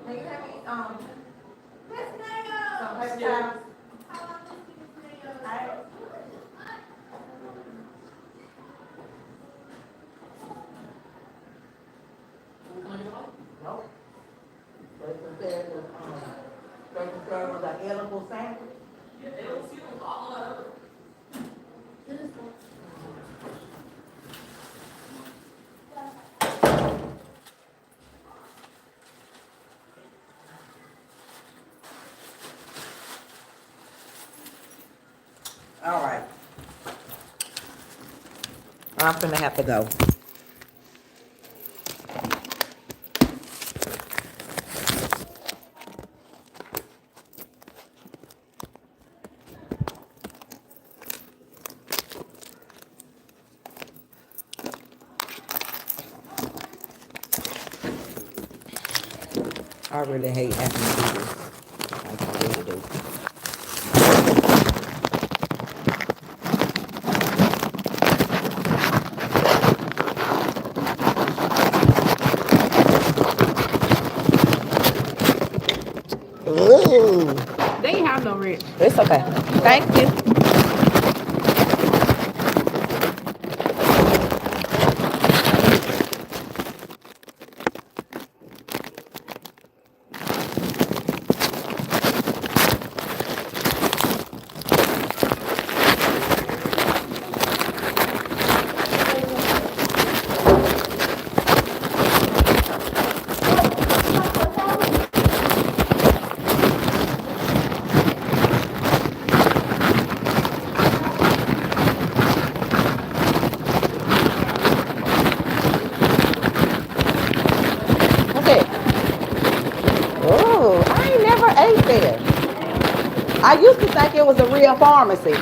can you have me, some paper towels? Nope. They prepared the edible sandwich. All right. I'm gonna have to go. I really hate having to do this. Like, I really do. Ooh. They ain't have no rich. It's okay. Thank you. Oh, I ain't never ate there. I used to think it was a real pharmacy.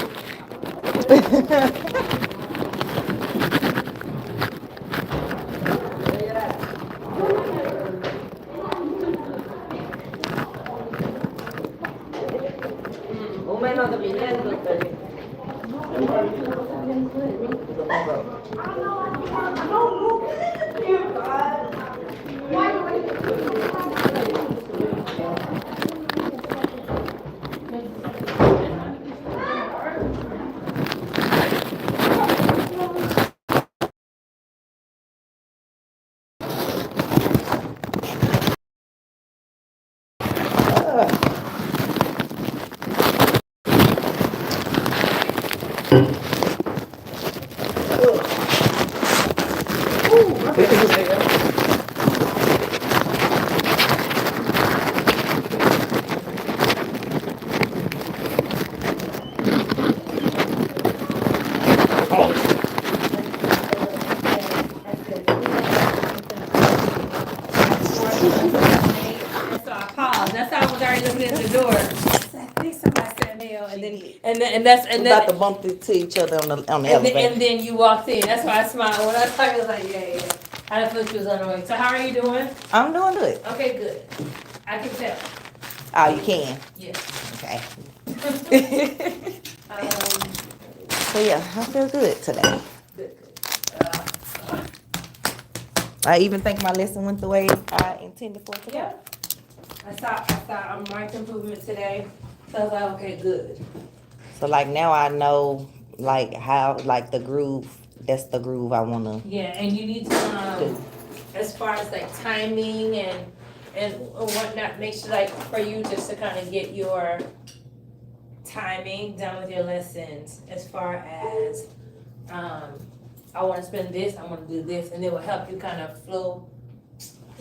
And that's We about to bump into each other on the elevator. and then you walked in. That's why I smiled when I saw you. I was like, yeah. I didn't feel she was on the way. So how are you doing? I'm doing good. Okay, good. I can tell. Oh, you can? Yeah. Okay. So yeah, I feel good today. Good. I even think my lesson went the way I intended for it to go. Yeah. I saw a marked improvement today. So I was like, okay, good. So like now I know like how like the groove, that's the groove I wanna Yeah, and you need to as far as like timing and whatnot, make sure like for you just to kind of get your timing done with your lessons as far as, I wanna spend this, I wanna do this, and it will help you kind of flow.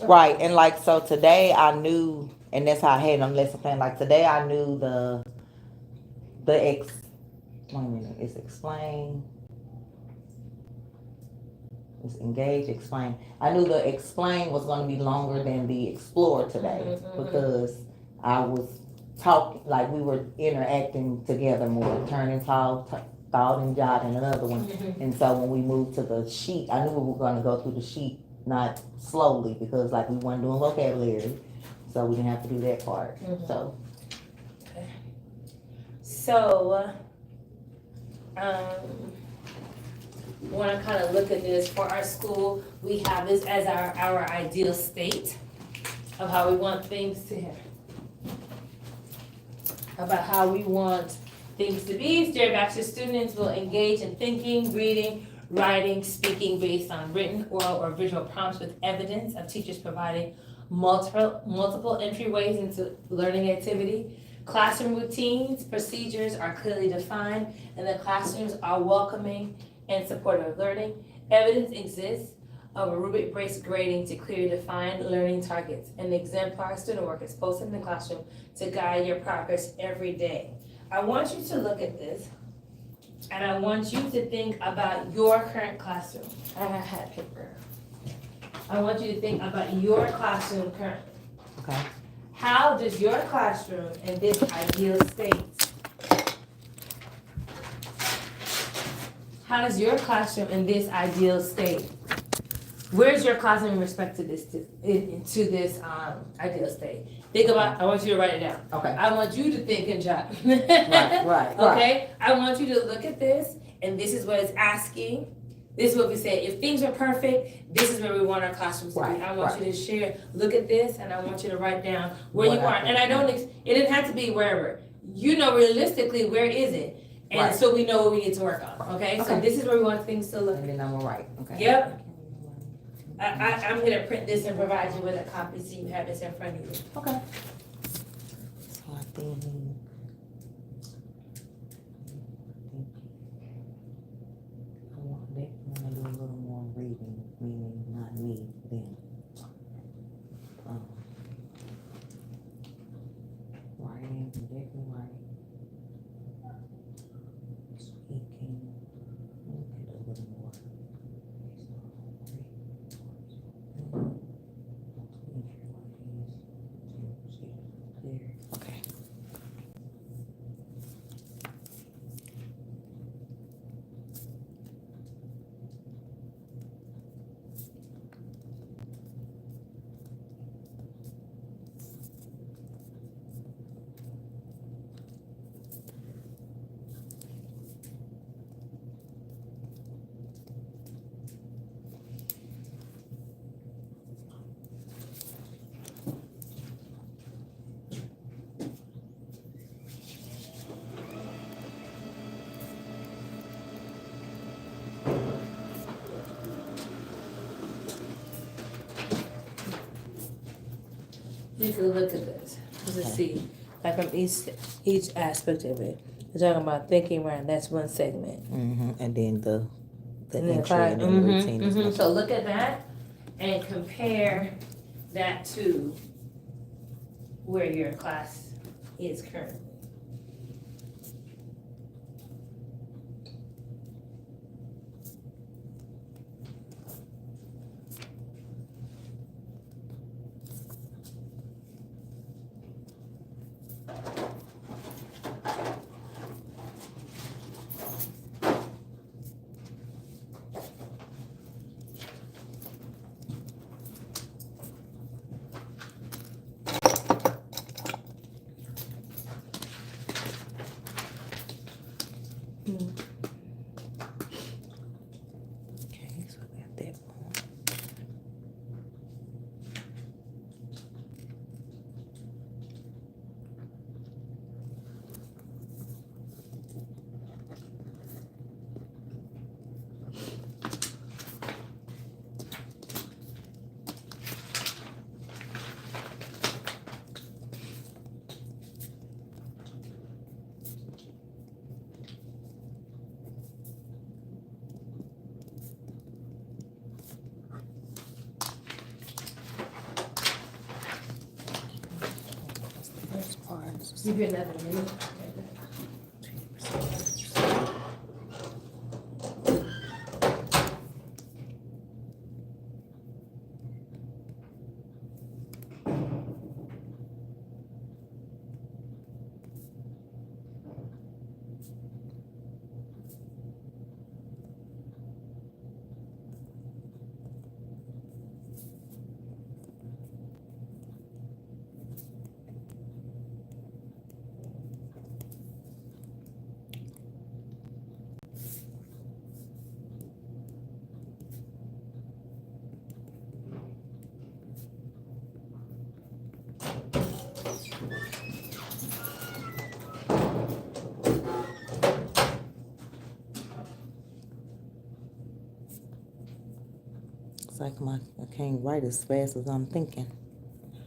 Right, and like, so today I knew, and that's how I had on lesson plan, like today I knew wait a minute, it's explain, it's engage, explain. I knew the explain was gonna be longer than the explore today, because I was talking, like we were interacting together more, turning thought and jotting another one. And so when we moved to the sheet, I knew we were gonna go through the sheet, not slowly, because like we weren't doing vocabulary, so we didn't have to do that part, so. So, want to kind of look at this for our school. We have this as our ideal state of how we want things to about how we want things to be. Steer back to students will engage in thinking, reading, writing, speaking based on written, oral, or visual prompts with evidence of teachers providing multiple entryways into learning activity. Classroom routines, procedures are clearly defined, and the classrooms are welcoming and supportive of learning. Evidence exists of a rubric-based grading to clearly define learning targets. And exemplar student work is posted in the classroom to guide your progress every day. I want you to look at this, and I want you to think about your current classroom. I had paper. I want you to think about your classroom currently. Okay. How does your classroom in this ideal state, where's your classroom in respect to this, ideal state? Think about, I want you to write it down. Okay. I want you to think and jot. Right. Okay? I want you to look at this, and this is what it's asking. This is what we say, if things are perfect, this is where we want our classrooms to be. I want you to share, look at this, and I want you to write down where you are. And it didn't have to be wherever. You know realistically, where is it? And so we know what we need to work on, okay? So this is where we want things to look. And then I'm gonna write, okay? Yep. I'm gonna print this and provide you with a copy so you have this in front of you. Okay. So I think. I want to do a little more reading, meaning not me, them. Writing, definitely writing. Speaking, a little more. Okay. You can look at this, just to see, like from each aspect of it. We're talking about thinking, right, that's one segment. And then the And entry and then the routine. is next. So look at that and compare that to where your class is currently. Okay, so I got that one. Give you another minute. It's like I can't write as fast as I'm thinking.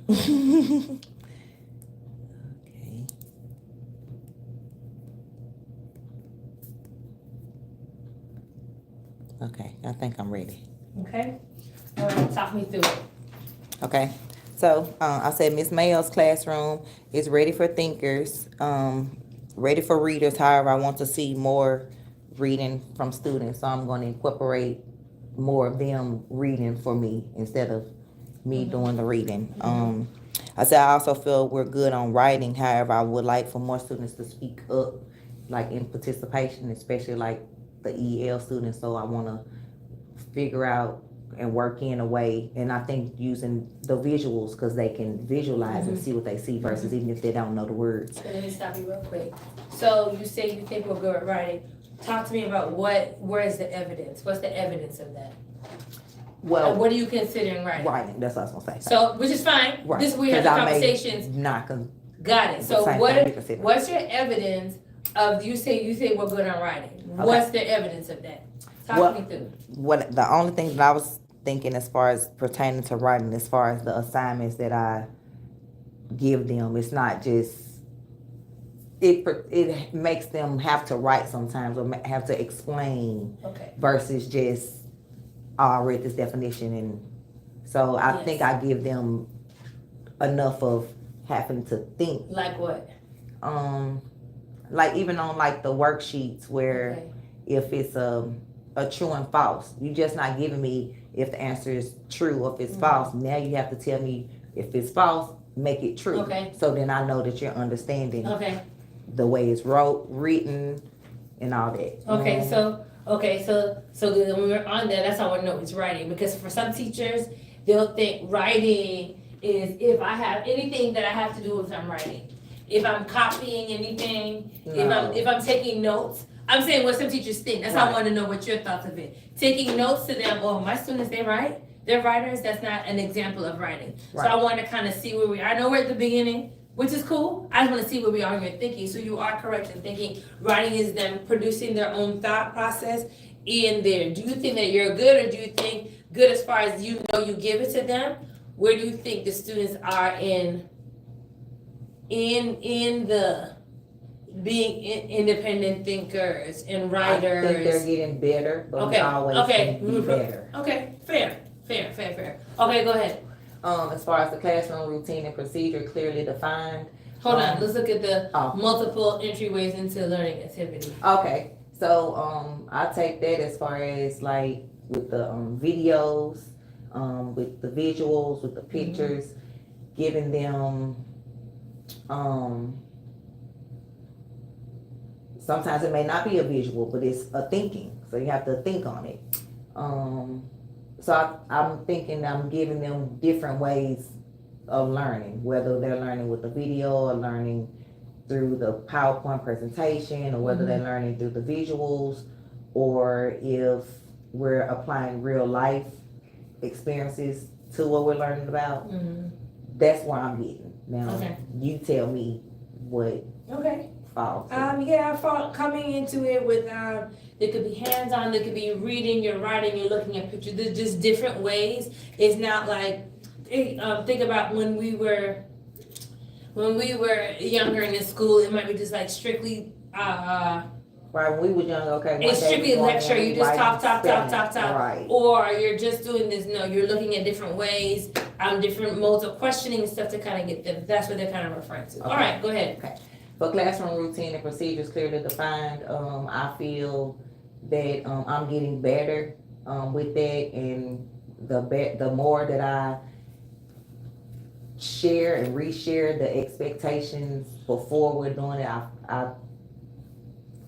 Okay. Okay, I think I'm ready. Okay? All right, talk me through it. Okay, so I said Miss Mayo's classroom is ready for thinkers, ready for readers. However, I want to see more reading from students, so I'm going to incorporate more of them reading for me instead of me doing the reading. I said I also feel we're good on writing. However, I would like for more students to speak up, like in participation, especially like the EL students. So I want to figure out and work in a way, and I think using the visuals, because they can visualize and see what they see versus even if they don't know the words. So let me stop you real quick. So you say you think we're good at writing. Talk to me about where is the evidence? What's the evidence of that? Well, what are you considering writing? Writing, that's what I was gonna say. So, which is fine. Right. This is where we have the conversations. Got it. So what's your evidence of you say we're good on writing? Okay. What's the evidence of that? Talk me through. What the only thing that I was thinking as far as pertaining to writing, as far as the assignments that I give them, it's not just it makes them have to write sometimes or have to explain versus just I read this definition, and so I think I give them enough of having to think. Like what? Like even on like the worksheets where if it's a true and false, you just not giving me if the answer is true or if it's false. Now you have to tell me if it's false, make it true. Okay. So then I know that you're understanding the way it's written and all that. Okay, so when we're on that, that's how I know it's writing, because for some teachers, they'll think writing is if I have anything that I have to do with I'm writing. If I'm copying anything, if I'm taking notes. I'm saying what some teachers think. That's how I want to know what your thoughts of it. Taking notes to them, oh, my students, they write. They're writers. That's not an example of writing. Right. So I want to kind of see where we are. I know we're at the beginning, which is cool. I just want to see where we are in your thinking. So you are correct in thinking writing is them producing their own thought process in there. Do you think that you're good, or do you think good as far as you know you give it to them? Where do you think the students are in the being independent thinkers and writers? I think they're getting better, but we always can be better. Okay, fair. Okay, go ahead. As far as the classroom routine and procedure clearly defined. Hold on, let's look at the multiple entryways into learning activity. Okay, so I take that as far as like with the videos, with the visuals, with the pictures, giving them sometimes it may not be a visual, but it's a thinking. So you have to think on it. So I'm thinking I'm giving them different ways of learning, whether they're learning with the video or learning through the PowerPoint presentation, or whether they're learning through the visuals, or if we're applying real life experiences to what we're learning about. That's where I'm getting. Now, you tell me what falls. Coming into it with there could be hands-on, there could be reading, you're writing, you're looking at pictures. There's just different ways. It's not like think about when we were younger in school. It might be just like strictly right, when we were young, it's strictly lecture. You just talk. Right. Or you're just doing this. No, you're looking at different ways, different modes of questioning and stuff to kind of get them. That's what they're kind of referring to. All right, go ahead. Okay. For classroom routine and procedures clearly defined, I feel that, I'm getting better, with that, and the more that I share and reshare the expectations before we're doing it, I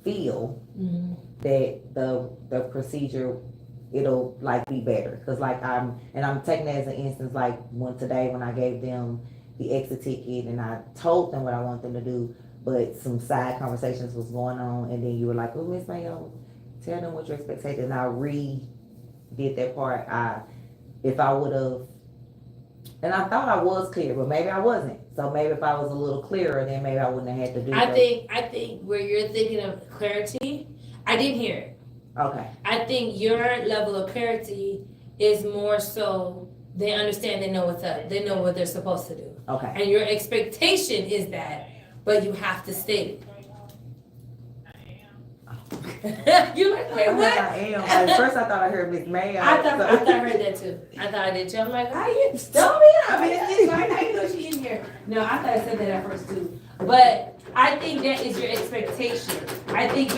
feel that the procedure, it'll like be better, cause like I'm taking that as an instance, like when I gave them the exit ticket and I told them what I want them to do, but some side conversations was going on, and then you were like, oh, Miss Mayo, tell them what your expectation, and I did that part. If I would have, and I thought I was clear, but maybe I wasn't. So maybe if I was a little clearer, then maybe I wouldn't have had to do that. I think where you're thinking of clarity, I didn't hear it. Okay. I think your level of clarity is more so they understand, they know what's up, they know what they're supposed to do. Okay. And your expectation is that, but you have to state it. You like, wait, what? I am. At first I thought I heard Miss Mayo. I thought I heard that too. I thought I did too. I'm like, how you tell me? I mean, it's fine. How you know she in here? No, I thought I said that at first too. But I think that is your expectation. I think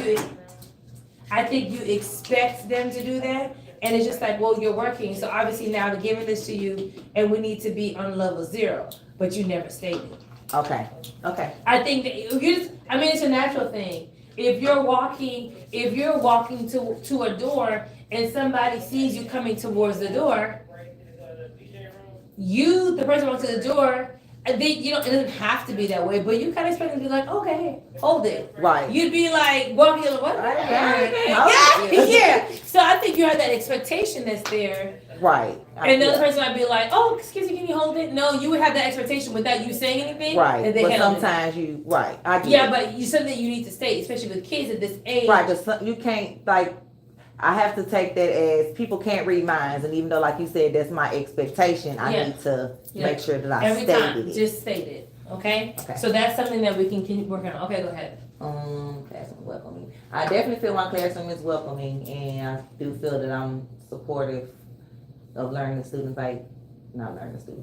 you expect them to do that, and it's just like, well, you're working, so obviously now they're giving this to you, and we need to be on level 0, but you never stated. Okay. Okay. I think that it's a natural thing. If you're walking to a door and somebody sees you coming towards the door, the person walks to the door, and it doesn't have to be that way, but you kind of expect them to be like, okay, hold it. Right. You'd be like walking what? Yeah. So I think you have that expectation that's there. Right. And the other person might be like, oh, excuse me, can you hold it? No, you would have that expectation without you saying anything. Right. But sometimes I get it. but you something you need to state, especially with kids at this age. Right, but you can't, I have to take that as people can't read minds, and even though, like you said, that's my expectation, I need to make sure that I stated it. Just state it, okay? So that's something that we can keep working on. Okay, go ahead. Classroom welcoming. I definitely feel my classroom is welcoming, and I do feel that I'm supportive of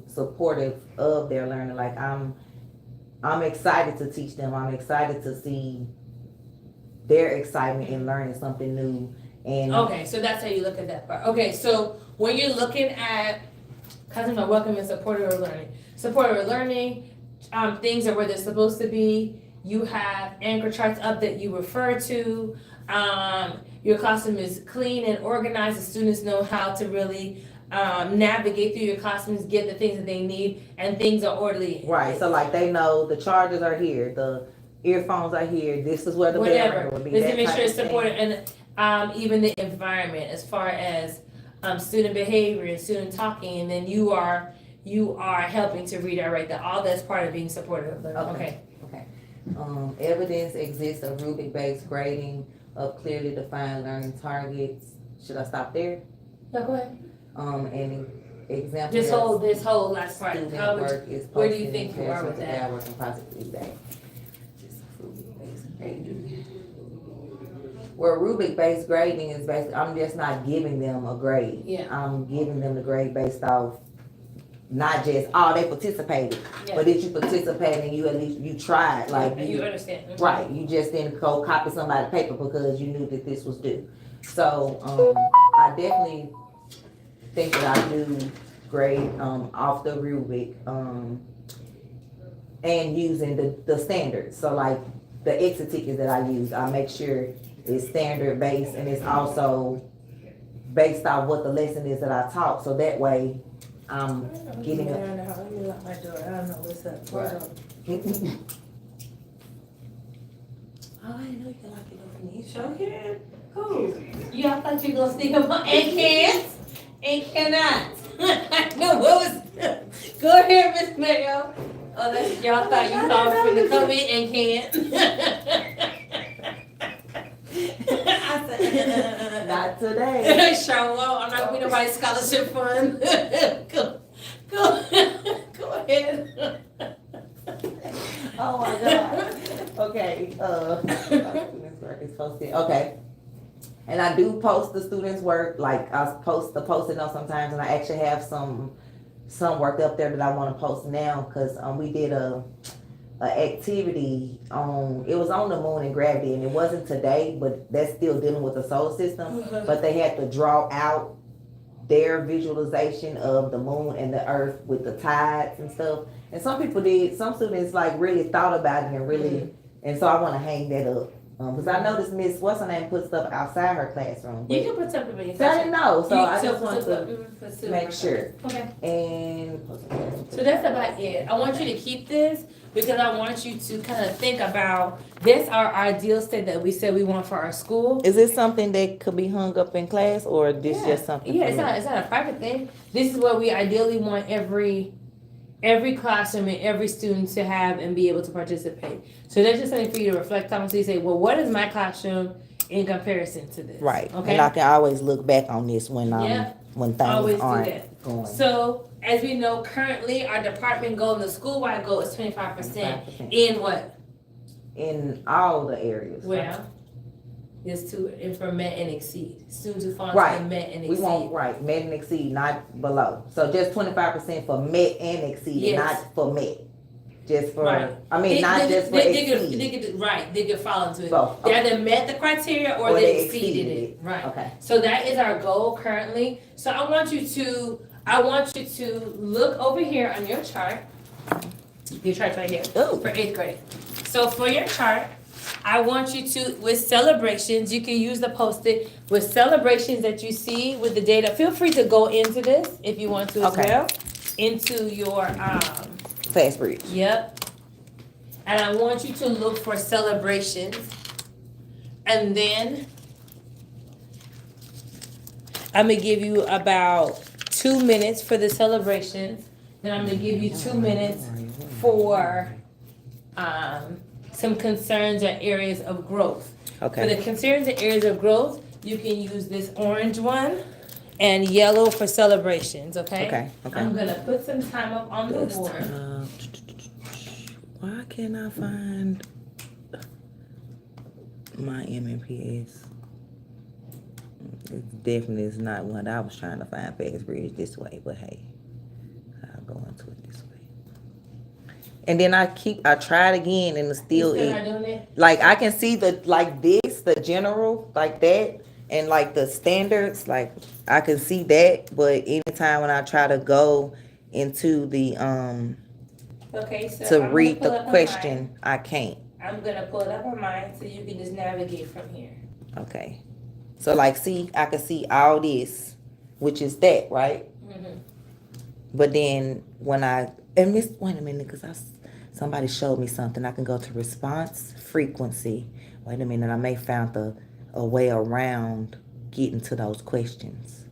supportive of their learning. Like I'm excited to teach them. I'm excited to see their excitement in learning something new. And okay, so that's how you look at that part. Okay, so when you're looking at classrooms are welcoming and supportive of learning, things are where they're supposed to be. You have anchor charts up that you refer to. Your classroom is clean and organized. The students know how to really navigate through your classrooms, get the things that they need, and things are orderly. Right, so like they know the chargers are here, the earphones are here, this is where the bell will be. Just to make sure it's supported, and even the environment as far as student behavior and student talking, and then you are helping to redirect that. All that's part of being supportive of learning. Okay. Evidence exists of rubric-based grading of clearly defined learning targets. Should I stop there? Yeah, go ahead. And example. This whole last part. Where do you think you are with that? Where rubric-based grading is basically, I'm just not giving them a grade. Yeah. I'm giving them the grade based off not just, they participated, but did you participate and you at least, you tried, like. You understand. Mm-hmm. Right, you just didn't go copy somebody's paper because you knew that this was due. So, I definitely think that I do grade, off the rubric, and using the standards. So like the exit tickets that I use, I make sure it's standard based and it's also based off what the lesson is that I taught. So that way I'm getting Let me lock my door. I don't know what's up. Right. Oh, I didn't know you could lock it door for me. You sure can. Cool. Y'all thought you were gonna sneak up on and can't and cannot. No, what was? Go ahead, Miss Mayo. Oh, that's y'all thought you thought to come in and can't. I said, not today. Sure won't. I'm not gonna be nobody's scholarship fund. Go ahead. Oh my God. Okay. Students' work is posted. Okay. And I do post the students' work. Like I post the post-it note sometimes, and I actually have some work up there that I want to post now because we did a activity on, it was on the moon and gravity, and it wasn't today, but that's still dealing with the solar system. But they had to draw out their visualization of the moon and the earth with the tides and stuff. And some people did, some students like really thought about it and really, and so I want to hang that up. Because I noticed Miss what's her name put stuff outside her classroom. You can put something in your So I didn't know, so I You- just wanted to make sure. Okay. And So that's about it. I want you to keep this because I want you to kind of think about this our ideal state that we said we want for our school. is this something that could be hung up in class, or this just something? Yeah, for me? it's not a private thing. This is what we ideally want every classroom and every student to have and be able to participate. So that's just something for you to reflect on. So you say, well, what is my classroom in comparison to this? Right. Okay. And I can always look back on this when Yeah. when Always things do aren't that. going. So as we know, currently our department goal and the school-wide goal is 25% in what? In all the areas. Well, is to for met and exceed. Students who fall Right. into met and We exceed. want right met and exceed, not below. So just 25% for met and exceed, Yes. not for met. Just for Right. I mean not just for they exceed. could right. They could fall into it. Both. They either met the criteria or they exceeded it. Right. Okay. So that is our goal currently. So I want you to look over here on your chart. Your chart's right here for 8th grade. So for your chart, I want you to, with celebrations, you can use the Post-it with celebrations that you see with the data. Feel free to go into this if you want to as Okay. well. Into your Fast bridge. Yep. And I want you to look for celebrations. And then I'm gonna give you about 2 minutes for the celebrations. Then I'm gonna give you 2 minutes for some concerns or areas of growth. Okay. For the concerns and areas of growth, you can use this orange one and yellow for celebrations, okay? Okay, okay. I'm gonna put some time up on the board. Why can't I find my MMPS? It definitely is not what I was trying to find fast bridge this way, but hey, I'll go into it this way. And then I tried again and it's still You still not doing it? like I can see the the general like that and like the standards, like I can see that, but anytime when I try to go into the Okay, so to I'm read gonna pull the up on question, I can't. mine. I'm gonna pull it up on mine so you can just navigate from here. Okay. So like see, I can see all this, which is that, right? Mhm. But then when wait a minute, because somebody showed me something. I can go to response frequency. Wait a minute, I may found a way around getting to those questions.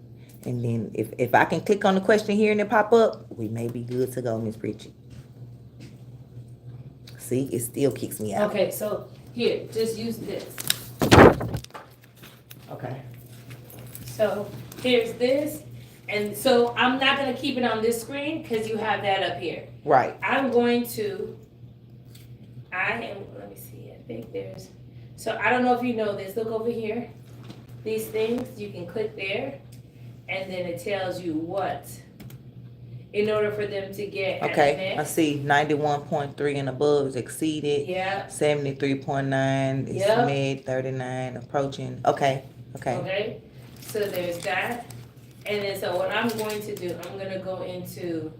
And then if I can click on the question here and it pop up, we may be good to go, Miss Bridget. See, it still kicks me out. Okay, so here, just use this. Okay. So here's this, and so I'm not gonna keep it on this screen because you have that up here. Right. I'm going to, let me see, I think so I don't know if you know this, look over here. These things, you can click there, and then it tells you what, in order for them to get. Okay, I see 91.3 and above is exceeded. Yeah. 73.9 is Yep. mid, 39 approaching. Okay. Okay, so there's that. And then, so what I'm going to do, I'm gonna go into,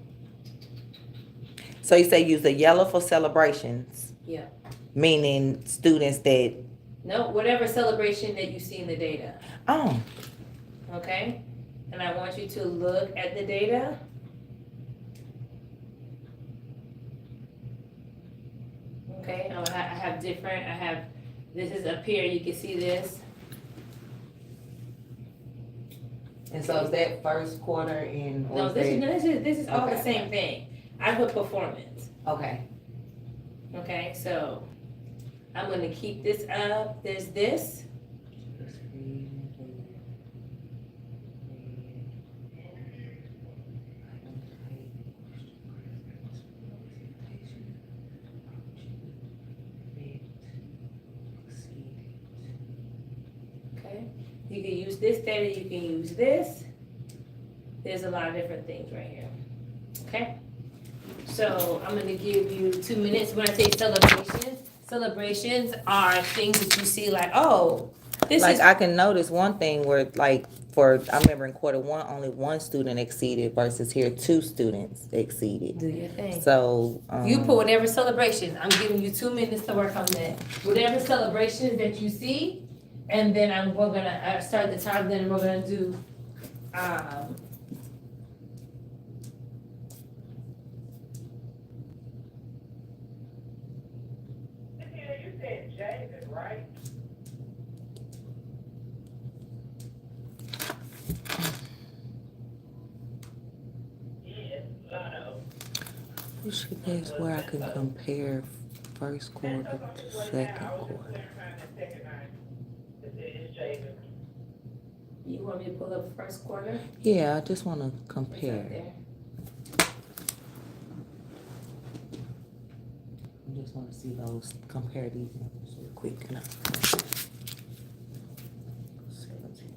So you say use the yellow for celebrations, yeah, meaning students that, no, whatever celebration that you see in the data, oh, okay? And I want you to look at the data. Okay, I have this is up here, you can see this. and so is that first quarter in? or No, is this is all the Okay. same thing. I put performance. Okay. Okay, so I'm gonna keep this up. There's this. Okay, you can use this data, you can use this. There's a lot of different things right here. Okay, So I'm gonna give you 2 minutes. When I say celebrations are things that you see like, oh, this Like is. I can notice one thing where like I remember in quarter one, only one student exceeded versus here 2 students exceeded. Do your thing. So, You put whatever celebration, I'm giving you 2 minutes to work on that. Whatever celebrations that you see, and then we're gonna start the time, then we're gonna do, You said Javen, right? Yes, you should ask where I can compare first quarter to second quarter. you want me to pull up first quarter? Yeah, I just want to It's right compare. there. I just want to see those, compare these numbers real quick. 17.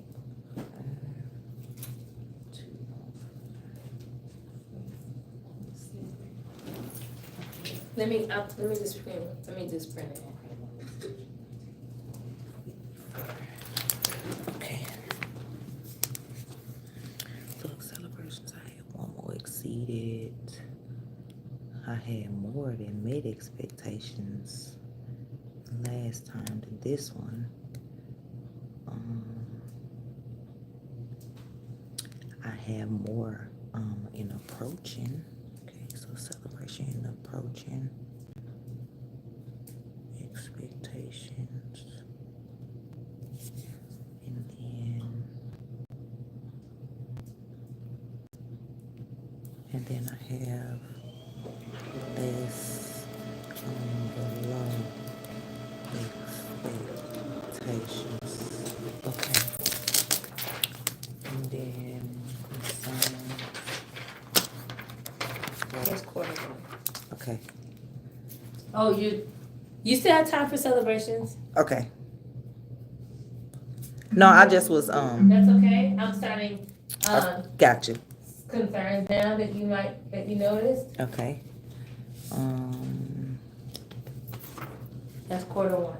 Let me just print it. Okay. So celebrations, I had one more exceeded. I had more than met expectations last time than this one. I have more in approaching. Okay, so celebration and approaching expectations. And then I have this below expectations. Okay. And then First quarter. okay. Oh, you still have time for celebrations? Okay. No, I just was That's okay. I'm starting got you. concerns now that you noticed. Okay. That's quarter one.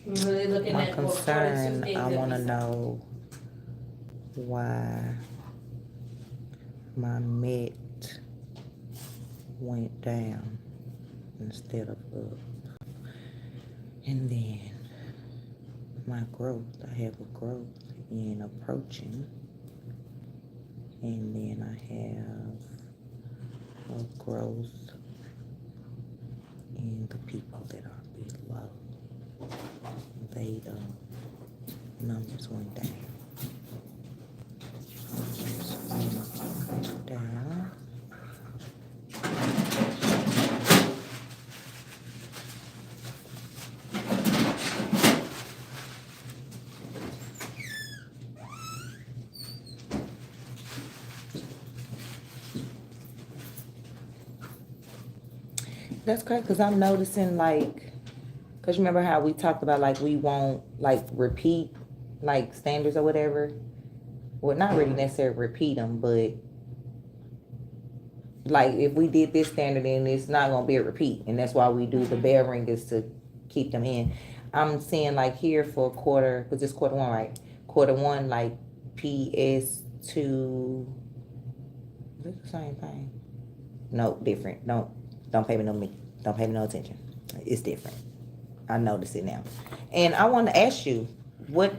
We're really looking My at quarter two concern, things. I that want to we- know why my MET went down instead of up. And then my growth, I have a growth in approaching. And then I have a growth in the people that are below. The numbers went down. Down. That's correct, because I'm noticing like, because remember how we talked about like we won't like repeat like standards or whatever? Well, not really necessarily repeat them, but like if we did this standard then it's not going to be a repeat. And that's why we do the bell ring is to keep them in. I'm seeing like here for quarter, because it's quarter one, right? Quarter one, like PS2, is it the same thing? No, different. Don't pay me no attention. It's different. I notice it now. And I want to ask you what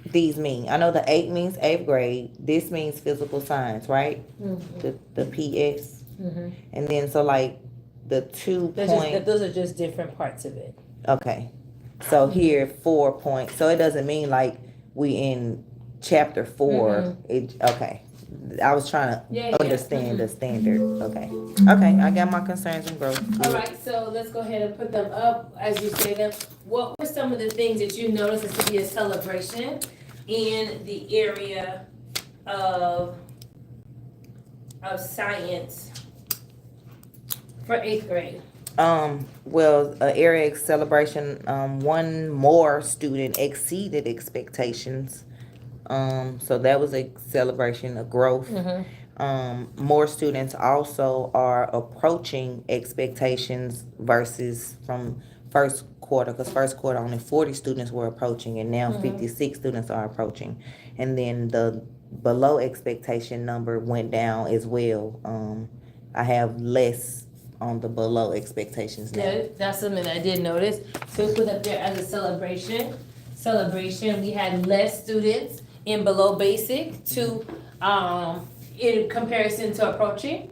these mean. I know the 8 means 8th grade. This means physical science, right? Mm-hmm. The PS. Mm-hmm. And then so like the 2 point. Those are just different parts of it. Okay. So here 4 points. So it doesn't mean like we in chapter 4. It okay. I was trying to understand the standard. Okay. Okay, I got my concerns and growth. All right, so let's go ahead and put them up as you say them. What were some of the things that you noticed as to be a celebration in the area of science for 8th grade? Well, area celebration, one more student exceeded expectations. So that was a celebration of growth. more students also are approaching expectations versus from first quarter, because first quarter only 40 students were approaching, and now 56 students are approaching. And then the below expectation number went down as well. I have less on the below expectations now. Good, that's something I did notice. So we put up there as a celebration, we had less students in below basic to, in comparison to approaching.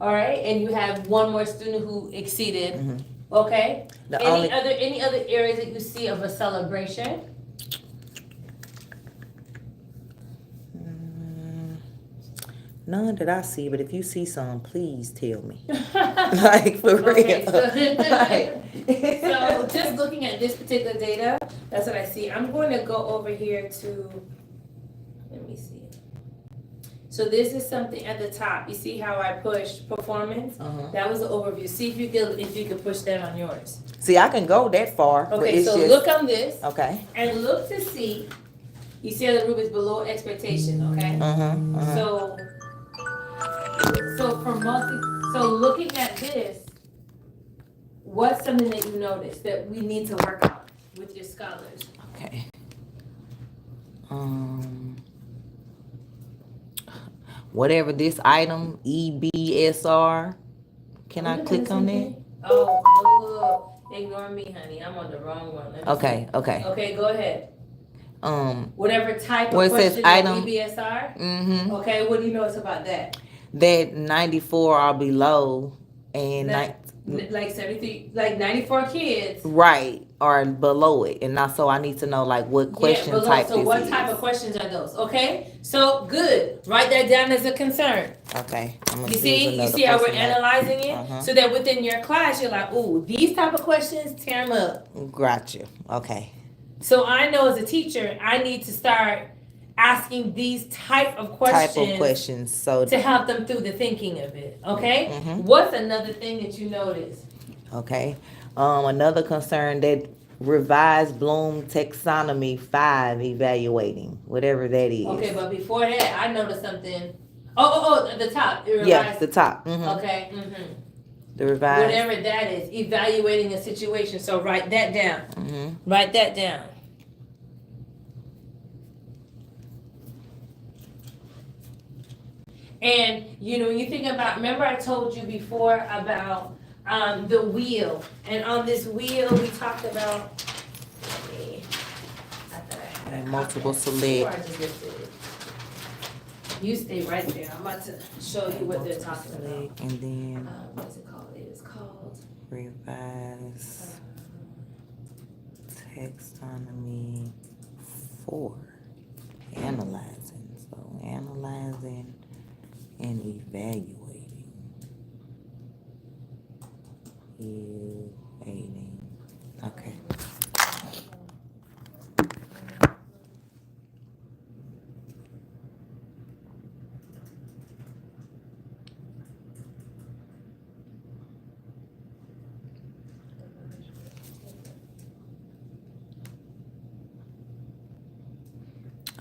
All right, and you have one more student who exceeded, okay? Any other areas that you see of a celebration? None that I see, but if you see some, please tell me. Like, for real. Okay, so just looking at this particular data, that's what I see. I'm going to go over here to, let me see. So this is something at the top. You see how I pushed performance? That was the overview. See if you could push that on yours. See, I can go that far. But Okay, it's so just, look on this. Okay. And look to see. You see how the group is below expectation, okay? So looking at this, what's something that you noticed that we need to work on with your scholars? Okay. Whatever this item, EBSR, can I click on that? Oh, look, ignore me, honey. I'm on the wrong one. Let me Okay, see. okay. Okay, go ahead. Whatever type where of it says question item, EBSR. Okay, what do you notice about that? That 94 are below and Like 73, like 94 kids. Right, or below it, and also I need to know like what question below. type So this what is. type of questions are those? Okay, so good. Write that down as a concern. Okay, You see how we're analyzing it, so that within your class you're like, ooh, these type of questions, tear them up. Gotcha. Okay. So I know as a teacher, I need to start asking these type of questions. So to help them through the thinking of it. Okay. What's another thing that you notice? Okay. Another concern that revised Bloom taxonomy 5 evaluating, whatever that is. Okay, but before that, I noticed something. Oh, at the top. Yes, the top. Okay. The revised. Whatever that is, evaluating a situation. So write that down. Write that down. And when you think about, remember I told you before about the wheel, and on this wheel we talked about. Multiple select. You stay right there. I'm about to show you what they're talking about. And then what's it called? It is called revise taxonomy 4. Analyzing. So analyzing and evaluating. Okay.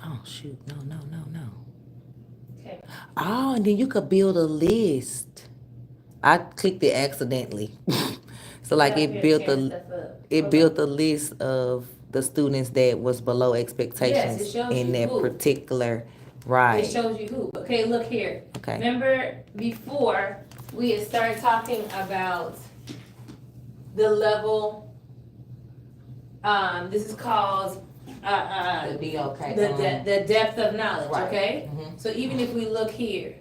Oh shoot, no. Okay. Oh, and then you could build a list. I clicked it accidentally. So like it built a list of the students that was below expectations in that particular It shows you who. Okay, look here. Okay. Remember before we had started talking about the level, this is called the depth of knowledge, Right. okay? So even if we look here,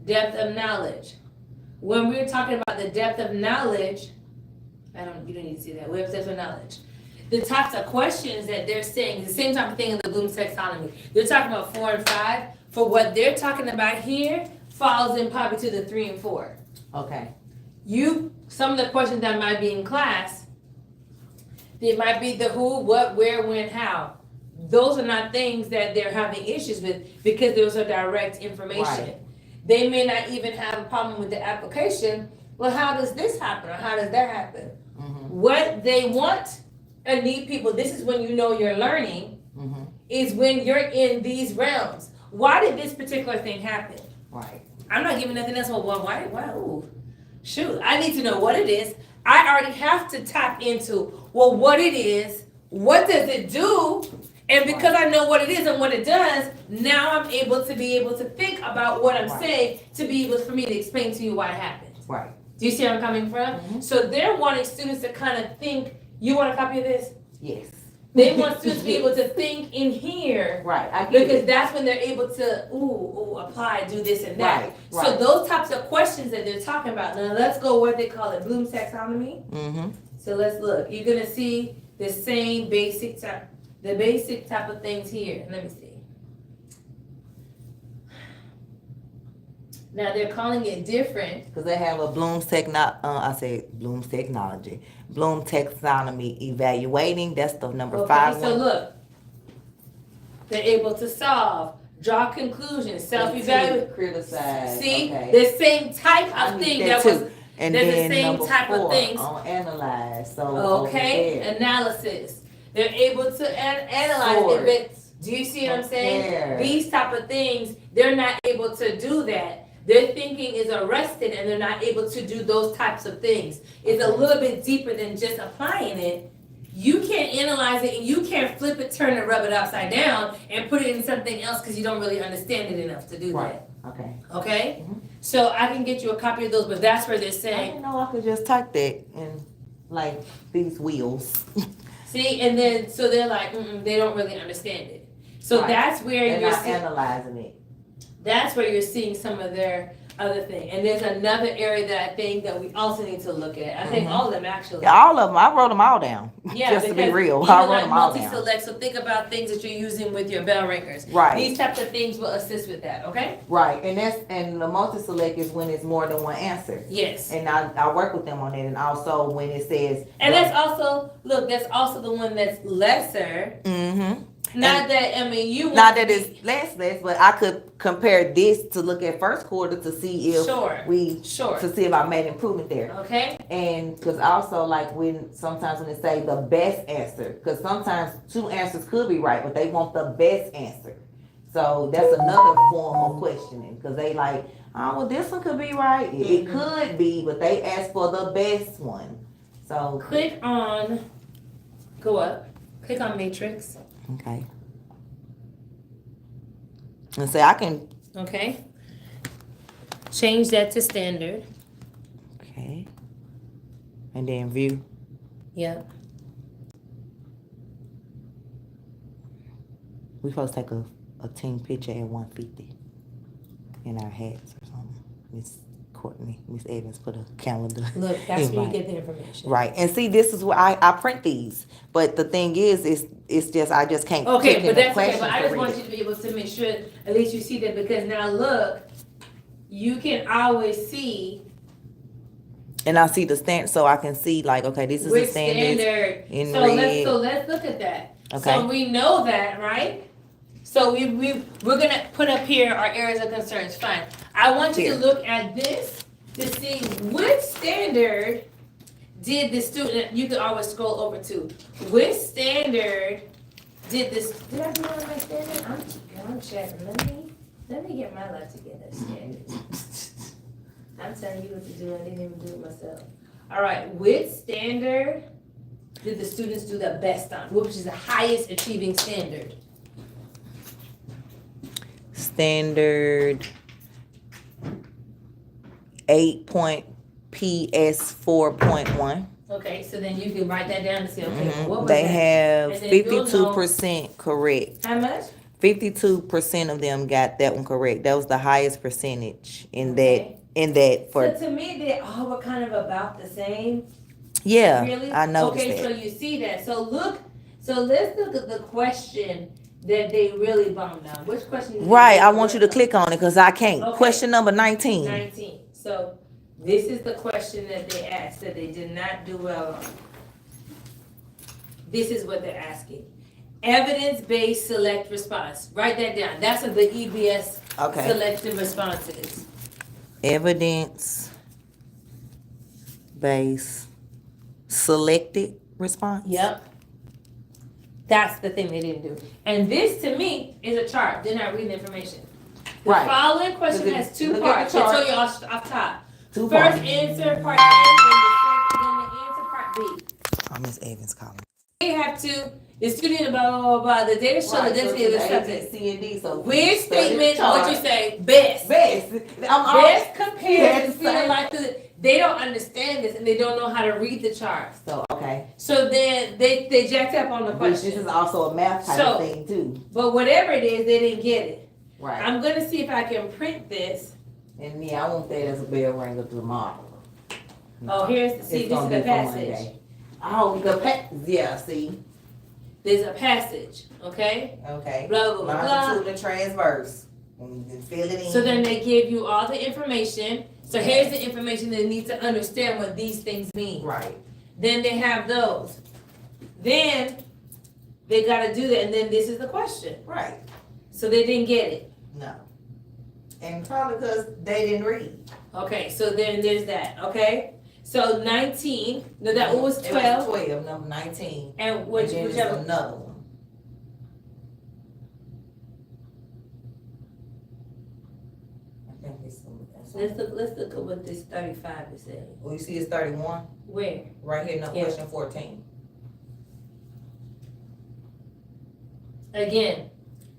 depth of knowledge. When we're talking about the depth of knowledge, you don't need to see that. We have depth of knowledge. The types of questions that they're saying, the same type of thing in the Bloom taxonomy. They're talking about 4 and 5. For what they're talking about here, falls in probably to the 3 and 4. Okay. Some of the questions that might be in class, it might be the who, what, where, when, how. Those are not things that they're having issues with because those are direct information. Right. They may not even have a problem with the application. Well, how does this happen or how does that happen? What they want and need people, this is when you know you're learning, is when you're in these realms. why did this particular thing happen? Right. I'm not giving nothing else. Well, why? Ooh, shoot, I need to know what it is. I already have to tap into, well, what it is, what does it do? And because I know what it is and what it does, now I'm able to think about what I'm saying to be able for me to explain to you why it happened. Right. Do you see where I'm coming from? So they're wanting students to kind of think, you want a copy of this? Yes. They want students to be able to think in here. Right. I get Because it. that's when they're able to, apply, do this and that. Right. So those types of questions that they're talking about. Now let's go what they call it, Bloom's taxonomy. Mm-hmm. So let's look. You're gonna see the same basic type of things here. Let me see. Now they're calling it different. Because they have a Bloom's Bloom's technology. Bloom taxonomy evaluating. That's the number 5 So one. look, they're able to solve, draw conclusions, self-evaluate, criticize. see, Okay. the same type of thing that was. And They're the then same number type of 4 things. on analyze. So Okay, over there. analysis. They're able to analyze Sort. it, but do you see what I'm saying? Compare. These type of things, they're not able to do that. Their thinking is arrested and they're not able to do those types of things. It's a little bit deeper than just applying it. You can't analyze it and you can't flip it, turn it, rub it upside down and put it in something else because you don't really understand it enough to do that. Okay. Okay? So I can get you a copy of those, but that's where they're I saying. didn't know I could just type that in like these wheels. See, and then so they're like, they don't really understand it. So Right. that's where They're you're not seeing, analyzing it. that's where you're seeing some of their other thing. And there's another area that I think that we also need to look at. I think all of them actually. Yeah, all of them. I wrote them all down. Yeah, just to be because real, even I wrote like them all down. multi-select, so think about things that you're using with your bell ringers. Right. These types of things will assist with that, okay? Right, and the multi-select is when it's more than one answer. Yes. And I work with them on it, and also when it says. And that's also, look, that's also the one that's lesser. Mm-hmm. Not that, I mean, you want. Not that it's less, but I could compare this to look at first quarter to see if to see if I made improvement there. Okay. And because also like sometimes when they say the best answer, because sometimes 2 answers could be right, but they want the best answer. So that's another form of questioning because they like, oh, well, this one could be right. It could be, but they ask for the best one. So go up, click on matrix. Okay. And say I can. Okay. Change that to standard. Okay. And then view. Yep. We supposed to take a team picture at 150 in our hats or something. Miss Courtney, Miss Evans put a calendar. Look, that's where you invite. get the information. Right. And see, this is where I print these. But the thing is, it's just, I just can't. Okay, but that's okay. okay. But I just want you to be able to make sure at least you see that, because now look, you can always see. And I see the stand, so I can see like, okay, this is the standard in red. So let's look at that. Okay. So we know that, right? So we're gonna put up here our areas of concerns. Fine. I want you to look at this to see which standard did the student. You can always scroll over to which standard did this. Did I do it on my standard? I'm checking. Let me get my life together. Standard. I'm telling you what to do. I didn't even do it myself. All right. Which standard did the students do the best on? Which is the highest achieving standard? Standard 8.PS 4.1. Okay, so then you can write that down and say, okay, what was They that? have And then you'll 52% correct. How much? 52% of them got that one correct. That was the highest percentage in Okay. that for. So to me, they all were kind of about the same. Yeah, Really? I noticed Okay, that. so you see that. So let's look at the question that they really bombed on. Which question? did Right, they I want you to work on? click on it because I can't. Okay. Question number 19. 19. So this is the question that they asked that they did not do well on. This is what they're asking. Evidence-based select response. Write that down. That's what the EBS selective response is. Evidence-based selected response? Yep. That's the thing they didn't do. And this, to me, is a chart. They're not reading the information. The Right. following question Look has at- two look at parts. the I'll chart. tell you off top. Two First parts. answer part A, then the answer part B. Oh, Miss Evans calling. They have to, the student, blah, blah, blah, blah, the data show the Right, so density of the it's subject. C and D, so. Weird study the statement, what you chart. say, best. Best. I'm all- Best compared to Best feeling same. like they don't understand this and they don't know how to read the charts. So, okay. So then they jacked up on the Which this question. is also a math type So- of thing too. But whatever it is, they didn't get it. Right. I'm gonna see if I can print this. And yeah, I want that as a bell ringer tomorrow. Oh, here's the, see, It's this gonna is be the for passage. Monday. Oh, yeah, see, There's a passage, okay? okay. Blah, blah, blah, blah. Longitude and transverse. And you fill it in. So then they give you all the information. So here's the information they need to understand what these things mean. Right. Then they have those. Then they gotta do that, and then this is the question. Right. So they didn't get it. No. And probably because they didn't read. Okay, so then there's that, okay? So 19, no, that was It 12, 12, number 19. and And then there's whichever. another one. I think it's Let's look at what this 35 is saying. well, you see it's 31? Where? Right here, no, Yeah. question 14. Again,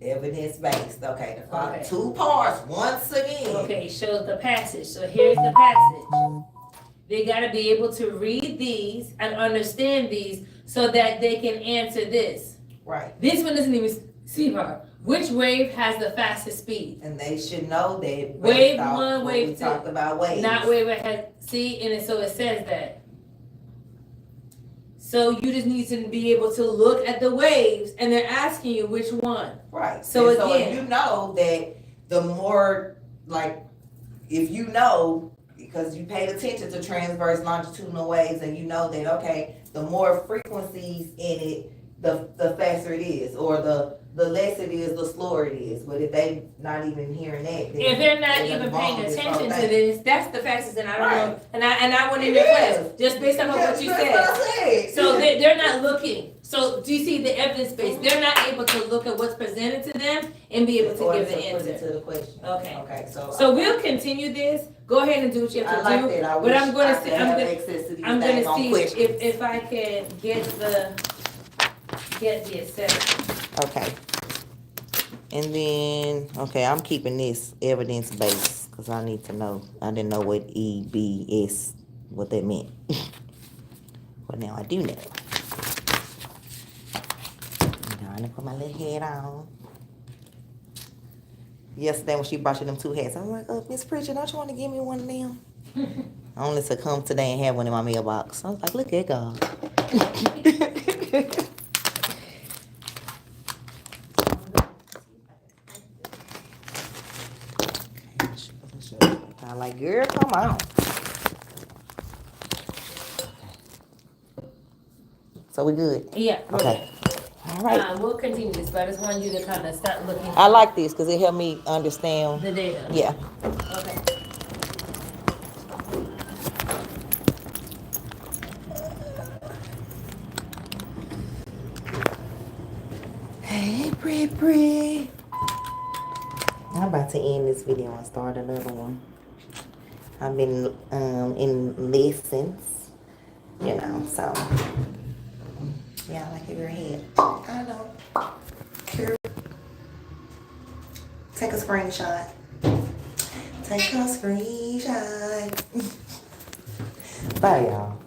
Evidence based, okay, the final Okay. two parts, once again. okay, shows the passage. So here's the passage. They gotta be able to read these and understand these so that they can answer this. Right, This one doesn't even see her. Which wave has the fastest speed? and they should know that. Wave based off one, what wave we two. talked about waves. Not wave that has, see, and so it says that. So you just need to be able to look at the waves and they're asking you which one. Right, So and so if again- you know that the more, like, if you know, because you paid attention to transverse longitudinal waves and you know that, okay, the more frequencies in it, the faster it is, or the less it is, the slower it is. But if they not even hearing that, then If they're not they're even wrong paying this whole attention to thing. this, that's the fastest, and I don't know. Right. And I went in your It class, just based on what you That's said. what I said. So they're not looking. So do you see the evidence base? They're not able to look at what's presented to them and be able to Or give to the put it answer. to the question. Okay. Okay, So we'll continue this. Go ahead and do what you have I to like do. that. I But wish I'm gonna I see, could have access to these I'm things gonna on see questions. if I can get the assessment. Okay. And then, okay, I'm keeping this evidence based because I need to know. I didn't know what EBS, what that meant. But now I do know. Now I'm gonna put my little head on. Yesterday when she brought you them two hats, I was like, oh, Miss Pritchard, don't you want to give me one of them? Only to come today and have one in my mailbox. I was like, look at God. I'm like, girl, come on. So we good? Yeah. Okay. All right. We'll continue this, but I just want you to kind of start looking I like this because it helped me understand. the data. Yeah. Okay. Hey, Bri. I'm about to end this video and start another one. I've been in lessons, you know, so yeah, I like your head. I know. Sure. Take a screenshot. Take a screenshot. Bye, y'all.